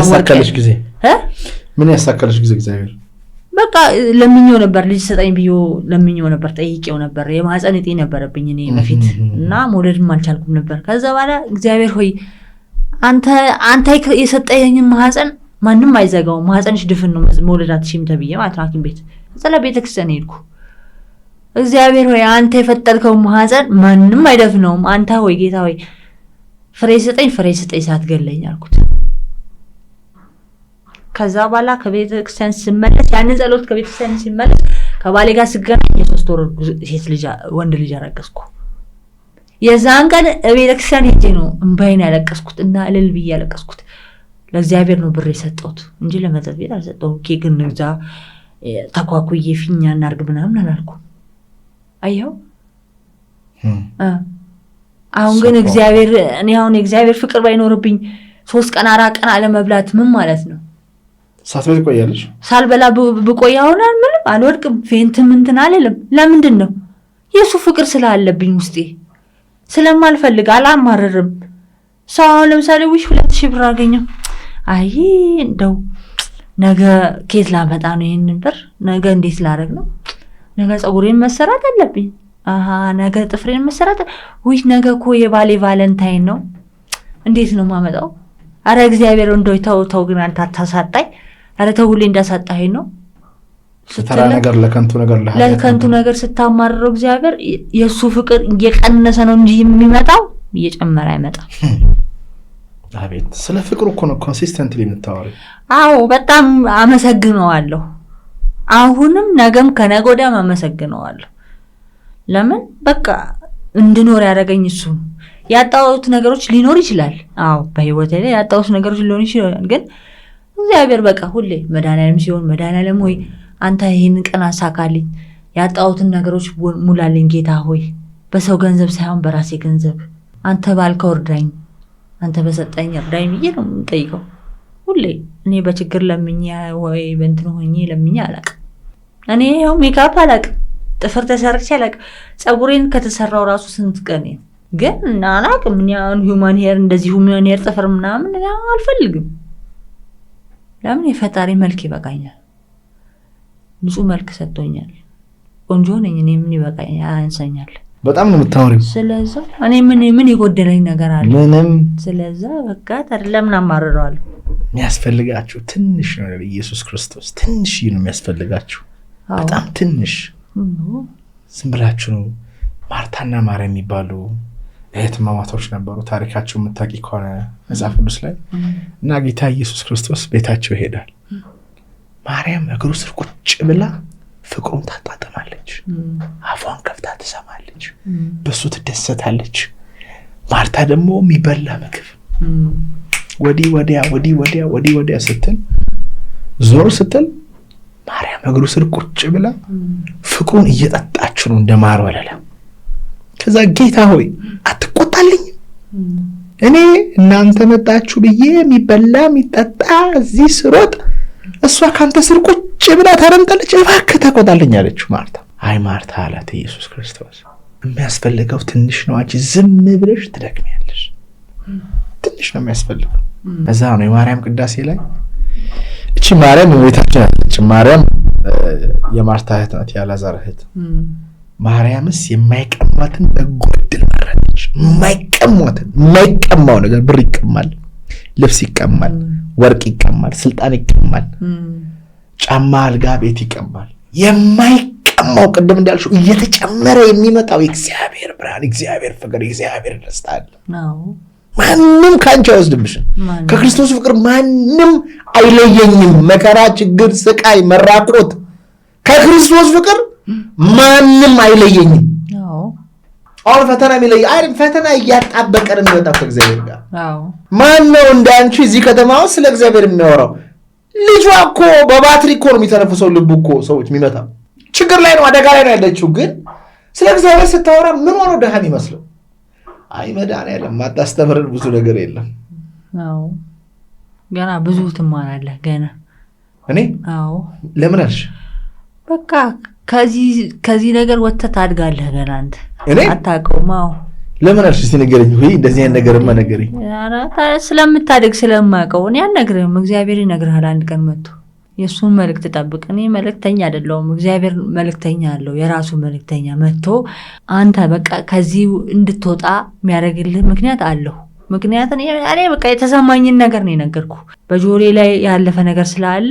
ያሳካልሽ ጊዜ እግዚአብሔር? በቃ ለምኜው ነበር፣ ልጅ ሰጠኝ ብዬ ለምኜው ነበር፣ ጠይቄው ነበር። የማህፀን እጤ ነበረብኝ እኔ በፊት እና መውለድም አልቻልኩም ነበር። ከዛ በኋላ እግዚአብሔር ሆይ አንተ የሰጠኝን ማህፀን ማንም አይዘጋውም፣ ማህፀንሽ ድፍን ነው መውለድ አትችይም ተብዬ ማለት ነው ሐኪም ቤት። እዛ ቤተክርስቲያን ሄድኩ። እግዚአብሔር ሆይ አንተ የፈጠርከው ማህፀን ማንም አይደፍነውም። አንተ ሆይ ጌታ ሆይ ፍሬ ስጠኝ ሳትገለኝ አልኩት። ከዛ በኋላ ከቤተክርስቲያን ስመለስ ያንን ጸሎት ከቤተክርስቲያን ሲመለስ ከባሌ ጋር ስገናኝ የ3 ወር ወንድ ልጅ አረገዝኩ። የዛን ቀን ቤተክርስቲያን ሄጄ ነው እንባዬን ያለቀስኩት እና እልል ብዬ ያለቀስኩት። ለእግዚአብሔር ነው ብር የሰጠሁት እንጂ ለመጠጥ ቤት አልሰጠሁም። ኬክ እንግዛ ተኳኩዬ ፊኛ እናርግ ምናምን አላልኩም። አየው አሁን ግን እግዚአብሔር እኔ አሁን የእግዚአብሔር ፍቅር ባይኖርብኝ 3 ቀን 4 ቀን አለመብላት ምን ማለት ነው? ሳትበላ ቆያለሽ? ሳልበላ ብቆይ አሁን ምንም አልወድቅም፣ ፌንትም እንትን አልልም። ለምንድን ነው? የሱ ፍቅር ስላለብኝ ውስጤ ስለማልፈልግ አላማረርም። ሰው አሁን ለምሳሌ 2000 ብር አገኘው፣ አይ እንደው ነገ ኬት ላመጣ ነው ይሄንን ብር፣ ነገ እንዴት ላደርግ ነው? ነገ ፀጉሬን መሰራት አለብኝ፣ ነገ ጥፍሬን መሰራት፣ ነገ እኮ የባሌ ቫለንታይን ነው፣ እንዴት ነው ማመጣው? አረ እግዚአብሔር እንደው ተው ግን አንተ አታሳጣኝ፣ አረ ተው ሁሌ እንዳሳጣኸኝ ነው። ስተራ ነገር ለከንቱ ነገር ስታማርረው እግዚአብሔር የሱ ፍቅር እየቀነሰ ነው እንጂ የሚመጣው እየጨመረ አይመጣም። አቤት ስለ ፍቅሩ እኮ ነው ኮንሲስተንትሊ የምታወሪው። አዎ በጣም አመሰግነዋለሁ። አሁንም ነገም ከነገ ወዲያም አመሰግነዋለሁ። ለምን በቃ እንድኖር ያደረገኝ እሱ። ያጣሁት ነገሮች ሊኖር ይችላል። አዎ በህይወቴ ላይ ያጣሁት ነገሮች ሊኖር ይችላል። ግን እግዚአብሔር በቃ ሁሌ መድኃኒዓለም ሲሆን መድኃኒዓለም ሆይ አንተ ይህን ቀን አሳካልኝ፣ ያጣሁትን ነገሮች ሙላልኝ ጌታ ሆይ፣ በሰው ገንዘብ ሳይሆን በራሴ ገንዘብ አንተ ባልከው እርዳኝ፣ አንተ በሰጠኝ እርዳኝ ብዬ ነው የምጠይቀው ሁሌ። እኔ በችግር ለምኜ ወይ በእንትን ሆኜ ለምኜ አላቅም። እኔ ያው ሜካፕ አላቅም፣ ጥፍር ተሰርቼ አላቅም። ፀጉሬን ከተሰራው ራሱ ስንት ቀን ግን እና አላቅም። እኔ ሂውማን ሄር እንደዚህ ሂውማን ሄር ጥፍር ምናምን አልፈልግም። ለምን? የፈጣሪ መልክ ይበቃኛል። ንጹህ መልክ ሰጥቶኛል። ቆንጆ ነኝ እኔ። ምን ይበቃኛል? ያንሰኛል። በጣም ነው የምታወሪው። ስለዛ እኔ ምን የጎደለኝ ነገር አለ? ምንም። ስለዛ በቃ ለምን አማርረዋለሁ? የሚያስፈልጋችሁ ትንሽ ነው። ኢየሱስ ክርስቶስ ትንሽ ነው የሚያስፈልጋችሁ። በጣም ትንሽ። ዝም ብላችሁ ነው። ማርታና ማርያም የሚባሉ እህትማማቶች ነበሩ። ታሪካቸው የምታውቂ ከሆነ መጽሐፍ ቅዱስ ላይ እና ጌታ ኢየሱስ ክርስቶስ ቤታቸው ይሄዳል። ማርያም እግሩ ስር ቁጭ ብላ ፍቅሩን ታጣጥማለች። አፏን ከፍታ ትሰማለች። በሱ ትደሰታለች። ማርታ ደግሞ የሚበላ ምግብ ወዲህ ወዲያ ስትል ዞር ስትል ማርያም እግሩ ስር ቁጭ ብላ ፍቅሩን እየጠጣች ነው እንደ ማር ወለላ። ከዛ ጌታ ሆይ አትቆጣልኝ? እኔ እናንተ መጣችሁ ብዬ የሚበላ የሚጠጣ እዚህ ስሮጥ እሷ ካንተ ስር ቁጭ ብላ ታረምጣለች። እባክህ ተቆጣልኝ አለችው ማርታ። አይ ማርታ አላት ኢየሱስ ክርስቶስ፣ የሚያስፈልገው ትንሽ ነው። አንቺ ዝም ብለሽ ትደክሚያለሽ። ትንሽ ነው የሚያስፈልገው። እዛ ነው የማርያም ቅዳሴ ላይ እቺ ማርያም እመቤታችን አለች። ማርያም የማርታ እህት ናት፣ የአልዓዛር እህት። ማርያምስ የማይቀማትን በጎ ዕድል መረጠች። የማይቀማው ነገር ብር ይቀማል፣ ልብስ ይቀማል፣ ወርቅ ይቀማል፣ ስልጣን ይቀማል፣ ጫማ፣ አልጋ፣ ቤት ይቀማል። የማይቀማው ቅድም እንዳልሽው እየተጨመረ የሚመጣው የእግዚአብሔር ብርሃን፣ እግዚአብሔር ፍቅር፣ እግዚአብሔር ደስታ አለ። ማንም ካንቺ አይወስድብሽም። ከክርስቶስ ፍቅር ማንም አይለየኝም። መከራ፣ ችግር፣ ስቃይ፣ መራቆት ከክርስቶስ ፍቅር ማንም አይለየኝም። አሁን ፈተና የሚለይ አይደል? ፈተና እያጣበቀን የሚወጣው ከእግዚአብሔር ጋር። ማን ነው እንዳንቺ እዚህ ከተማ ውስጥ ስለ እግዚአብሔር የሚያወራው? ልጇ እኮ በባትሪ እኮ ነው የሚተነፍሰው። ልቡ እኮ ሰዎች የሚመታው ችግር ላይ ነው፣ አደጋ ላይ ነው ያለችው። ግን ስለ እግዚአብሔር ስታወራ ምን ሆነው ደሃ የሚመስለው? አይ መድኃኒዓለም ማታስተምረን ብዙ ነገር የለም። ገና ብዙ ትማራለህ ገና። እኔ ለምን አልሽ? በቃ ከዚህ ነገር ወጥተህ ታድጋለህ ገና። አንተ እኔ አታውቀውም። ለምን አልሽ? እስቲ ንገረኝ። ወይ እንደዚህ አይነት ነገርማ ንገረኝ። ስለምታድግ ስለማውቀው እኔ አልነግርህም። እግዚአብሔር ይነግርሃል አንድ ቀን መጥቶ። የእሱን መልእክት ጠብቅ። እኔ መልእክተኛ አይደለሁም። እግዚአብሔር መልእክተኛ አለው፣ የራሱ መልእክተኛ መጥቶ አንተ በቃ ከዚህ እንድትወጣ የሚያደርግልህ ምክንያት አለው። ምክንያት እኔ በቃ የተሰማኝን ነገር ነው የነገርኩ። በጆሮዬ ላይ ያለፈ ነገር ስላለ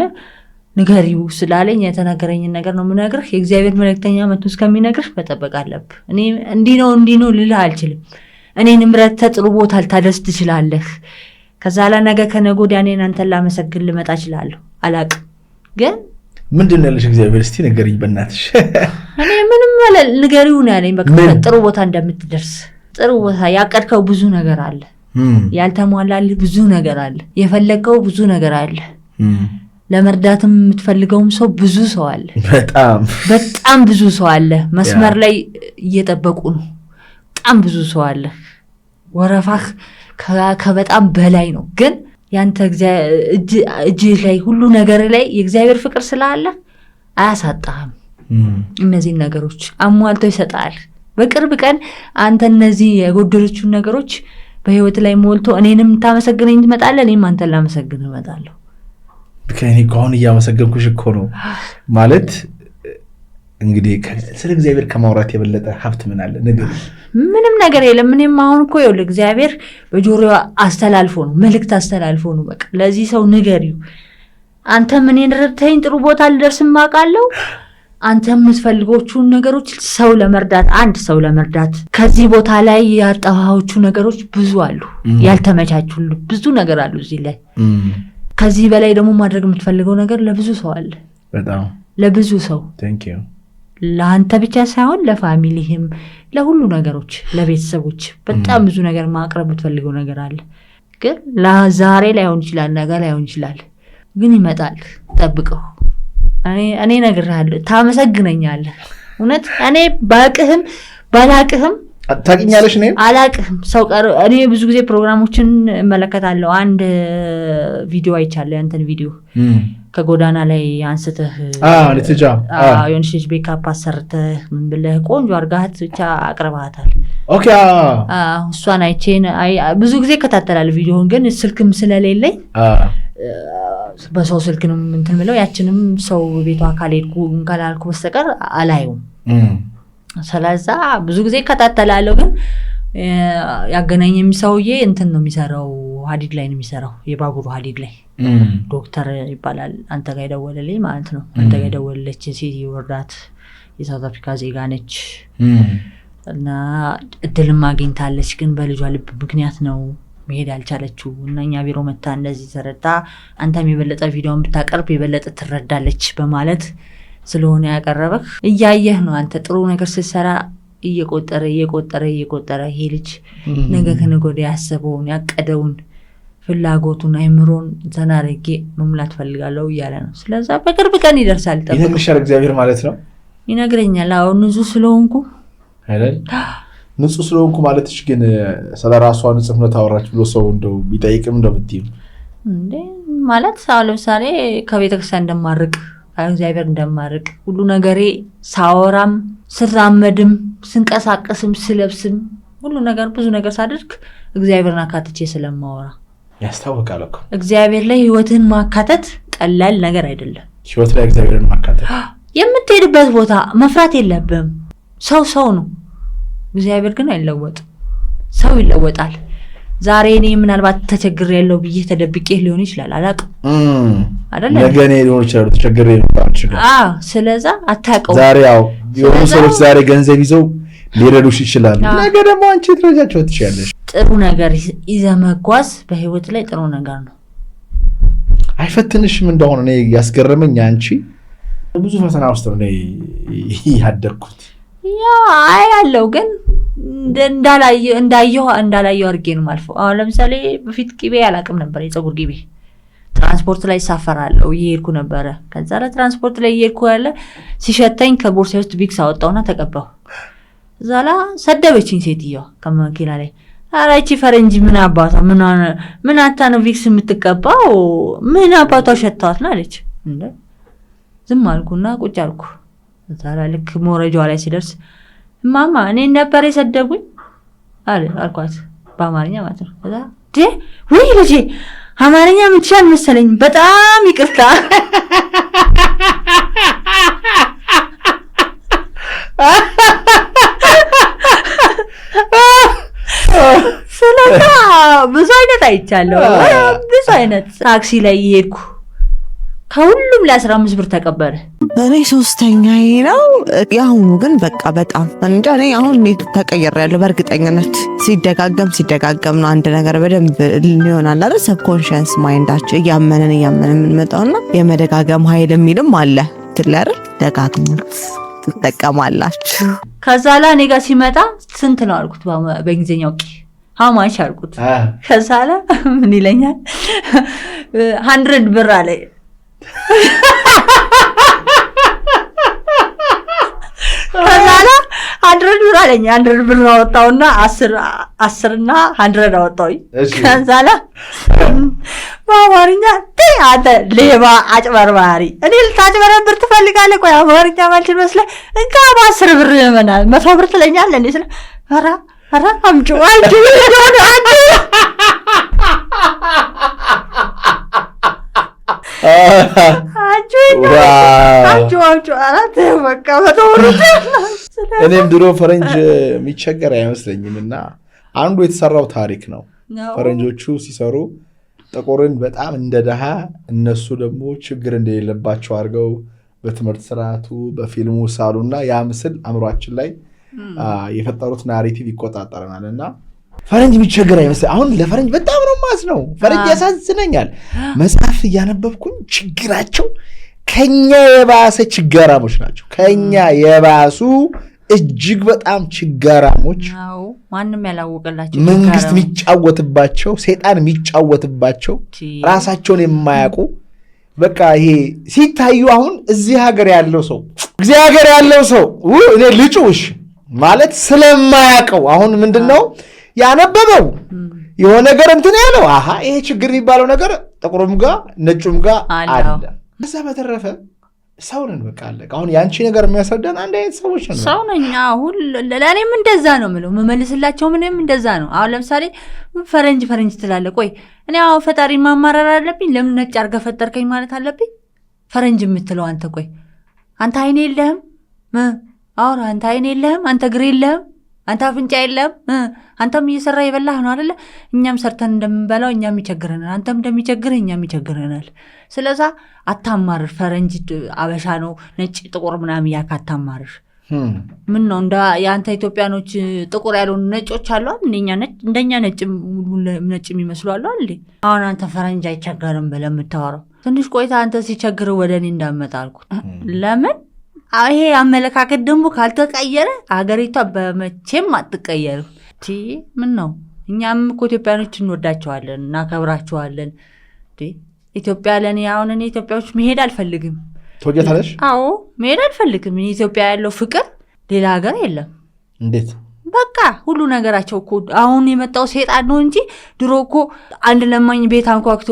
ንገሪው ስላለኝ የተነገረኝን ነገር ነው የምነግርህ። የእግዚአብሔር መልእክተኛ መጥቶ እስከሚነግርህ መጠበቅ አለብህ። እኔ እንዲህ ነው ልልህ አልችልም። እኔ ንምረት ጥሩ ቦታ ልታደርስ ትችላለህ። ከዛ ነገ ከነገ ወዲያ እኔን አንተን ላመሰግን ልመጣ እችላለሁ። አላቅም ግን ምንድን ነው ያለሽ? እግዚአብሔር እስቲ ንገሪኝ በእናትሽ። እኔ ምንም ማለት ንገሪው ነው ያለኝ። በቃ ጥሩ ቦታ እንደምትደርስ፣ ጥሩ ቦታ ያቀድከው ብዙ ነገር አለ፣ ያልተሟላልህ ብዙ ነገር አለ፣ የፈለገው ብዙ ነገር አለ። ለመርዳትም የምትፈልገውም ሰው ብዙ ሰው አለ። በጣም ብዙ ሰው አለ። መስመር ላይ እየጠበቁ ነው። በጣም ብዙ ሰው አለ። ወረፋህ ከበጣም በላይ ነው። ግን ያንተ እጅ ላይ ሁሉ ነገር ላይ የእግዚአብሔር ፍቅር ስላለ አያሳጣህም። እነዚህን ነገሮች አሟልቶ ይሰጣል። በቅርብ ቀን አንተ እነዚህ የጎደሎቹን ነገሮች በህይወት ላይ ሞልቶ እኔንም ታመሰግነኝ ትመጣለህ፣ እኔም አንተን ላመሰግን እመጣለሁ። ከኔ ከሆነ እያመሰገንኩሽ እኮ ነው ማለት። እንግዲህ ስለ እግዚአብሔር ከማውራት የበለጠ ሀብት ምን አለ? ነገር ምንም ነገር የለም። እኔም አሁን እኮ ይኸውልህ እግዚአብሔር በጆሮ አስተላልፎ ነው መልእክት አስተላልፎ ነው። በቃ ለዚህ ሰው ንገሪው። አንተም እኔን ረድተኸኝ ጥሩ ቦታ ልደርስም አውቃለሁ። አንተ የምትፈልጎቹን ነገሮች ሰው ለመርዳት ከዚህ ቦታ ላይ ያጣሃዎቹ ነገሮች ብዙ አሉ፣ ያልተመቻቹሉ ብዙ ነገር አሉ እዚህ ላይ። ከዚህ በላይ ደግሞ ማድረግ የምትፈልገው ነገር ለብዙ ሰው አለ። በጣም ለብዙ ሰው ለአንተ ብቻ ሳይሆን ለፋሚሊህም ለሁሉ ነገሮች ለቤተሰቦች በጣም ብዙ ነገር ማቅረብ የምትፈልገው ነገር አለ ግን ዛሬ ላይሆን ይችላል ነገ ላይሆን ይችላል ግን ይመጣል ጠብቀው እኔ እነግርሃለሁ ታመሰግነኛለህ እውነት እኔ ባቅህም ባላቅህም ታውቂኛለሽ እኔ አላቅህም ሰው እኔ ብዙ ጊዜ ፕሮግራሞችን እመለከታለሁ አንድ ቪዲዮ አይቻለሁ ያንተን ቪዲዮ ከጎዳና ላይ አንስተህ ለተጃ የሆነች ልጅ ቤካፕ አሰርተህ ምን ብለህ ቆንጆ አርጋት ብቻ አቅርባታል ኦኬ እሷን አይቼን ብዙ ጊዜ እከታተላለሁ ቪዲዮውን ግን ስልክም ስለሌለኝ በሰው ስልክ ነው እንትን ብለው ያችንም ሰው ቤቷ ካልሄድኩ እንካላልኩ በስተቀር አላየውም ስለዛ ብዙ ጊዜ እከታተላለሁ ግን ያገናኘኝ ሰውዬ እንትን ነው የሚሰራው ሀዲድ ላይ ነው የሚሰራው የባቡሩ ሀዲድ ላይ ዶክተር ይባላል አንተ ጋር ደወለልኝ ማለት ነው አንተ ጋር ደወለች ሴት ይወርዳት የሳውዝ አፍሪካ ዜጋ ነች እና እድልም አግኝታለች ግን በልጇ ልብ ምክንያት ነው መሄድ አልቻለችው እና እኛ ቢሮ መታ እንደዚህ ተረዳ አንተም የበለጠ ቪዲዮን ብታቀርብ የበለጠ ትረዳለች በማለት ስለሆነ ያቀረበክ እያየህ ነው አንተ ጥሩ ነገር ስትሰራ እየቆጠረ ይሄ ልጅ ነገ ከነገ ወዲያ ያሰበውን ያቀደውን ፍላጎቱን አይምሮን ተናረጌ መሙላት ፈልጋለሁ እያለ ነው ስለዛ በቅርብ ቀን ይደርሳል ተብሎ ይነግርሻል እግዚአብሔር ማለት ነው ይነግረኛል አሁን ንጹህ ስለሆንኩ አይደል ንጹህ ስለሆንኩ ማለትሽ ግን ስለራሷ ንጹህነት አወራች ብሎ ሰው እንደው ቢጠይቅም እንደው ብትይም እንዴ ማለት ለምሳሌ ከቤተክርስቲያን እንደማርቅ እግዚአብሔር እንደማርቅ ሁሉ ነገሬ ሳወራም ስራመድም ስንቀሳቀስም ስለብስም ሁሉ ነገር ብዙ ነገር ሳደርግ እግዚአብሔርን አካትቼ ስለማወራ ያስታውቃል እኮ እግዚአብሔር ላይ ህይወትን ማካተት ቀላል ነገር አይደለም ህይወት ላይ እግዚአብሔርን ማካተት የምትሄድበት ቦታ መፍራት የለብም ሰው ነው እግዚአብሔር ግን አይለወጥ ሰው ይለወጣል ዛሬ እኔ ምናልባት ተቸግሬ ያለው ብዬ ተደብቄ ሊሆን ይችላል አላውቅም አይደለም ነገኔ ሊሆን ይችላል ተቸግሬ ነው ስለዛ አታውቀው ዛሬ ያው የሆኑ ሰዎች ዛሬ ገንዘብ ይዘው ሊረዱሽ ይችላል ነገ ደግሞ አንቺ ትረጃቸው ትችያለሽ ጥሩ ነገር ይዘመጓዝ በህይወት ላይ ጥሩ ነገር ነው አይፈትንሽም እንደሆነ እኔ ያስገረመኝ አንቺ ብዙ ፈተና ውስጥ ነው ያደርኩት ያለው ግን እንዳላየው አድርጌ ነው ማልፈው አሁን ለምሳሌ በፊት ቂቤ አላቅም ነበር የፀጉር ቂቤ ትራንስፖርት ላይ ሳፈራለሁ ይሄድኩ ነበር ከዛ ለትራንስፖርት ላይ ይሄድኩ ያለ ሲሸተኝ ከቦርሳዬ ውስጥ ቢክስ አወጣውና ተቀባው ዛላ ሰደበችኝ ሴትየዋ ከመኪና ላይ አራቺ ፈረንጂ ምን አባቷ ምን አታ ነው ቢክስ የምትቀባው ምን አባቷ ሸታዋት ናለች እንዴ ዝም አልኩና ቁጭ አልኩ ዛላ ልክ ሞረጃው ላይ ሲደርስ ማማ እኔ ነበር የሰደቡኝ አልኳት በአማርኛ ማለት ነው ከዛ ወይ ልጄ አማርኛ ምትሻል መሰለኝ በጣም ይቅርታ ስለታ ብዙ አይነት አይቻለሁ ብዙ አይነት ታክሲ ላይ ይሄድኩ ከሁሉም ለ15 ብር ተቀበለ እኔ ሶስተኛዬ ነው ያሁኑ ግን በቃ በጣም እንጃ እኔ አሁን ተቀየራለሁ በእርግጠኝነት ሲደጋገም ነው አንድ ነገር በደንብ ሊሆናል አይደል ሰብኮንሺየስ ማይንዳችን እያመነን የምንመጣውና የመደጋገም ኃይል የሚልም አለ ትላር ደጋግሙ ትጠቀማላችሁ ከዛ ላይ እኔ ጋር ሲመጣ ስንት ነው አልኩት በእንግሊዘኛው ሃማች አልኩት ከዛ ላይ ምን ይለኛል 100 ብር አለ ከዛላ 100 ብር አለኝ 100 ብር አወጣውና 10 እና 100 አወጣውኝ ከዛላ በአማርኛ አንተ ሌባ አጭበርባሪ እኔ ልታጭበረብር ትፈልጋለህ ቆይ አማርኛ ማልችል መስለህ እንካ በ10 ብር ይመናል 100 ብር ትለኛለህ እንዴ ስለ ኧረ አምጪው እኔም ድሮ ፈረንጅ የሚቸገር አይመስለኝም እና አንዱ የተሰራው ታሪክ ነው ፈረንጆቹ ሲሰሩ ጥቁርን በጣም እንደ ደሃ እነሱ ደግሞ ችግር እንደሌለባቸው አድርገው በትምህርት ስርዓቱ በፊልሙ ሳሉና ያ ምስል አእምሯችን ላይ የፈጠሩት ናሬቲቭ ይቆጣጠረናል እና ፈረንጅ የሚቸገር አይመስል አሁን ለፈረንጅ በጣም ነው ማስ ነው ፈረንጅ ያሳዝነኛል መጽሐፍ እያነበብኩኝ ችግራቸው ከኛ የባሰ ችጋራሞች ናቸው። ከኛ የባሱ እጅግ በጣም ችጋራሞች፣ ማንም ያላወቀላቸው መንግስት የሚጫወትባቸው፣ ሰይጣን የሚጫወትባቸው፣ ራሳቸውን የማያውቁ በቃ ይሄ ሲታዩ አሁን እዚህ ሀገር ያለው ሰው እግዚአብሔር ያለው ሰው እኔ ልጩሽ ማለት ስለማያውቀው አሁን ምንድነው ያነበበው የሆነ ነገር እንትን ያለው ይሄ ችግር የሚባለው ነገር ጥቁሩም ጋር ነጩም ጋር አለ። ከዛ በተረፈ ሰው ነን በቃ አለ። አሁን ያንቺ ነገር የሚያስረዳን አንድ አይነት ሰዎች ነን። ሰው ነኝ። አሁን ለእኔም እንደዛ ነው የምለው መመልስላቸው ምንም እንደዛ ነው። አሁን ለምሳሌ ፈረንጅ ትላለህ። ቆይ እኔ ፈጣሪ ማማረር አለብኝ? ለምን ነጭ አድርገህ ፈጠርከኝ ማለት አለብኝ? ፈረንጅ የምትለው አንተ ቆይ አንተ አይኔ የለህም? አንተ አይኔ የለህም? አንተ እግር የለህም? አንተ አፍንጫ የለህም? አንተም እየሰራ የበላህ ነው አይደለ? እኛም ሰርተን እንደምንበላው እኛም ይቸግረናል። አንተም እንደሚቸግርህ እኛም ይቸግረናል። ስለዛ አታማርር። ፈረንጅ አበሻ ነው ነጭ ጥቁር ምናምን ያካ አታማርር። ምን ነው የአንተ ኢትዮጵያኖች ጥቁር ያልሆኑ ነጮች አሉ እንደኛ ነጭ የሚመስሉ አሉ አይደል? አሁን አንተ ፈረንጅ አይቸገርም ብለህ የምታወራው ትንሽ ቆይታ አንተ ሲቸግርህ ወደ እኔ እንዳመጣ አልኩት። ለምን ይሄ አመለካከት ደግሞ ካልተቀየረ አገሪቷ በመቼም አትቀየርም። ምን ነው እኛም እኮ ኢትዮጵያኖች እንወዳቸዋለን፣ እናከብራቸዋለን። ኢትዮጵያ ለእኔ አሁን እኔ ኢትዮጵያዎች መሄድ አልፈልግም። ትወጃታለሽ? አዎ መሄድ አልፈልግም። ኢትዮጵያ ያለው ፍቅር ሌላ ሀገር የለም። እንዴት በቃ ሁሉ ነገራቸው እኮ አሁን የመጣው ሰይጣን ነው እንጂ ድሮ እኮ አንድ ለማኝ ቤት አንኳኩቶ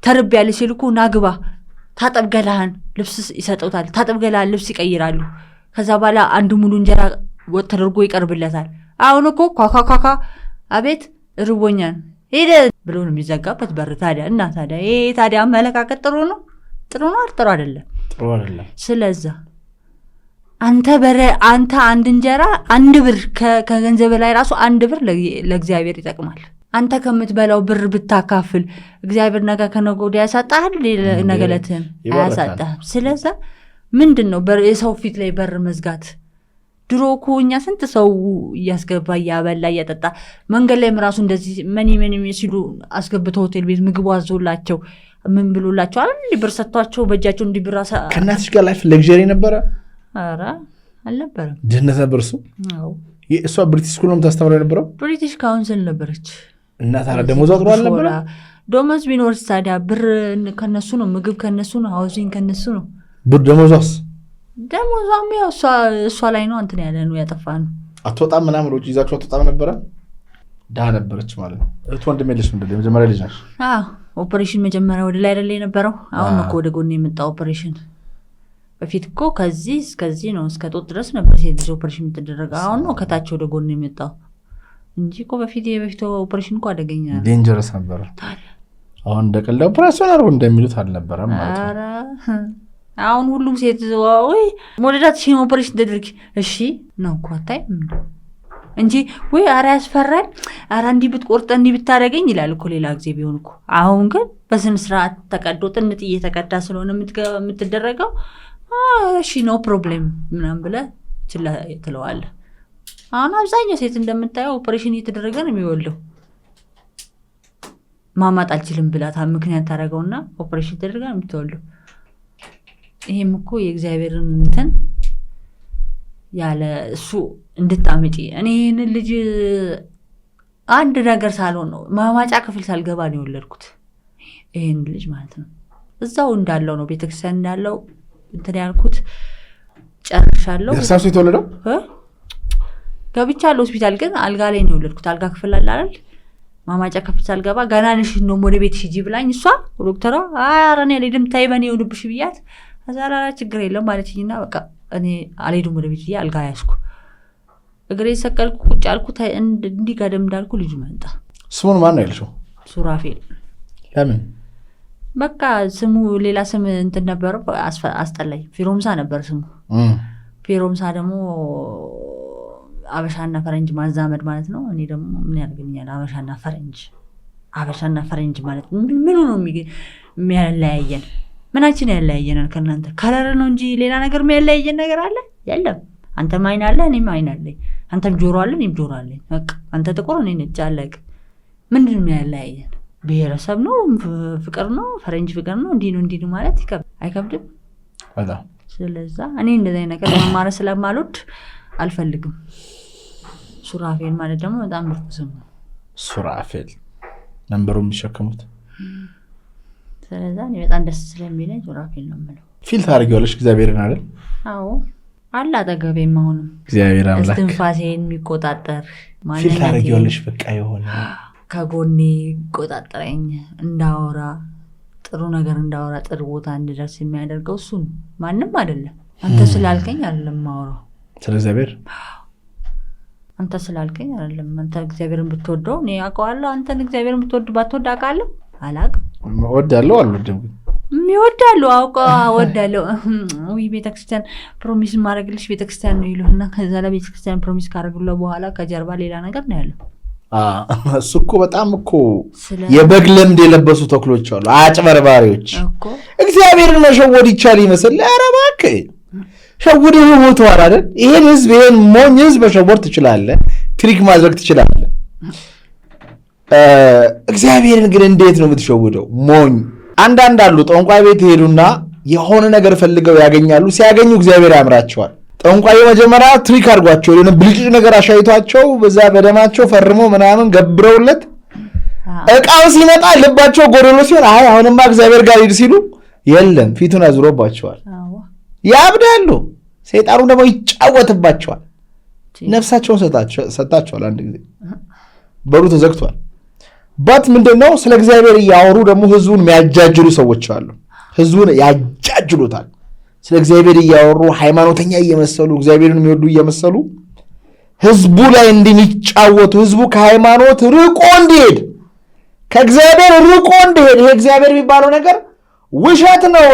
ተርብ ያለ ሲል እኮ ናግባ ታጠብ ገላህን ልብስ ይሰጡታል። ታጠብ ገላህን ልብስ ይቀይራሉ። ከዛ በኋላ አንድ ሙሉ እንጀራ ወጥ ተደርጎ ይቀርብለታል። አሁን እኮ ኳኳኳኳ አቤት ርቦኛል ሄደ ብሎ ነው የሚዘጋበት በር። ታዲያ አመለካከት ጥሩ ነው? ጥሩ አይደለም። ስለዛ አንተ አንድ እንጀራ 1 ብር ከገንዘብ ላይ ራሱ 1 ብር ለእግዚአብሔር ይጠቅማል። አንተ ከምትበላው ብር ብታካፍል እግዚአብሔር ነገ ከነገ ወዲያ ያሳጣሃል፣ ነገለትህን አያሳጣህም። ስለዛ ምንድን ነው የሰው ፊት ላይ በር መዝጋት? ድሮ እኮ እኛ ስንት ሰው እያስገባ እያበላ እያጠጣ መንገድ ላይም ራሱ እንደዚህ መኒ ሲሉ አስገብቶ ሆቴል ቤት ምግቡ አዞላቸው ምን ብሎላቸው አይደል ብር ሰጥቷቸው በእጃቸው እንዲብራ ከእናትሽ ጋር ላይፍ ለግዠሪ ነበረ? ኧረ አልነበረም። ድህነት ነበር እሱ? አዎ። እሷ ብሪቲሽ ስኩል ነው የምታስተምረው የነበረው? ብሪቲሽ ካውንስል ነበረች። እና ታዲያ ደሞዟ ጥሩ አልነበረ? ደሞዝ ቢኖር ታዲያ ብር ከነሱ ነው፣ ምግብ ከነሱ ነው፣ ሃውሲንግ ከነሱ ነው። ብር ደሞዟስ? ደሞዟም ያው እሷ ላይ ነው እንትን ያለ ነው ያጠፋ ነው። አትወጣም ምናምን ወጪ ይዛችሁ አትወጣም ነበረ? ድሃ ነበረች ማለት ነው። እህት ወንድም የለሽም? ምንድን ነው የመጀመሪያ ልጅ ነሽ? ኦፕሬሽን መጀመሪያ ወደ ላይ አይደለ የነበረው? አሁን እኮ ወደ ጎን የመጣ ኦፕሬሽን። በፊት እኮ ከዚህ እስከዚህ ነው እስከ ጦት ድረስ ነበር ሴት ልጅ ኦፕሬሽን የምትደረገው። አሁን ነው ከታች ወደ ጎን የመጣው እንጂ እኮ በፊት ኦፕሬሽን እኮ አደገኛ ነው፣ ዴንጀረስ ነበር። አሁን እንደቀለ ኦፕሬሽን አድርጎ እንደሚሉት አልነበረም ማለት ነው። አሁን ሁሉም ሴት ወይ ሞዴዳትሽን ኦፕሬሽን ተደርጊ እሺ ነው እኮ አታይ እንጂ ወይ ኧረ ያስፈራል፣ ኧረ እንዲህ ብትቆርጥ እንዲህ ብታደርገኝ ይላል እኮ ሌላ ጊዜ ቢሆን እኮ። አሁን ግን በስነ ስርዓት ተቀዶ ጥንጥ እየተቀዳ ስለሆነ የምትደረገው እሺ ኖ ፕሮብሌም ምናምን ብለህ ችላ ትለዋለህ። አሁን አብዛኛው ሴት እንደምታየው ኦፕሬሽን እየተደረገ ነው የሚወልደው። ማማጥ አልችልም ብላታ ምክንያት ታደርገውና ኦፕሬሽን ተደረገ ነው የምትወልደው። ይሄም እኮ የእግዚአብሔርን እንትን ያለ እሱ እንድታመጪ እኔ ይህንን ልጅ አንድ ነገር ሳልሆን ነው ማማጫ ክፍል ሳልገባ ነው የወለድኩት። ይህን ልጅ ማለት ነው እዛው እንዳለው ነው ቤተክርስቲያን እንዳለው እንትን ያልኩት ጨርሻለሁ። እርሳሱ የተወለደው ገብቻለሁ ሆስፒታል፣ ግን አልጋ ላይ ነው የወለድኩት። አልጋ ክፍል አለ አይደል? ማማጫ ክፍል ሳልገባ ገና ነሽ ነው ወደ ቤት ሂጂ ብላኝ እሷ ዶክተሯ ኧረ እኔ አልሄድም ተይ በእኔ ይሁንብሽ ብያት አዛራ ችግር የለም ማለችኝና በቃ እኔ አልሄድም ወደ ቤት ብዬ አልጋ ያዝኩ። እግሬ ሰቀልኩ፣ ቁጭ አልኩ። እንዲህ ጋደም እንዳልኩ ልጁ መጣ። ስሙን ማን ነው ያልሽው? ሱራፌል። ለምን? በቃ ስሙ ሌላ ስም እንትን ነበረው፣ አስጠላኝ። ፊሮምሳ ነበር ስሙ። ፊሮምሳ ደግሞ አበሻና ፈረንጅ ማዛመድ ማለት ነው። እኔ ደግሞ ምን ያደርግልኛል? አበሻና ፈረንጅ ማለት ምኑ ነው የሚያለያየን? ምናችን ያለያየናል ከእናንተ? ከለር ነው እንጂ ሌላ ነገር የሚያለያየን ነገር አለ? የለም። አንተም አይን አለ እኔም አይን አለኝ፣ አንተም ጆሮ አለ እኔም ጆሮ አለኝ። በቃ አንተ ጥቁር እኔ ነጭ፣ አለቅ። ምንድን ነው የሚያለያየን? ብሔረሰብ ነው፣ ፍቅር ነው፣ ፈረንጅ ፍቅር ነው፣ እንዲህ ነው ማለት አይከብድም? በጣም ስለዛ እኔ እንደዚህ ነገር መማር ስለማልወድ አልፈልግም። ሱራፌል ማለት ደግሞ በጣም ምርጥ ስም ነው። ሱራፌል ነምበሩን የሚሸከሙት ስለዛ እኔ በጣም ደስ ስለሚለኝ ሱራፌል ነው የምለው። ፊል ታደርጊዋለሽ እግዚአብሔርን አይደል? አዎ አለ አጠገቤም አሁንም እግዚአብሔር አምላክ እስትንፋሴን የሚቆጣጠር ፊል ታደርጊዋለሽ በቃ የሆነ ከጎኔ ቆጣጠረኝ እንዳወራ ጥሩ ነገር እንዳወራ ጥሩ ቦታ እንድደርስ የሚያደርገው እሱ ነው፣ ማንም አይደለም። አንተ ስላልከኝ አይደለም ማወራው ስለ እግዚአብሔር፣ አንተ ስላልከኝ አይደለም። አንተ እግዚአብሔርን ብትወደው እኔ አውቀዋለሁ፣ አንተን እግዚአብሔርን ብትወድ ባትወድ አውቃለሁ። አላውቅም እወዳለሁ አልወድም የሚወዳሉ አውቀው እወዳለሁ። ወይ ቤተክርስቲያን ፕሮሚስ ማድረግልሽ ቤተክርስቲያን ነው ይሉና ከዛ ለቤተክርስቲያን ፕሮሚስ ካደረጉልህ በኋላ ከጀርባ ሌላ ነገር ነው ያለው። እሱ እኮ በጣም እኮ የበግ ለምድ የለበሱ ተክሎች አሉ፣ አጭበርባሪዎች። እግዚአብሔርን መሸወድ ይቻል ይመስል ኧረ እባክህ ሸውደህ ሞተዋል አይደል? ይሄን ህዝብ ይሄን ሞኝ ህዝብ መሸወድ ትችላለህ፣ ትሪክ ማድረግ ትችላለህ። እግዚአብሔርን ግን እንዴት ነው የምትሸውደው? ሞኝ አንዳንድ አሉ ጠንቋይ ቤት ሄዱና የሆነ ነገር ፈልገው ያገኛሉ። ሲያገኙ እግዚአብሔር ያምራቸዋል። ጠንቋይ መጀመሪያ ትሪክ አድርጓቸው የሆነ ብልጭ ነገር አሻይቷቸው በዛ በደማቸው ፈርሞ ምናምን ገብረውለት እቃው ሲመጣ ልባቸው ጎደሎ ሲሆን አይ አሁንማ እግዚአብሔር ጋር ሂድ ሲሉ የለም ፊቱን አዙሮባቸዋል፣ ያብዳሉ። ሰይጣኑ ደግሞ ይጫወትባቸዋል። ነፍሳቸውን ሰጣቸዋል። አንድ ጊዜ በሩ ተዘግቷል። ባት ምንድነው ስለ እግዚአብሔር እያወሩ ደግሞ ህዝቡን የሚያጃጅሉ ሰዎች አሉ። ህዝቡን ያጃጅሉታል። ስለ እግዚአብሔር እያወሩ ሃይማኖተኛ እየመሰሉ እግዚአብሔርን የሚወዱ እየመሰሉ ህዝቡ ላይ እንደሚጫወቱ ህዝቡ ከሃይማኖት ርቆ እንዲሄድ ከእግዚአብሔር ርቆ እንዲሄድ ይሄ እግዚአብሔር የሚባለው ነገር ውሸት ነው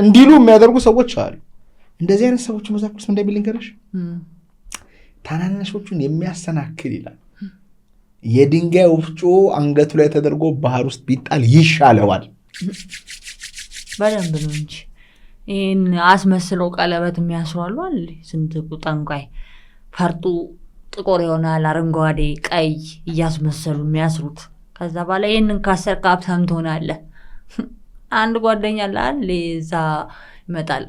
እንዲሉ የሚያደርጉ ሰዎች አሉ። እንደዚህ አይነት ሰዎች መጽሐፍ ቅዱስ እንደሚል ልንገርሽ፣ ታናናሾቹን የሚያሰናክል ይላል የድንጋይ ወፍጮ አንገቱ ላይ ተደርጎ ባህር ውስጥ ቢጣል ይሻለዋል። በደንብ ነው እንጂ ይህን አስመስለው ቀለበት የሚያስሯሉ አለ። ስንት ጠንቋይ ፈርጡ ጥቁር ይሆናል አረንጓዴ ቀይ እያስመሰሉ የሚያስሩት። ከዛ በኋላ ይህንን ካሰር ሀብታም ትሆናለህ። አንድ ጓደኛ አለ እዛ ይመጣል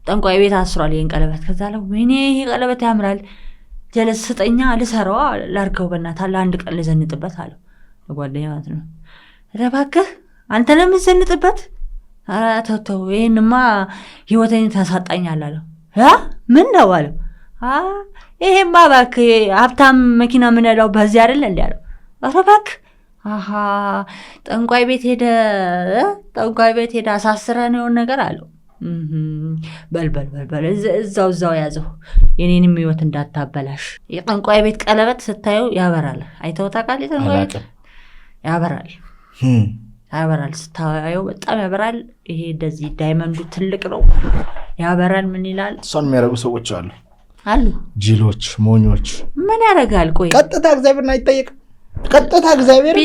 ጠንቋይ ቤት አስሯል ይህን ቀለበት። ከዛ ላይ ወይኔ ይሄ ቀለበት ያምራል ጀለስ ስጠኛ ልሰራዋ ላርከው በእናትህ አለ አንድ ቀን ልዘንጥበት አለው ጓደኛ ማለት ነው። እባክህ አንተ ነው የምትዘንጥበት? ኧረ ተው ተው ይሄንማ ህይወቴን ታሳጣኛል አለው። ምን ነው አለው። ይሄማ እባክህ ሀብታም መኪና የምነዳው በዚህ አይደለ እንዲ አለው። ኧረ እባክህ ጠንቋይ ቤት ሄደ አሳስረህ ነው የሆነ ነገር አለው። በልበልበልበል እዛው ያዘው የኔንም ህይወት እንዳታበላሽ። የጠንቋይ ቤት ቀለበት ስታየው ያበራል። አይተው ታውቃለህ? የጠንቋይ ቤት ያበራል ስታየው በጣም ያበራል። ይሄ እንደዚህ ዳይመንዱ ትልቅ ነው ያበራል። ምን ይላል? እሷን የሚያደርጉ ሰዎች አሉ ጅሎች፣ ሞኞች። ምን ያደርጋል? ቆይ ቀጥታ እግዚአብሔርን አይጠየቅም። ቀጥታ እግዚአብሔር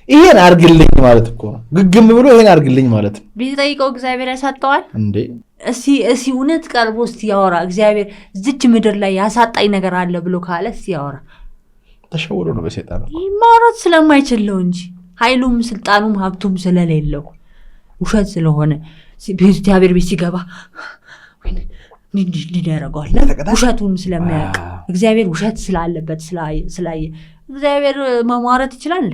ይሄን አርግልኝ ማለት እኮ ነው። ግግም ብሎ ይሄን አርግልኝ ማለት ነው። ቢጠይቀው እግዚአብሔር ያሳጠዋል እንዴ? እሺ እውነት ቀርቦ እስቲ ያወራ። እግዚአብሔር እዚች ምድር ላይ ያሳጣኝ ነገር አለ ብሎ ካለ እስቲ ያወራ። ተሸውዶ ነው በሰይጣን ማውራት ስለማይችል ነው እንጂ ኃይሉም ስልጣኑም ሀብቱም ስለሌለው ውሸት ስለሆነ እግዚአብሔር ቤት ሲገባ ሊደረገዋል። ውሸቱን ስለሚያውቅ እግዚአብሔር ውሸት ስላለበት ስላየ እግዚአብሔር መሟረት ይችላል?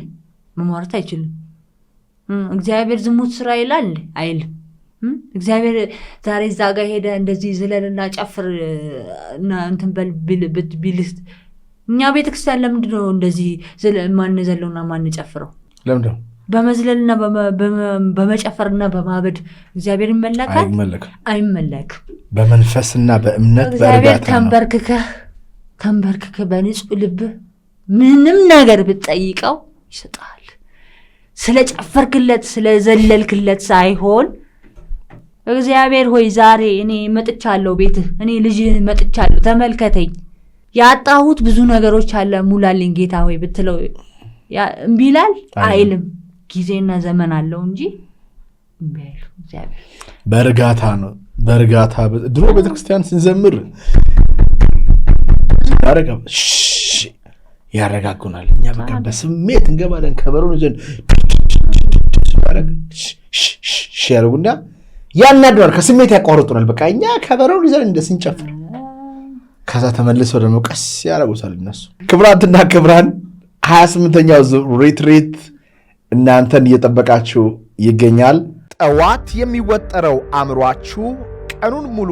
መሟረት አይችልም። እግዚአብሔር ዝሙት ስራ ይላል አይልም። እግዚአብሔር ዛሬ እዛ ጋር ሄደ እንደዚህ ዝለልና ጨፍር እና እንትን በል ቢልስ እኛ ቤተክርስቲያን ለምንድን ነው እንደዚህ ማንዘለውና ማንጨፍረው? ለምንድን ነው? በመዝለልና በመጨፈርና በማበድ እግዚአብሔር ይመለካል? አይመለክም። በመንፈስና በእምነት እግዚአብሔር ተንበርክከህ በንጹህ ልብ ምንም ነገር ብትጠይቀው ይሰጣል። ስለጨፈርክለት ስለዘለልክለት ሳይሆን እግዚአብሔር ሆይ ዛሬ እኔ መጥቻለሁ ቤትህ፣ እኔ ልጅህ መጥቻለሁ ተመልከተኝ፣ ያጣሁት ብዙ ነገሮች አለ ሙላልኝ ጌታ ሆይ ብትለው እምቢ ይላል? አይልም። ጊዜና ዘመን አለው እንጂ እምቢ አይልም። እግዚአብሔር በእርጋታ ነው። በእርጋታ ድሮ ቤተክርስቲያን ስንዘምር ያረጋጉናል። እኛ በቃ በስሜት እንገባለን። ከበሮን ዘንድ ያረጉና ያናደዋል፣ ከስሜት ያቋርጡናል። በቃ እኛ ከበረው ይዘን እንደስንጨፍር ከዛ ተመልሰው ደግሞ ቀስ ያደርጉታል እነሱ። ክብራትና ክብራን 28ኛው ሪትሪት እናንተን እየጠበቃችሁ ይገኛል። ጠዋት የሚወጠረው አእምሯችሁ ቀኑን ሙሉ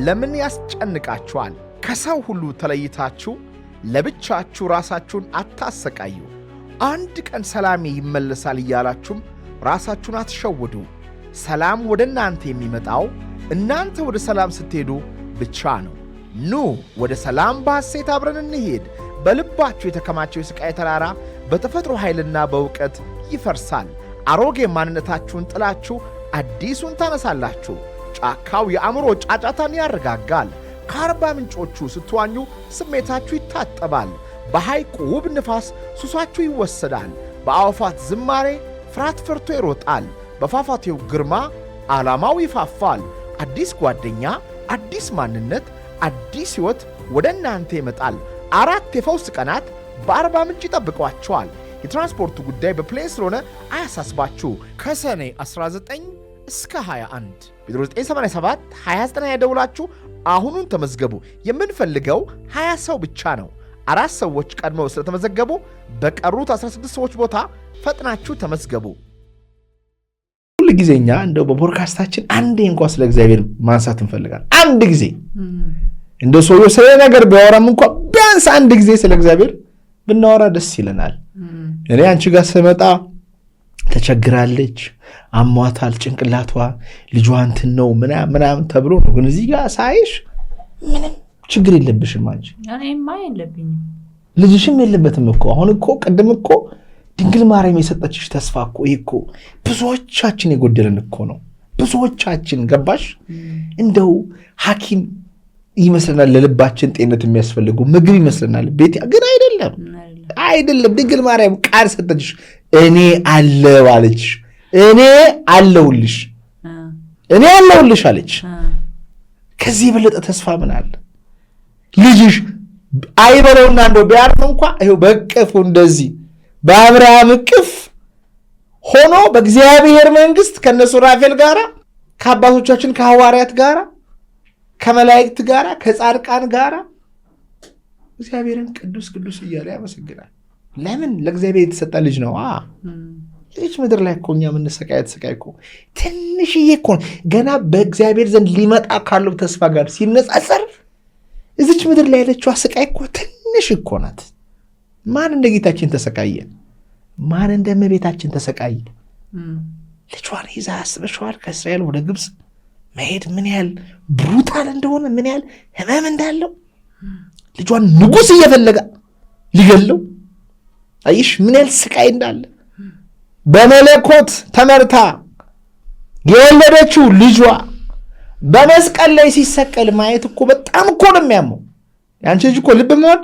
ለምን ያስጨንቃችኋል? ከሰው ሁሉ ተለይታችሁ ለብቻችሁ ራሳችሁን አታሰቃዩ። አንድ ቀን ሰላሜ ይመለሳል እያላችሁም ራሳችሁን አትሸውዱ። ሰላም ወደ እናንተ የሚመጣው እናንተ ወደ ሰላም ስትሄዱ ብቻ ነው። ኑ ወደ ሰላም በሐሴት አብረን እንሄድ። በልባችሁ የተከማቸው የሥቃይ ተራራ በተፈጥሮ ኃይልና በእውቀት ይፈርሳል። አሮጌ ማንነታችሁን ጥላችሁ አዲሱን ታነሳላችሁ። ጫካው የአእምሮ ጫጫታን ያረጋጋል። ከአርባ ምንጮቹ ስትዋኙ ስሜታችሁ ይታጠባል። በሐይቁ ውብ ንፋስ ሱሳችሁ ይወሰዳል። በአዕዋፋት ዝማሬ ፍርሃት ፈርቶ ይሮጣል። በፏፏቴው ግርማ ዓላማው ይፋፋል። አዲስ ጓደኛ፣ አዲስ ማንነት፣ አዲስ ሕይወት ወደ እናንተ ይመጣል። 4 የፈውስ ቀናት በአርባ ምንጭ ይጠብቋቸዋል። የትራንስፖርቱ ጉዳይ በፕሌን ስለሆነ አያሳስባችሁ። ከሰኔ 19 እስከ 21 በ987 29 ያደውላችሁ አሁኑን ተመዝገቡ። የምንፈልገው 20 ሰው ብቻ ነው። 4 ሰዎች ቀድመው ስለተመዘገቡ በቀሩት 16 ሰዎች ቦታ ፈጥናችሁ ተመዝገቡ። ሁሉ ጊዜኛ እንደው በፖድካስታችን አንዴ እንኳን ስለ እግዚአብሔር ማንሳት እንፈልጋለን። አንድ ጊዜ እንደው ሰውየው ስለ ነገር ቢያወራም እንኳን ቢያንስ አንድ ጊዜ ስለ እግዚአብሔር ብናወራ ደስ ይለናል። እኔ አንቺ ጋር ስመጣ ተቸግራለች፣ አሟታል፣ ጭንቅላቷ ልጇ እንትን ነው ምናምን ተብሎ ነው። ግን እዚህ ጋር ሳይሽ ምንም ችግር የለብሽም አንቺ። እኔማ የለብኝም፣ ልጅሽም የለበትም እኮ። አሁን እኮ ቅድም እኮ ድንግል ማርያም የሰጠችሽ ተስፋ እኮ ይሄ እኮ ብዙዎቻችን የጎደለን እኮ ነው። ብዙዎቻችን ገባሽ? እንደው ሐኪም ይመስለናል ለልባችን ጤንነት የሚያስፈልገው ምግብ ይመስለናል ቤት፣ ግን አይደለም። ድንግል ማርያም ቃል ሰጠችሽ። እኔ አለው አለች። እኔ አለውልሽ አለች። ከዚህ የበለጠ ተስፋ ምን አለ? ልጅሽ አይበለውና እንደው ቢያርም እንኳ ይኸው በቅፉ እንደዚህ በአብርሃም እቅፍ ሆኖ በእግዚአብሔር መንግስት ከነሱ ራፌል ጋራ ከአባቶቻችን ከሐዋርያት ጋራ ከመላእክት ጋራ ከጻድቃን ጋራ እግዚአብሔርን ቅዱስ ቅዱስ እያለ ያመሰግናል። ለምን? ለእግዚአብሔር የተሰጠ ልጅ ነው። ልጅ ምድር ላይ እኮ እኛ የምንሰቃየው ተሰቃይ እኮ ትንሽዬ እኮ ገና በእግዚአብሔር ዘንድ ሊመጣ ካለው ተስፋ ጋር ሲነጻጸር እዚች ምድር ላይ ያለችው ስቃይ እኮ ትንሽ እኮ ናት። ማን እንደ ጌታችን ተሰቃየ? ማን እንደ እመቤታችን ተሰቃየ? ልጇን ይዛ አስበሽዋል? ከእስራኤል ወደ ግብፅ መሄድ ምን ያህል ብሩታል እንደሆነ፣ ምን ያህል ህመም እንዳለው፣ ልጇን ንጉሥ እየፈለገ ሊገለው አይሽ ምን ያህል ስቃይ እንዳለ በመለኮት ተመርታ የወለደችው ልጇ በመስቀል ላይ ሲሰቀል ማየት እኮ በጣም እኮ ነው የሚያመው። ያንቺ ልጅ እኮ ልብ መሆን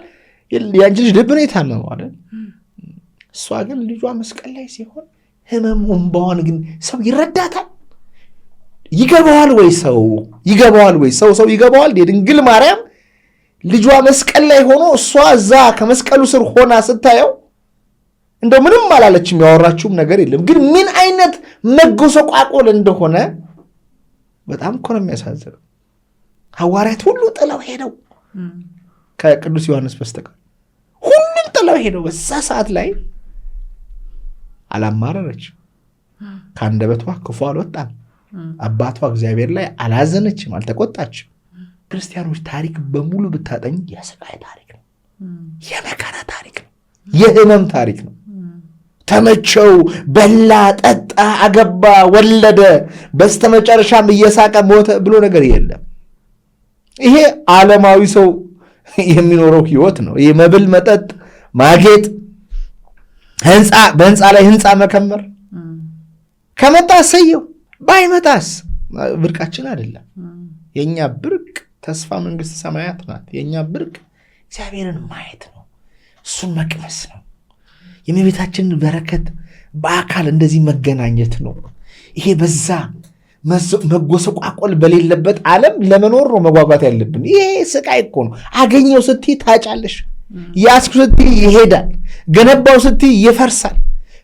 ያንቺ ልጅ ልብ ነው የታመመው አይደል? እሷ ግን ልጇ መስቀል ላይ ሲሆን ህመሙን በሆነ ግን ሰው ይረዳታል? ይገባዋል ወይ? ሰው ይገባዋል ወይ? ሰው ይገባዋል? የድንግል ማርያም ልጇ መስቀል ላይ ሆኖ እሷ እዛ ከመስቀሉ ስር ሆና ስታየው እንደው ምንም አላለችም፣ ያወራችውም ነገር የለም። ግን ምን አይነት መጎሰቋቆል እንደሆነ በጣም እኮ ነው የሚያሳዝነው። ሐዋርያት ሁሉ ጥለው ሄደው ከቅዱስ ዮሐንስ በስተቀር ሁሉም ጥለው ሄደው በዛ ሰዓት ላይ አላማረረችም። ከአንደበቷ ክፉ አልወጣም። አባቷ እግዚአብሔር ላይ አላዘነችም፣ አልተቆጣችም። ክርስቲያኖች ታሪክ በሙሉ ብታጠኝ የስቃይ ታሪክ ነው፣ የመከራ ታሪክ ነው፣ የህመም ታሪክ ነው። ተመቸው፣ በላ፣ ጠጣ፣ አገባ፣ ወለደ፣ በስተመጨረሻም እየሳቀ ሞተ ብሎ ነገር የለም። ይሄ ዓለማዊ ሰው የሚኖረው ህይወት ነው። ይሄ መብል፣ መጠጥ፣ ማጌጥ፣ በህንፃ ላይ ህንፃ መከመር። ከመጣ ሰየው፣ ባይመጣስ ብርቃችን አይደለም። የኛ ብርቅ ተስፋ መንግስት ሰማያት ናት። የኛ ብርቅ እግዚአብሔርን ማየት ነው፣ እሱን መቅመስ ነው። የእመቤታችንን በረከት በአካል እንደዚህ መገናኘት ነው። ይሄ በዛ መጎሰቋቆል በሌለበት ዓለም ለመኖር ነው መጓጓት ያለብን። ይሄ ስቃይ እኮ ነው። አገኘው ስትይ ታጫለሽ፣ ያስኩ ስትይ ይሄዳል፣ ገነባው ስትይ ይፈርሳል፣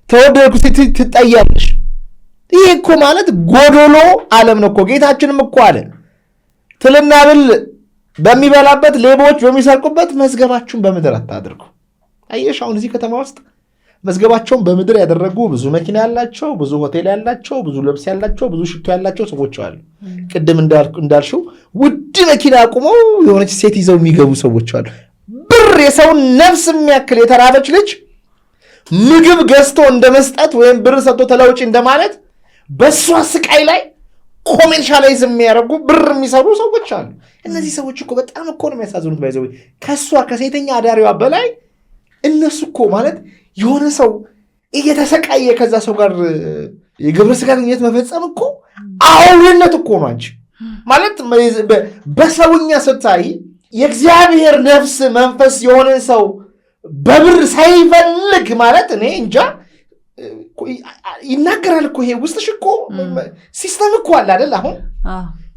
ተወደድኩ ስትይ ትጠያለሽ። ይሄ እኮ ማለት ጎዶሎ ዓለም ነው እኮ። ጌታችንም እኮ አለ ትልና ብል በሚበላበት ሌቦች በሚሰርቁበት መዝገባችሁን በምድር አታድርጉ። አየሽ አሁን እዚህ ከተማ ውስጥ መዝገባቸውን በምድር ያደረጉ ብዙ መኪና ያላቸው፣ ብዙ ሆቴል ያላቸው፣ ብዙ ልብስ ያላቸው፣ ብዙ ሽቶ ያላቸው ሰዎች አሉ። ቅድም እንዳልሽው ውድ መኪና አቁመው የሆነች ሴት ይዘው የሚገቡ ሰዎች አሉ። ብር የሰውን ነፍስ የሚያክል የተራበች ልጅ ምግብ ገዝቶ እንደመስጠት ወይም ብር ሰጥቶ ተለውጪ እንደማለት በእሷ ስቃይ ላይ ኮሜርሻላይዝ የሚያደርጉ ብር የሚሰሩ ሰዎች አሉ። እነዚህ ሰዎች እኮ በጣም እኮ ነው የሚያሳዝኑት። ባይዘው ከእሷ ከሴተኛ አዳሪዋ በላይ እነሱ እኮ ማለት የሆነ ሰው እየተሰቃየ ከዛ ሰው ጋር የግብረ ሥጋ ግንኙነት መፈጸም እኮ አውሬነት እኮ ነው። አንቺ ማለት በሰውኛ ስታይ የእግዚአብሔር ነፍስ መንፈስ የሆነ ሰው በብር ሳይፈልግ ማለት እኔ እንጃ ይናገራል እኮ። ይሄ ውስጥሽ እኮ ሲስተም እኮ አለ አይደል? አሁን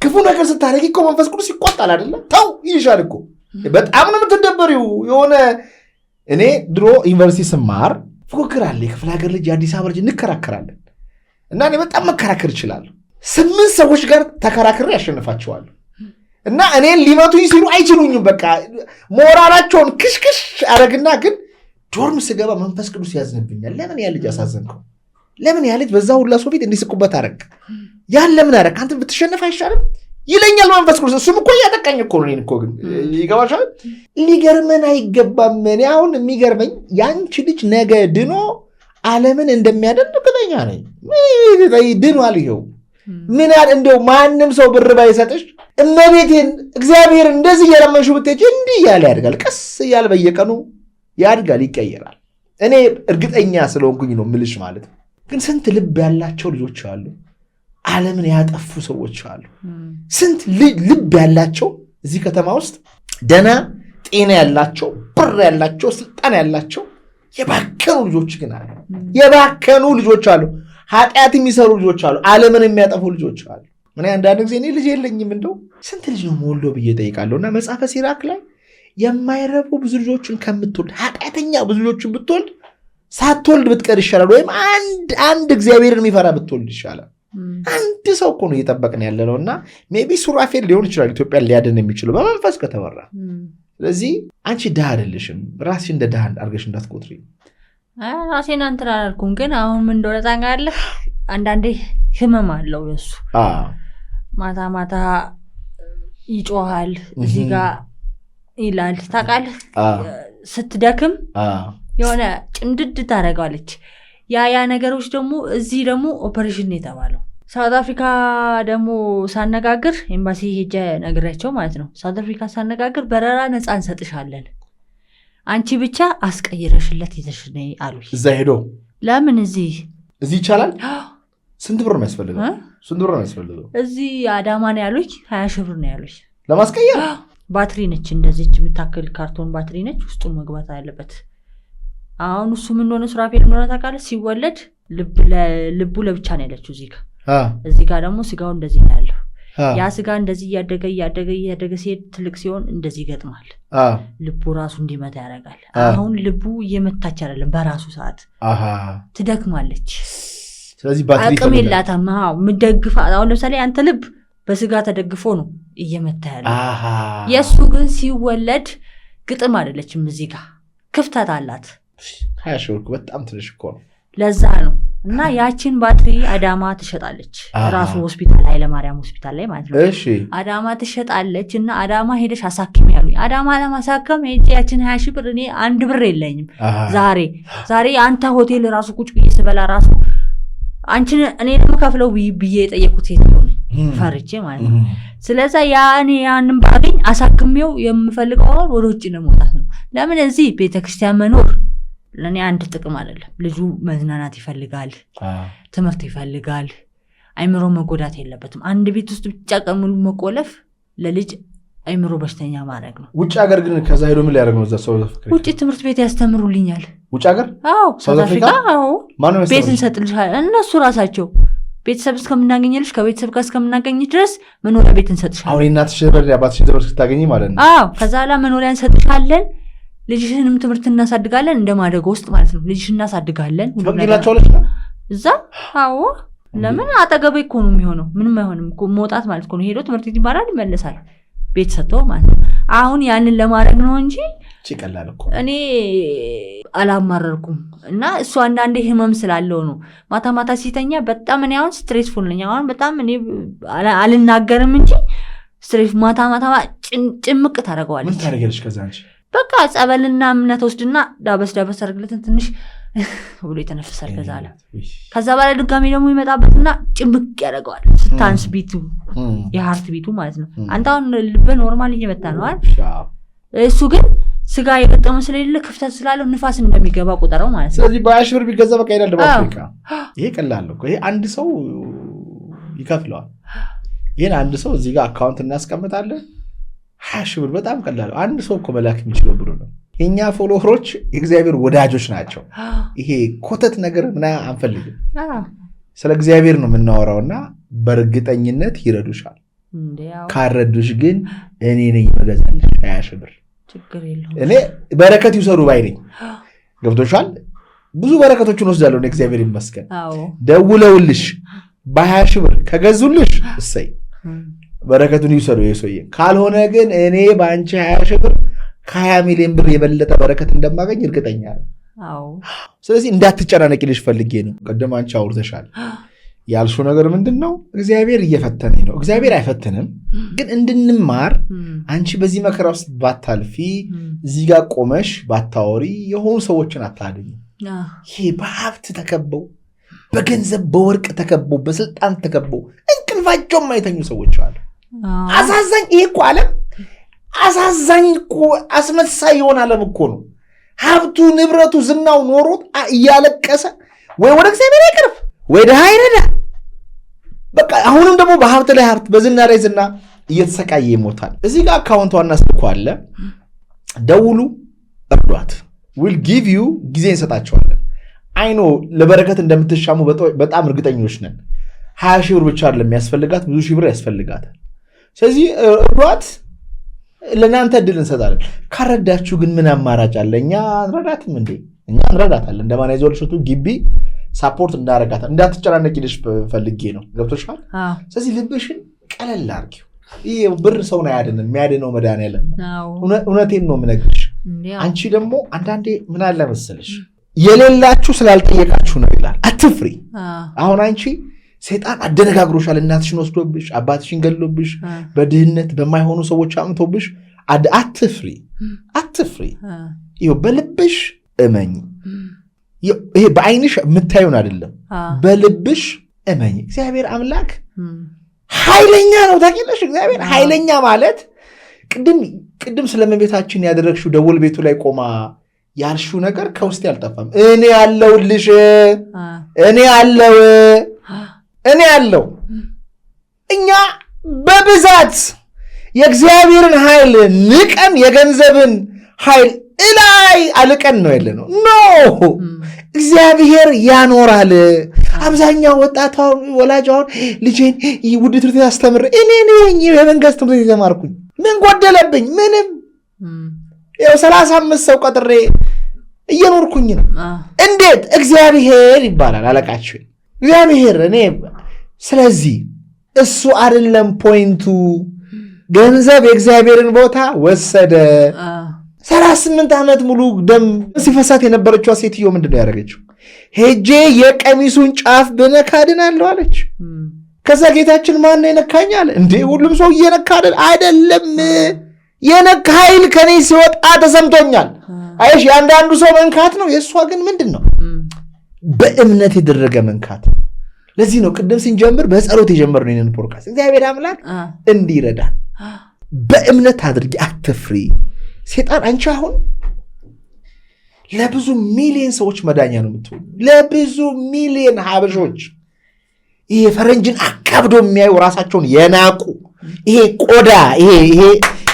ክፉ ነገር ስታደርጊ እኮ መንፈስ ቅዱስ ይቆጣል አይደል? ተው ይልሻል እኮ። በጣም ነው የምትደበሪው። የሆነ እኔ ድሮ ዩኒቨርሲቲ ስማር ፉክክር አለ። የክፍለ ሀገር ልጅ የአዲስ አበባ ልጅ እንከራከራለን እና እኔ በጣም መከራከር እችላለሁ። 8 ሰዎች ጋር ተከራክሬ ያሸንፋቸዋለሁ እና እኔን ሊመቱኝ ሲሉ አይችሉኝም። በቃ ሞራላቸውን ክሽክሽ አረግና ግን ዶርም ስገባ መንፈስ ቅዱስ ያዝንብኛል። ለምን ያ ልጅ አሳዘንከው? ለምን ያ ልጅ በዛ ሁላ ሰው ፊት እንዲስቁበት አረግ? ያን ለምን አረግ? አንተ ብትሸነፍ አይሻልም ይለኛል መንፈስ ቅዱስ። እሱም እኮ እያጠቃኝ እኮ ነው። እኔን እኮ ግን ይገባሻል። ሊገርመን አይገባም። እኔ አሁን የሚገርመኝ ያንቺ ልጅ ነገ ድኖ ዓለምን እንደሚያደን እርግጠኛ ነኝ። ድኗል። ይኸው ምን ያህል እንደው ማንም ሰው ብር ባይሰጥሽ እመቤቴን እግዚአብሔር እንደዚህ እየለመንሽው ብትሄጂ እንዲህ እያለ ያድጋል። ቀስ እያለ በየቀኑ ያድጋል፣ ይቀየራል። እኔ እርግጠኛ ስለሆንኩኝ ነው ምልሽ ማለት ነው። ግን ስንት ልብ ያላቸው ልጆች አሉ፣ ዓለምን ያጠፉ ሰዎች አሉ። ስንት ልብ ያላቸው እዚህ ከተማ ውስጥ ደና ጤና ያላቸው ብር ያላቸው ስልጣን ያላቸው የባከኑ ልጆች ግን አሉ። የባከኑ ልጆች አሉ። ኃጢአት የሚሰሩ ልጆች አሉ። ዓለምን የሚያጠፉ ልጆች አሉ። ምን አንዳንድ ጊዜ እኔ ልጅ የለኝም እንደው ስንት ልጅ ነው መወልዶ ብዬ ጠይቃለሁ። እና መጽሐፈ ሲራክ ላይ የማይረቡ ብዙ ልጆችን ከምትወልድ ኃጢአተኛ ብዙ ልጆችን ብትወልድ ሳትወልድ ብትቀር ይሻላል። ወይም አንድ እግዚአብሔርን የሚፈራ ብትወልድ ይሻላል። አንድ ሰው እኮ ነው እየጠበቅን ያለ ነው። እና ሜይ ቢ ሱራፌል ሊሆን ይችላል ኢትዮጵያን ሊያድን የሚችለው በመንፈስ ከተመራ። ስለዚህ አንቺ ድሃ አይደለሽም። ራስሽ እንደ ድሃ አድርገሽ እንዳትቆጥሪ። ራሴን እንትን አላልኩም፣ ግን አሁን ምን እንደሆነ ታውቃለህ? አንዳንዴ ህመም አለው እሱ። ማታ ማታ ይጮሃል፣ እዚህ ጋር ይላል። ታውቃለህ? ስትደክም የሆነ ጭንድድ ታደርጋለች። ያ ነገሮች ደግሞ እዚህ ደግሞ ኦፐሬሽን ነው የተባለው። ሳውት አፍሪካ ደግሞ ሳነጋግር ኤምባሲ ሄጄ ነግሬያቸው ማለት ነው። ሳውት አፍሪካ ሳነጋግር በረራ ነፃ እንሰጥሻለን፣ አንቺ ብቻ አስቀይረሽለት ይዘሽ ነይ አሉኝ። እዛ ሄዶ ለምን እዚህ ይቻላል? ስንት ብር ነው የሚያስፈልገው? ስንት ብር ነው የሚያስፈልገው? እዚህ አዳማ ነው ያሉኝ። 20 ሺህ ብር ነው ያሉኝ ለማስቀየር። ባትሪ ነች እንደዚች የምታክል ካርቶን ባትሪ ነች፣ ውስጡን መግባት አለበት። አሁን እሱ ምን ሆነ ሱራፌል እንደሆነ ታውቃለህ? ሲወለድ ልቡ ለብቻ ነው ያለችው እዚህ ጋር ደግሞ ስጋው እንደዚህ ነው ያለው። ያ ስጋ እንደዚህ እያደገ ሲሄድ ትልቅ ሲሆን እንደዚህ ይገጥማል። ልቡ ራሱ እንዲመታ ያደርጋል። አሁን ልቡ እየመታች አይደለም፣ በራሱ ሰዓት ትደክማለች። ስለዚህ ባትሪ አቅም የላታም። ምደግፋ አሁን ለምሳሌ አንተ ልብ በስጋ ተደግፎ ነው እየመታ ያለው። የእሱ ግን ሲወለድ ግጥም አይደለችም፣ እዚህ ጋር ክፍተት አላት። 20 ሺህ ብር በጣም ትንሽ እኮ ነው። ለዛ ነው። እና ያችን ባትሪ አዳማ ትሸጣለች፣ ራሱ ሆስፒታል ኃይለማርያም ሆስፒታል ላይ ማለት ነው። እሺ አዳማ ትሸጣለች። እና አዳማ ሄደሽ አሳክም ያሉኝ። አዳማ ለማሳከም ሄጄ ያችን 20 ሺህ ብር እኔ 1 ብር የለኝም። ዛሬ አንተ ሆቴል ራሱ ቁጭ ብዬ ስበላ ራሱ አንቺን እኔ ለመከፍለው ብዬ የጠየቁት ሴት ሆነ ፈርቼ ማለት ነው። ስለዛ ያንን ባገኝ አሳክሜው የምፈልገው ወደ ውጭ ነው መውጣት ነው። ለምን እዚህ ቤተክርስቲያን መኖር ለኔ አንድ ጥቅም አይደለም። ልጁ መዝናናት ይፈልጋል፣ ትምህርት ይፈልጋል፣ አይምሮ መጎዳት የለበትም። አንድ ቤት ውስጥ ብቻ ቀን ሙሉ መቆለፍ ለልጅ አይምሮ በሽተኛ ማድረግ ነው። ውጭ ሀገር ግን ከዛ ሄዶ ምን ሊያደርግ ነው? እዛ ሰው ውጭ ትምህርት ቤት ያስተምሩልኛል። ውጭ ሀገር? አዎ ሳውት አፍሪካ። አዎ ቤት እንሰጥልሻለን እነሱ ራሳቸው። ቤተሰብ እስከምናገኝልሽ ከቤተሰብ ጋር እስከምናገኝ ድረስ መኖሪያ ቤት እንሰጥሻለን። አሁን እናትሽ ዘመድ አባትሽ ዘመድ ስታገኝ ማለት ነው። አዎ ከዛ ላ መኖሪያ እንሰጥሻለን፣ ልጅሽንም ትምህርት እናሳድጋለን፣ እንደማደጎ ውስጥ ማለት ነው። ልጅሽ እናሳድጋለን። ትፈቅጂላቸዋለሽ እዛ? አዎ ለምን አጠገቤ እኮ ነው የሚሆነው ምንም አይሆንም እኮ መውጣት ማለት እኮ ነው ሄዶ ትምህርት ቤት ይማራል ይመለሳል ቤት ሰጥቶ ማለት ነው አሁን ያንን ለማድረግ ነው እንጂ ይቀላል እኮ እኔ አላማረርኩም እና እሱ አንዳንዴ ህመም ስላለው ነው ማታ ማታ ሲተኛ በጣም እኔ አሁን ስትሬስፉል ነኝ አሁን በጣም እኔ አልናገርም እንጂ ስትሬስ ማታ ማታ ጭምቅ ታደርገዋለች ምን ታደርጊያለሽ ከዛ አንቺ በቃ ጸበልና እምነት ወስድና ዳበስ አርግለትን ትንሽ ብሎ የተነፈሳል ከዛ በኋላ ድጋሚ ደግሞ ይመጣበትና ጭምቅ ያደርገዋል ስታንስ ቢቱ የሃርት ቢቱ ማለት ነው አንተ አሁን ልብ ኖርማል እየመታ ነው አይደል እሱ ግን ስጋ የገጠመ ስለሌለ ክፍተት ስላለው ንፋስ እንደሚገባ ቁጠረው ማለት ነው ስለዚህ በ20 ብር ቢገዛ በቃ ይላል በአፍሪካ ይሄ ቀላል ነው ይሄ አንድ ሰው ይከፍለዋል ይሄን አንድ ሰው እዚህ ጋር አካውንት እናስቀምጣለን 20 ብር በጣም ቀላል ነው አንድ ሰው እኮ መላክ የሚችለው ብሩ ነው የኛ ፎሎወሮች የእግዚአብሔር ወዳጆች ናቸው ይሄ ኮተት ነገር ምና አንፈልግም ስለ እግዚአብሔር ነው የምናወራውና በእርግጠኝነት ይረዱሻል ካረዱሽ ግን እኔ ነኝ መገዛልሽ 20 ብር ችግር የለውም እኔ በረከት ይሰሩ ባይ ነኝ ገብቶሻል ብዙ በረከቶችን ወስዳለሁ እግዚአብሔር ይመስገን ደውለውልሽ በ20 ብር ከገዙልሽ እሰይ በረከቱን ይሰሩ የሶየ ካልሆነ ግን እኔ ባንቺ 20 ብር ከ20 ሚሊዮን ብር የበለጠ በረከት እንደማገኝ እርግጠኛ ነኝ ስለዚህ እንዳትጨናነቂልሽ ፈልጌ ነው ቀደም አንቺ አውርተሻል ያልሽው ነገር ምንድነው እግዚአብሔር እየፈተነኝ ነው እግዚአብሔር አይፈትንም ግን እንድንማር አንቺ በዚህ መከራ ውስጥ ባታልፊ እዚህ ጋር ቆመሽ ባታወሪ የሆኑ ሰዎችን አታድኝ ይሄ በሀብት ተከበው በገንዘብ በወርቅ ተከበው በስልጣን ተከበው እንቅልፋቸው የማይተኙ ሰዎች አሉ አሳዛኝ ይሄ እኮ ዓለም አሳዛኝ እኮ አስመሳይ የሆነ ዓለም እኮ ነው ሀብቱ ንብረቱ ዝናው ኖሮት እያለቀሰ ወይ ወደ እግዚአብሔር አይቀርብ ወይ ደሃ ይረዳ በቃ አሁንም ደግሞ በሀብት ላይ ሀብት በዝና ላይ ዝና እየተሰቃየ ይሞታል እዚህ ጋር አካውንቷና ስልኳ አለ ደውሉ እርዷት will give you ጊዜ እንሰጣቸዋለን አይኖ ለበረከት እንደምትሻሙ በጣም እርግጠኞች ነን 20 ሺህ ብር ብቻ አይደለም የሚያስፈልጋት ብዙ ሺህ ብር ያስፈልጋታል ስለዚህ እርዷት ለናንተ እድል እንሰጣለን ካረዳችሁ ግን ምን አማራጭ አለ እኛ እንረዳትም እንዴ እኛ እንረዳታለን እንደማን አይዞልሽቱ ግቢ ሳፖርት እንዳረጋታ እንዳትጨናነቂልሽ ፈልጌ ነው ገብቶሻል ስለዚህ ልብሽን ቀለል አርጊው ይሄ ብር ሰውን አያድንም የሚያድነው መድኃኒዓለም እውነቴን ነው የምነግርሽ አንቺ ደግሞ አንዳንዴ ምን አለ መሰለሽ የሌላችሁ ስላልጠየቃችሁ ነው ይላል አትፍሪ አሁን አንቺ ሰይጣን አደነጋግሮሻል እናትሽን ወስዶብሽ አባትሽን ገሎብሽ በድህነት በማይሆኑ ሰዎች አምቶብሽ አትፍሪ ይሄ በልብሽ እመኝ ይሄ በአይንሽ የምታዩን አይደለም በልብሽ እመኝ እግዚአብሔር አምላክ ኃይለኛ ነው ታውቂያለሽ እግዚአብሔር ኃይለኛ ማለት ቅድም ስለመቤታችን ያደረግሽው ደወል ቤቱ ላይ ቆማ ያልሽው ነገር ከውስጥ ያልጠፋም እኔ ያለው እኛ በብዛት የእግዚአብሔርን ኃይል ንቀን የገንዘብን ኃይል እላይ አልቀን ነው ያለነው ኖ እግዚአብሔር ያኖራል አብዛኛው ወጣት ወላጅ አሁን ልጄን ውድ ትምህርት ቤት አስተምር እኔ ነኝ የመንግስት ትምህርት ቤት የተማርኩኝ ምን ጎደለብኝ ምንም ያው 35 ሰው ቀጥሬ እየኖርኩኝ ነው እንዴት እግዚአብሔር ይባላል አለቃችሁ እግዚአብሔር እኔ ስለዚህ እሱ አይደለም ፖይንቱ ገንዘብ የእግዚአብሔርን ቦታ ወሰደ 38 ዓመት ሙሉ ደም ሲፈሳት የነበረችው ሴትዮ ምንድነው ያደረገችው ሄጄ የቀሚሱን ጫፍ ብነካ ድናለሁ አለች ከዛ ጌታችን ማን የነካኛል እንዴ ሁሉም ሰው እየነካ አይደለም የነካ ኃይል ከኔ ሲወጣ ተሰምቶኛል አይሽ ያንዳንዱ ሰው መንካት ነው የሷ ግን ምንድነው በእምነት የተደረገ መንካት ለዚህ ነው ቅድም ስንጀምር በጸሎት የጀመርነው ይሄንን ፖድካስት እግዚአብሔር አምላክ እንዲረዳን በእምነት አድርጊ አትፍሪ ሰይጣን አንቺ አሁን ለብዙ ሚሊዮን ሰዎች መዳኛ ነው የምትሆኑ ለብዙ ሚሊዮን ሀበሾች ይሄ ፈረንጅን አካብዶ የሚያዩ ራሳቸውን የናቁ ይሄ ቆዳ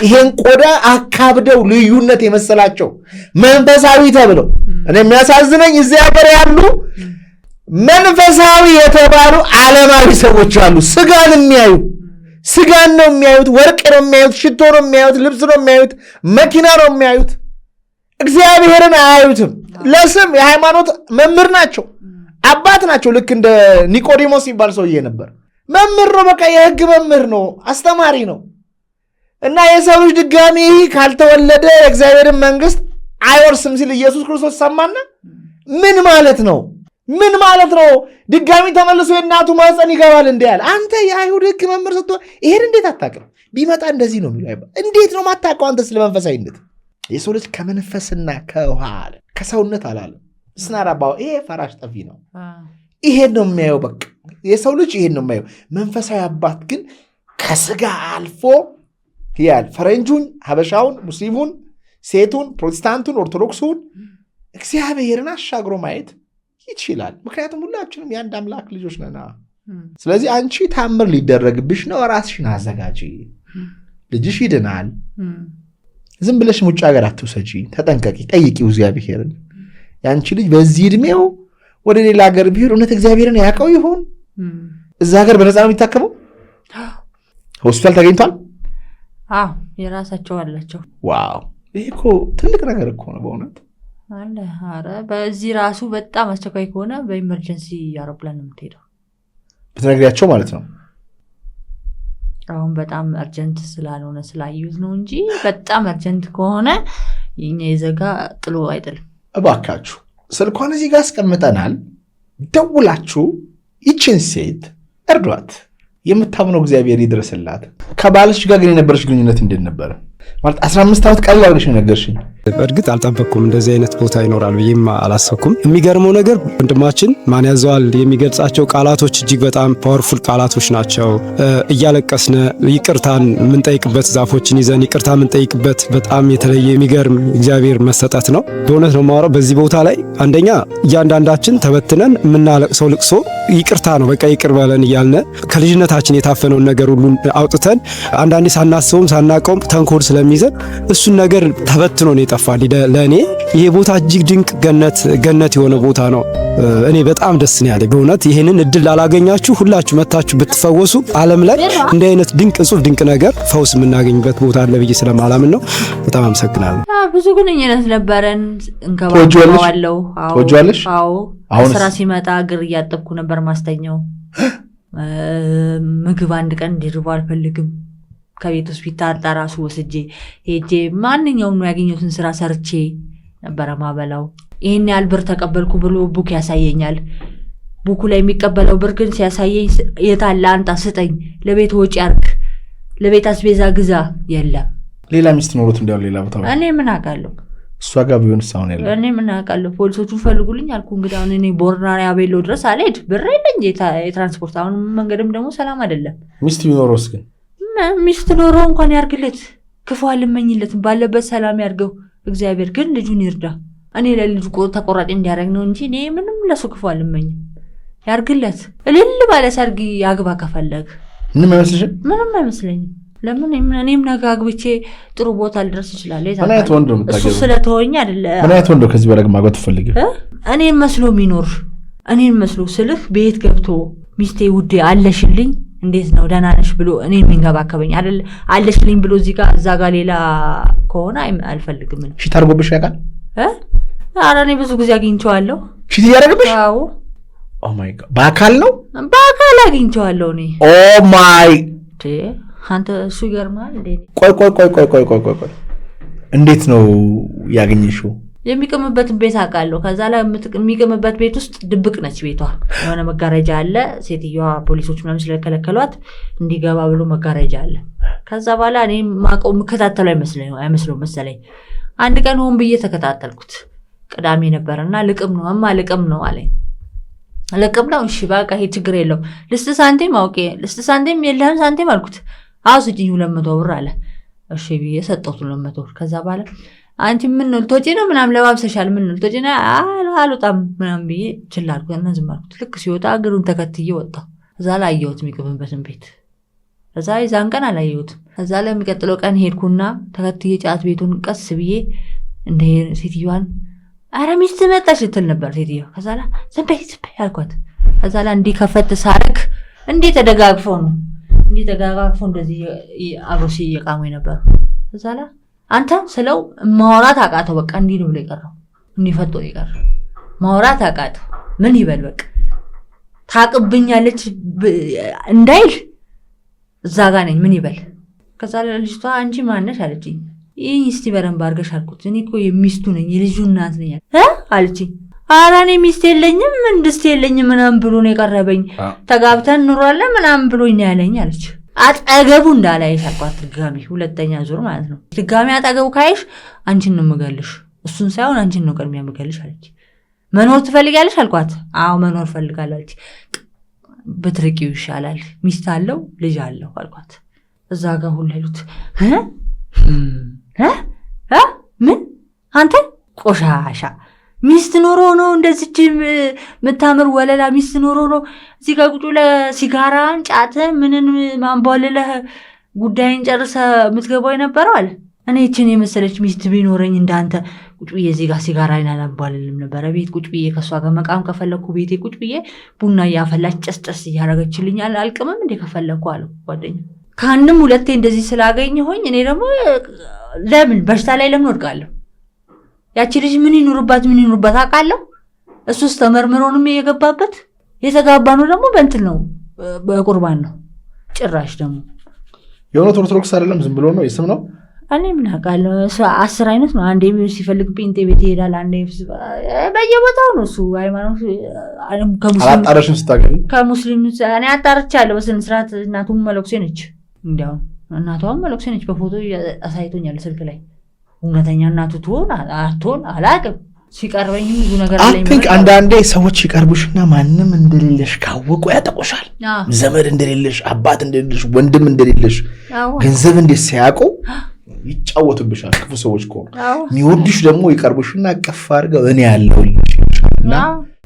ይሄን ቆዳ አካብደው ልዩነት የመሰላቸው መንፈሳዊ ተብለው እኔ የሚያሳዝነኝ እዚህ ሀገር ያሉ መንፈሳዊ የተባሉ ዓለማዊ ሰዎች አሉ ስጋን የሚያዩ ስጋን ነው የሚያዩት ወርቅ ነው የሚያዩት ሽቶ ነው የሚያዩት ልብስ ነው የሚያዩት መኪና ነው የሚያዩት እግዚአብሔርን አያዩትም ለስም የሃይማኖት መምህር ናቸው አባት ናቸው። ልክ እንደ ኒቆዲሞስ የሚባል ሰውዬ ነበር። መምህር ነው፣ በቃ የህግ መምህር ነው፣ አስተማሪ ነው። እና የሰው ልጅ ድጋሚ ካልተወለደ የእግዚአብሔርን መንግስት አይወርስም ሲል ኢየሱስ ክርስቶስ ሰማና ምን ማለት ነው? ምን ማለት ነው? ድጋሚ ተመልሶ የእናቱ ማህፀን ይገባል እንዴ ያለ አንተ የአይሁድ ህግ መምህር ስትሆን ይሄን እንዴት አታውቅም? ቢመጣ እንደዚህ ነው የሚለው። እንዴት ነው ማታውቀው አንተ ስለ መንፈሳዊነት? የሰው ልጅ ከመንፈስና ከውሃ አለ ከሰውነት አላለም። ስናራባው ይሄ ፈራሽ ጠፊ ነው። ይሄን ነው የሚያየው። በቃ የሰው ልጅ ይሄን ነው የሚያየው። መንፈሳዊ አባት ግን ከስጋ አልፎ ያል ፈረንጁን፣ ሀበሻውን፣ ሙስሊሙን፣ ሴቱን፣ ፕሮቴስታንቱን፣ ኦርቶዶክሱን እግዚአብሔርን አሻግሮ ማየት ይችላል። ምክንያቱም ሁላችንም የአንድ አምላክ ልጆች ነን። ስለዚህ አንቺ ታምር ሊደረግብሽ ነው፣ ራስሽን አዘጋጂ። ልጅሽ ይድናል። ዝም ብለሽ ውጭ ሀገር አትውሰጂ፣ ተጠንቀቂ፣ ጠይቂው እግዚአብሔርን። የአንቺ ልጅ በዚህ እድሜው ወደ ሌላ ሀገር ቢሄድ እውነት እግዚአብሔርን ያውቀው ይሆን? እዛ ሀገር በነፃ ነው የሚታከመው? ሆስፒታል ተገኝቷል? አዎ የራሳቸው አላቸው። ዋው ይሄ እኮ ትልቅ ነገር እኮ ነው በእውነት አለ። ኧረ በዚህ ራሱ በጣም አስቸኳይ ከሆነ በኢመርጀንሲ አውሮፕላን ነው የምትሄደው ብትነግሪያቸው ማለት ነው። አሁን በጣም አርጀንት ስላልሆነ ስላዩት ነው እንጂ በጣም አርጀንት ከሆነ የኛ የዘጋ ጥሎ አይጥልም። እባካችሁ ስልኳን እዚህ ጋር አስቀምጠናል። ደውላችሁ ይችን ሴት እርዷት። የምታምነው እግዚአብሔር ይድረስላት። ከባልሽ ጋር ግን የነበረሽ ግንኙነት እንዴት ነበር? ማለት 15 ዓመት ቀላል አድርገሽ ነው ነገርሽኝ። በእርግጥ አልጠበቅኩም፣ እንደዚህ አይነት ቦታ ይኖራል ብዬም አላሰብኩም። የሚገርመው ነገር ወንድማችን ማን ያዘዋል የሚገልጻቸው ቃላቶች እጅግ በጣም ፓወርፉል ቃላቶች ናቸው። እያለቀስነ ይቅርታን የምንጠይቅበት፣ ዛፎችን ይዘን ይቅርታ የምንጠይቅበት በጣም የተለየ የሚገርም እግዚአብሔር መሰጠት ነው። በእውነት ነው የማወራው። በዚህ ቦታ ላይ አንደኛ እያንዳንዳችን ተበትነን የምናለቅሰው ልቅሶ ይቅርታ ነው። በቃ ይቅር በለን እያልነ ከልጅነታችን የታፈነውን ነገር ሁሉ አውጥተን አንዳንዴ ሳናስበውም ሳናቀውም ተንኮል ስለሚይዘን እሱን ነገር ተበትኖ ነው የጠፋል። ለእኔ ይሄ ቦታ እጅግ ድንቅ ገነት የሆነ ቦታ ነው። እኔ በጣም ደስ ነው ያለኝ በእውነት። ይሄንን እድል ላላገኛችሁ ሁላችሁ መታችሁ ብትፈወሱ ዓለም ላይ እንዲህ አይነት ድንቅ እጹብ ድንቅ ነገር ፈውስ የምናገኝበት ቦታ አለ ብዬ ስለማላምን ነው። በጣም አመሰግናለሁ። ብዙ ግንኙነት ነበረን። እንከባከባለሁ። ተወጇለሽ? አዎ። ስራ ሲመጣ እግር እያጠብኩ ነበር ማስተኛው። ምግብ አንድ ቀን እንዲርባ አልፈልግም። ከቤት ሆስፒታል ራሱ ወስጄ ሄጄ ማንኛውም ነው ያገኘሁትን ስራ ሰርቼ ነበረ ማበላው። ይሄን ያህል ብር ተቀበልኩ ብሎ ቡክ ያሳየኛል። ቡኩ ላይ የሚቀበለው ብር ግን ሲያሳየኝ የታለ አንጣ ስጠኝ፣ ለቤት ወጪ አርግ፣ ለቤት አስቤዛ ግዛ። የለም ሌላ ሚስት ኖሮት እንዲያው ሌላ ቦታ እኔ ምን አውቃለሁ? እሷ ጋር ቢሆን ሳውን ያለ እኔ ምን አውቃለሁ? ፖሊሶቹን ፈልጉልኝ አልኩ። እንግዲህ አሁን እኔ ቦርናሪ አቤሎ ድረስ አልሄድ፣ ብር የለኝ የትራንስፖርት። አሁን መንገድም ደግሞ ሰላም አይደለም። ሚስት ቢኖረውስ ግን ሚስት ኖሮ እንኳን ያርግለት፣ ክፉ አልመኝለት፣ ባለበት ሰላም ያርገው እግዚአብሔር። ግን ልጁን ይርዳ። እኔ ለልጁ ተቆራጭ እንዲያደርግ ነው እንጂ እኔ ምንም ለሱ ክፉ አልመኝም። ያርግለት፣ እልል ባለ ሰርግ ያግባ ከፈለግ። ምንም አይመስልሽም? ምንም አይመስለኝም። ለምን እኔም ነገ አግብቼ ጥሩ ቦታ ልደርስ እችላለሁ። ምን አይነት ወንድ ነው የምታገቢው? እሱ ስለተወኝ አይደለ። ምን አይነት ወንድ ነው ከዚህ በላይ ማግባት ትፈልጊው? እኔን መስሎ የሚኖር እኔን መስሎ ስልህ ቤት ገብቶ ሚስቴ ውዴ አለሽልኝ እንዴት ነው ደህና ነሽ ብሎ እኔን የሚንገባከበኝ አይደል? አለሽልኝ ብሎ እዛ ጋር ሌላ ከሆነ አልፈልግም። ሺት አድርጎብሽ ያውቃል? ኧረ እኔ ብዙ ጊዜ አግኝቼዋለሁ። ሺት እያደረገብሽ? አዎ። ኦ ማይ ጋድ! በአካል ነው? በአካል አግኝቼዋለሁ እኔ። ኦ ማይ! አንተ እሱ ይገርማል እንዴ! ቆይ እንዴት ነው ያገኘሽው? የሚቀምበትን ቤት አውቃለሁ። ከዛ ላይ የሚቀምበት ቤት ውስጥ ድብቅ ነች ቤቷ። የሆነ መጋረጃ አለ። ሴትዮዋ ፖሊሶች ምናምን ስለከለከሏት እንዲገባ ብሎ መጋረጃ አለ። ከዛ በኋላ እኔ ማቀው መከታተሉ አይመስለውም መሰለኝ። አንድ ቀን ሆን ብዬ ተከታተልኩት። ቅዳሜ ነበርና ልቅም ነው አለኝ። ልቅም ነው? እሺ በቃ ይሄ ችግር የለውም። ልስጥ ሳንቲም ሳንቲም የለህም ሳንቲም አልኩት። አውስጭኝ 200 ብር አለ። እሺ ብዬ ሰጠሁት 200 ብር። ከዛ በኋላ አንቺ ምን ነው ልትወጪ ነው ምናምን ለባብሰሻል፣ ምን ነው ልትወጪ ነው? አልወጣም ምናምን ብዬ ችላ አልኩት እና ዝም አልኩት። ልክ ሲወጣ እግሩን ተከትዬ ወጣሁ። እዛ ላይ አየሁት የሚቀምበትን ቤት። እዛ የዛን ቀን አላየሁትም። እዛ ላይ የሚቀጥለው ቀን ሄድኩና ተከትዬ ጫት ቤቱን ቀስ ብዬ እንደ ሴትዮዋን ኧረ ሚስት መጣች ልትል ነበር ሴትዮዋ። ከዛ ላይ ዝም በይ አልኳት። ከዛ ላይ እንዲህ ከፈት ሳረግ እንዲህ ተደጋግፈው እንደዚህ አብሮ ሲየቃሙ ነበር። ከዛ ላይ አንተ ስለው ማውራት አቃተው። በቃ እንዲህ ነው ብሎ የቀረው፣ እንዲህ ፈጦ የቀረው ማውራት አቃተው። ምን ይበል በቃ ታቅብኛለች እንዳይል እዛ ጋር ነኝ ምን ይበል። ከዛ ልጅቷ አንቺ ማነሽ አለችኝ። ይህን እስቲ በደንብ አድርገሽ አልኩት። እኔ እኮ የሚስቱ ነኝ የልጁ እናት ነኝ አለችኝ። ኧረ እኔ ሚስት የለኝም እንድስት የለኝም ምናምን ብሎ ነው የቀረበኝ። ተጋብተን ኑሯለን ምናምን ብሎኝ ነው ያለኝ አለች። አጠገቡ እንዳላይሽ አልኳት። ድጋሚ ሁለተኛ ዙር ማለት ነው። ድጋሚ አጠገቡ ካይሽ አንቺን ነው የምገልሽ፣ እሱን ሳይሆን አንቺን ነው ቅድሚያ የምገልሽ አለች። መኖር ትፈልጊያለሽ አልኳት። አዎ መኖር ፈልጋለሁ አለች። ብትርቂው ይሻላል ሚስት አለው ልጅ አለው አልኳት። እዛ ጋር ሁሉ ያሉት ምን አንተ ቆሻሻ ሚስት ኖሮ ነው እንደዚች የምታምር ወለላ ሚስት ኖሮ ነው እዚህ ጋር ቁጭ ለሲጋራን ጫተ ምንን ማንቧልለህ ጉዳይን ጨርሰ የምትገባው የነበረው አለ። እኔ ይችን የመሰለች ሚስት ቢኖረኝ እንዳንተ ቁጭ ብዬ እዚህ ጋር ሲጋራን አላንቧልልም ነበረ። ቤት ቁጭ ብዬ ከእሷ ጋር መቃም ከፈለኩ ቤቴ ቁጭ ብዬ ቡና እያፈላች ጨስጨስ እያደረገችልኝ አልቅምም እንዴ ከፈለኩ አለው ጓደኛ። ከአንድም ሁለቴ እንደዚህ ስላገኘሁኝ እኔ ደግሞ ለምን በሽታ ላይ ለምን ወድቃለሁ? ያቺ ልጅ ምን ይኑርባት አውቃለሁ። እሱስ ተመርምሮንም የገባበት የተጋባ ነው ደግሞ በእንትን ነው በቁርባን ነው። ጭራሽ ደግሞ የሆነ ኦርቶዶክስ አይደለም ዝም ብሎ ነው የስም ነው። እኔ ምን አውቃለሁ። 10 አይነት ነው። አንዴ ሲፈልግ ጴንጤ ቤት ይሄዳል፣ አንዴ በየቦታው ነው እሱ ሃይማኖት። አላጣረሽም ስታገኝ? ከሙስሊም እኔ አጣርቻለሁ በስነ ስርዓት። እናቱም መለኩሴ ነች፣ እንዲያውም እናቷም መለኩሴ ነች። በፎቶ አሳይቶኛል ስልክ ላይ። እውነተኛ እናቱ ትሆን አትሆን አላውቅም። ሲቀርበኝ ብዙ ነገር አለኝ። አንዳንዴ ሰዎች ይቀርቡሽና ማንም እንደሌለሽ ካወቁ ያጠቆሻል። ዘመድ እንደሌለሽ፣ አባት እንደሌለሽ፣ ወንድም እንደሌለሽ፣ ገንዘብ እንዴት ሲያውቁ ይጫወቱብሻል። ክፉ ሰዎች ከሆኑ የሚወዱሽ ደግሞ ይቀርቡሽና ቀፍ አድርገው እኔ ያለሁልሽ እና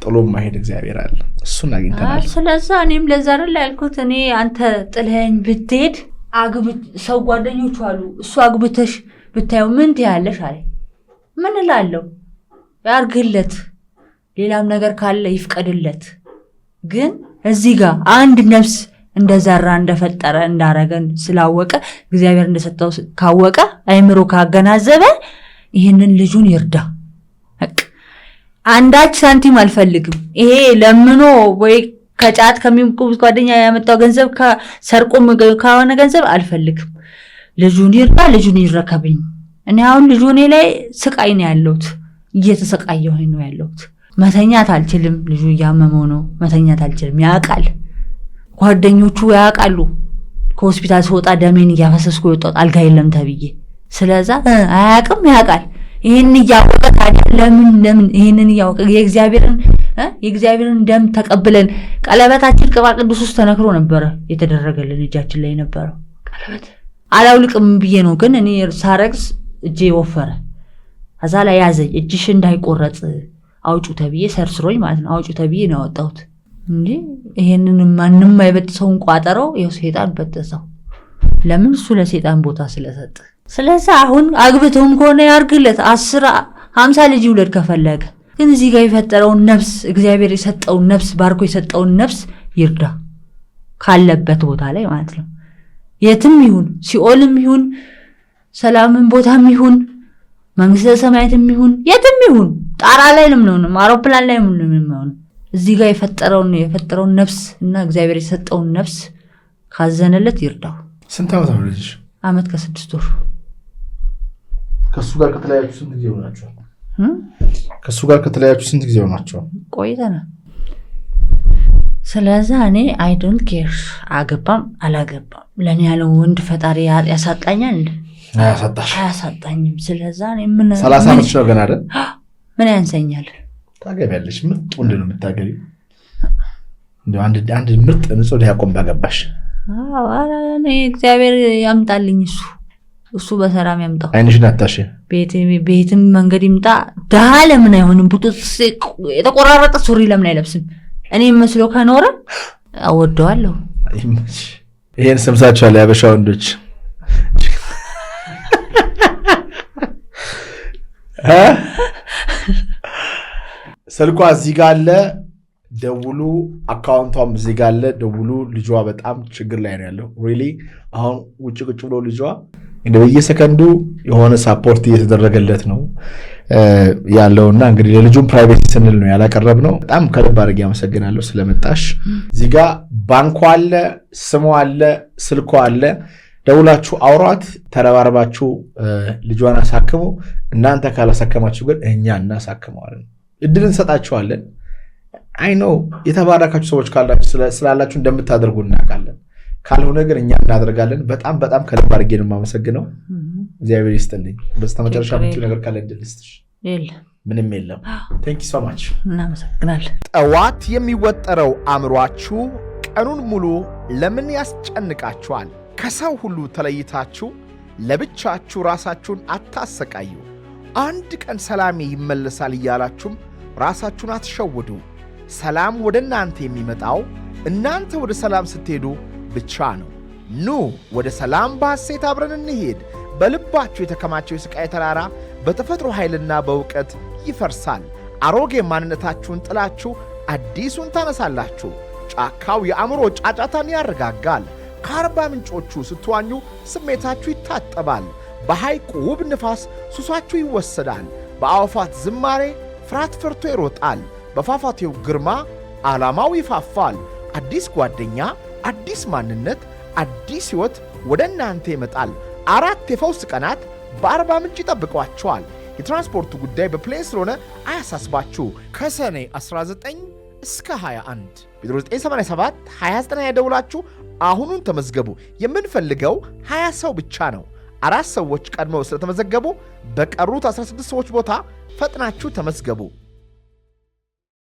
ጥሎ ማሄድ እግዚአብሔር አለ። እሱን አግኝተናል። ስለዛ እኔም ለዛ አይደል ያልኩት። እኔ አንተ ጥለኸኝ ብትሄድ ሰው ጓደኞቹ አሉ እሱ አግብተሽ ብታየው ምን ትያለሽ አለ። ምን እላለሁ? ያርግለት፣ ሌላም ነገር ካለ ይፍቀድለት። ግን እዚህ ጋር አንድ ነፍስ እንደዘራ እንደፈጠረ እንዳረገን ስላወቀ እግዚአብሔር እንደሰጠው ካወቀ አይምሮ ካገናዘበ ይህንን ልጁን ይርዳ። አንዳች ሳንቲም አልፈልግም። ይሄ ለምኖ ወይ ከጫት ከሚምቁት ጓደኛ ያመጣው ገንዘብ ሰርቆም ከሆነ ገንዘብ አልፈልግም። ልጁን ይርዳ፣ ልጁን ይረከብኝ። እኔ አሁን ልጁ እኔ ላይ ስቃይ ነው ያለሁት፣ እየተሰቃየሁ ነው ያለሁት። መተኛት አልችልም። ልጁ እያመመው ነው። መተኛት አልችልም። ያውቃል፣ ጓደኞቹ ያውቃሉ። ከሆስፒታል ስወጣ ደሜን እያፈሰስኩ የወጣሁት አልጋ የለም ተብዬ። ስለዛ አያውቅም፣ ያውቃል። ይሄን እያወቀ ታዲያ ለምን ይሄንን እያወቀ የእግዚአብሔርን ደም ተቀብለን ቀለበታችን ቅባ ቅዱስ ውስጥ ተነክሮ ነበረ የተደረገልን እጃችን ላይ ነበረው ቀለበት። አላውልቅም ብዬ ነው ግን እኔ ሳረግስ እጄ ወፈረ። ከዛ ላይ ያዘኝ። እጅሽ እንዳይቆረጥ አውጩ ተብዬ ሰርስሮኝ ማለት ነው። አውጩ ተብዬ ነው ያወጣሁት እንጂ ይሄንን ማንም አይበጥሰውን ቋጠሮ ይኸው ሰይጣን በጠሰው። ለምን? እሱ ለሰይጣን ቦታ ስለሰጠ። ስለዚህ አሁን አግብተውም ከሆነ ያርግለት፣ 10-50 ልጅ ይውለድ ከፈለገ። ግን እዚህ ጋር የፈጠረውን ነፍስ እግዚአብሔር የሰጠውን ነፍስ ባርኮ የሰጠውን ነፍስ ይርዳ ካለበት ቦታ ላይ ማለት ነው። የትም ይሁን ሲኦልም ይሁን ሰላምን ቦታም ይሁን መንግስተ ሰማያትም ይሁን የትም ይሁን ጣራ ላይ ነው አውሮፕላን ላይ ነው እዚህ ጋር የፈጠረውን ነፍስ እና እግዚአብሔር የሰጠውን ነፍስ ካዘነለት ይርዳው። ስንት ዓመት ነው ልጅሽ? ዓመት ከ6 ወር። ከሱ ጋር ከተለያያችሁ ስንት ጊዜ ሆናችሁ? ከሱ ጋር ከተለያያችሁ ስንት ጊዜ ሆናችሁ? ቆይተናል። ስለዚህ እኔ አይ ዶንት ኬር አገባም አላገባም ለኔ ያለው ወንድ ፈጣሪ ያሳጣኛል እንዴ? አያሳጣኝም። ስለዚህ እኔ ምን 30 ዓመት ነው ገና አይደል? ምን ያንሰኛል? ታገቢያለሽ። ምርጥ ወንድ ነው የምታገቢው። እንደው አንድ ምርጥ ንጹህ ዲያቆን ባገባሽ። አረ እኔ እግዚአብሔር ያምጣልኝ። እሱ በሰላም ያምጣው። አይንሽን አታሽ። ቤትም መንገድ ይምጣ። ደሃ ለምን አይሆንም? ቡጥስ የተቆራረጠ ሱሪ ለምን አይለብስም? እኔ መስሎ ከኖረ አወደዋለሁ። ይሄን ሰምሳችኋል ያበሻ ወንዶች። ስልኳ እዚህ ጋር አለ፣ ደውሉ። አካውንቷም እዚህ ጋር አለ፣ ደውሉ። ልጇ በጣም ችግር ላይ ነው ያለው። ሪሊ አሁን ውጭ ቁጭ ብሎ ልጇ በየሰከንዱ የሆነ ሳፖርት እየተደረገለት ነው። ያለውና እንግዲህ ለልጁም ፕራይቬሲ ስንል ነው ያላቀረብነው። በጣም ከልብ አድርጌ አመሰግናለሁ ስለመጣሽ። እዚህ ጋር ባንኩ አለ፣ ስሙ አለ፣ ስልኩ አለ። ደውላችሁ አውሯት፣ ተረባርባችሁ ልጇን አሳክሙ። እናንተ ካላሳከማችሁ ግን እኛ እናሳክመዋለን፣ እድል እንሰጣችኋለን። አይ ኖ የተባረካችሁ ሰዎች ስላላችሁ እንደምታደርጉ እናውቃለን። ካልሆነ ግን እኛ እናደርጋለን። በጣም በጣም ከልብ አድርጌ ነው የማመሰግነው። እግዚአብሔር ይስጥልኝ። በስተመጨረሻ የምትይው ነገር ካለ እድል ልስጥሽ። ምንም የለም። ቴንክ ዩ ሶ ማች። እናመሰግናለን። ጠዋት የሚወጠረው አእምሯችሁ ቀኑን ሙሉ ለምን ያስጨንቃችኋል? ከሰው ሁሉ ተለይታችሁ ለብቻችሁ ራሳችሁን አታሰቃዩ። አንድ ቀን ሰላሜ ይመለሳል እያላችሁም ራሳችሁን አትሸውዱ። ሰላም ወደ እናንተ የሚመጣው እናንተ ወደ ሰላም ስትሄዱ ብቻ ነው። ኑ ወደ ሰላም በሐሴት አብረን እንሄድ። በልባችሁ የተከማቸው የስቃይ ተራራ በተፈጥሮ ኃይልና በእውቀት ይፈርሳል። አሮጌ ማንነታችሁን ጥላችሁ አዲሱን ታነሳላችሁ። ጫካው የአእምሮ ጫጫታን ያረጋጋል። ከአርባ ምንጮቹ ስትዋኙ ስሜታችሁ ይታጠባል። በሐይቁ ውብ ንፋስ ሱሳችሁ ይወሰዳል። በአዕዋፋት ዝማሬ ፍርሃት ፈርቶ ይሮጣል። በፏፏቴው ግርማ ዓላማው ይፋፋል። አዲስ ጓደኛ፣ አዲስ ማንነት፣ አዲስ ሕይወት ወደ እናንተ ይመጣል። 4 የፈውስ ቀናት በአርባ ምንጭ ይጠብቋቸዋል። የትራንስፖርቱ ጉዳይ በፕሌን ስለሆነ አያሳስባችሁ። ከሰኔ 19 እስከ 21 በ987 29 ያደውላችሁ አሁኑን ተመዝገቡ። የምንፈልገው 20 ሰው ብቻ ነው። 4 ሰዎች ቀድመው ስለተመዘገቡ በቀሩት 16 ሰዎች ቦታ ፈጥናችሁ ተመዝገቡ።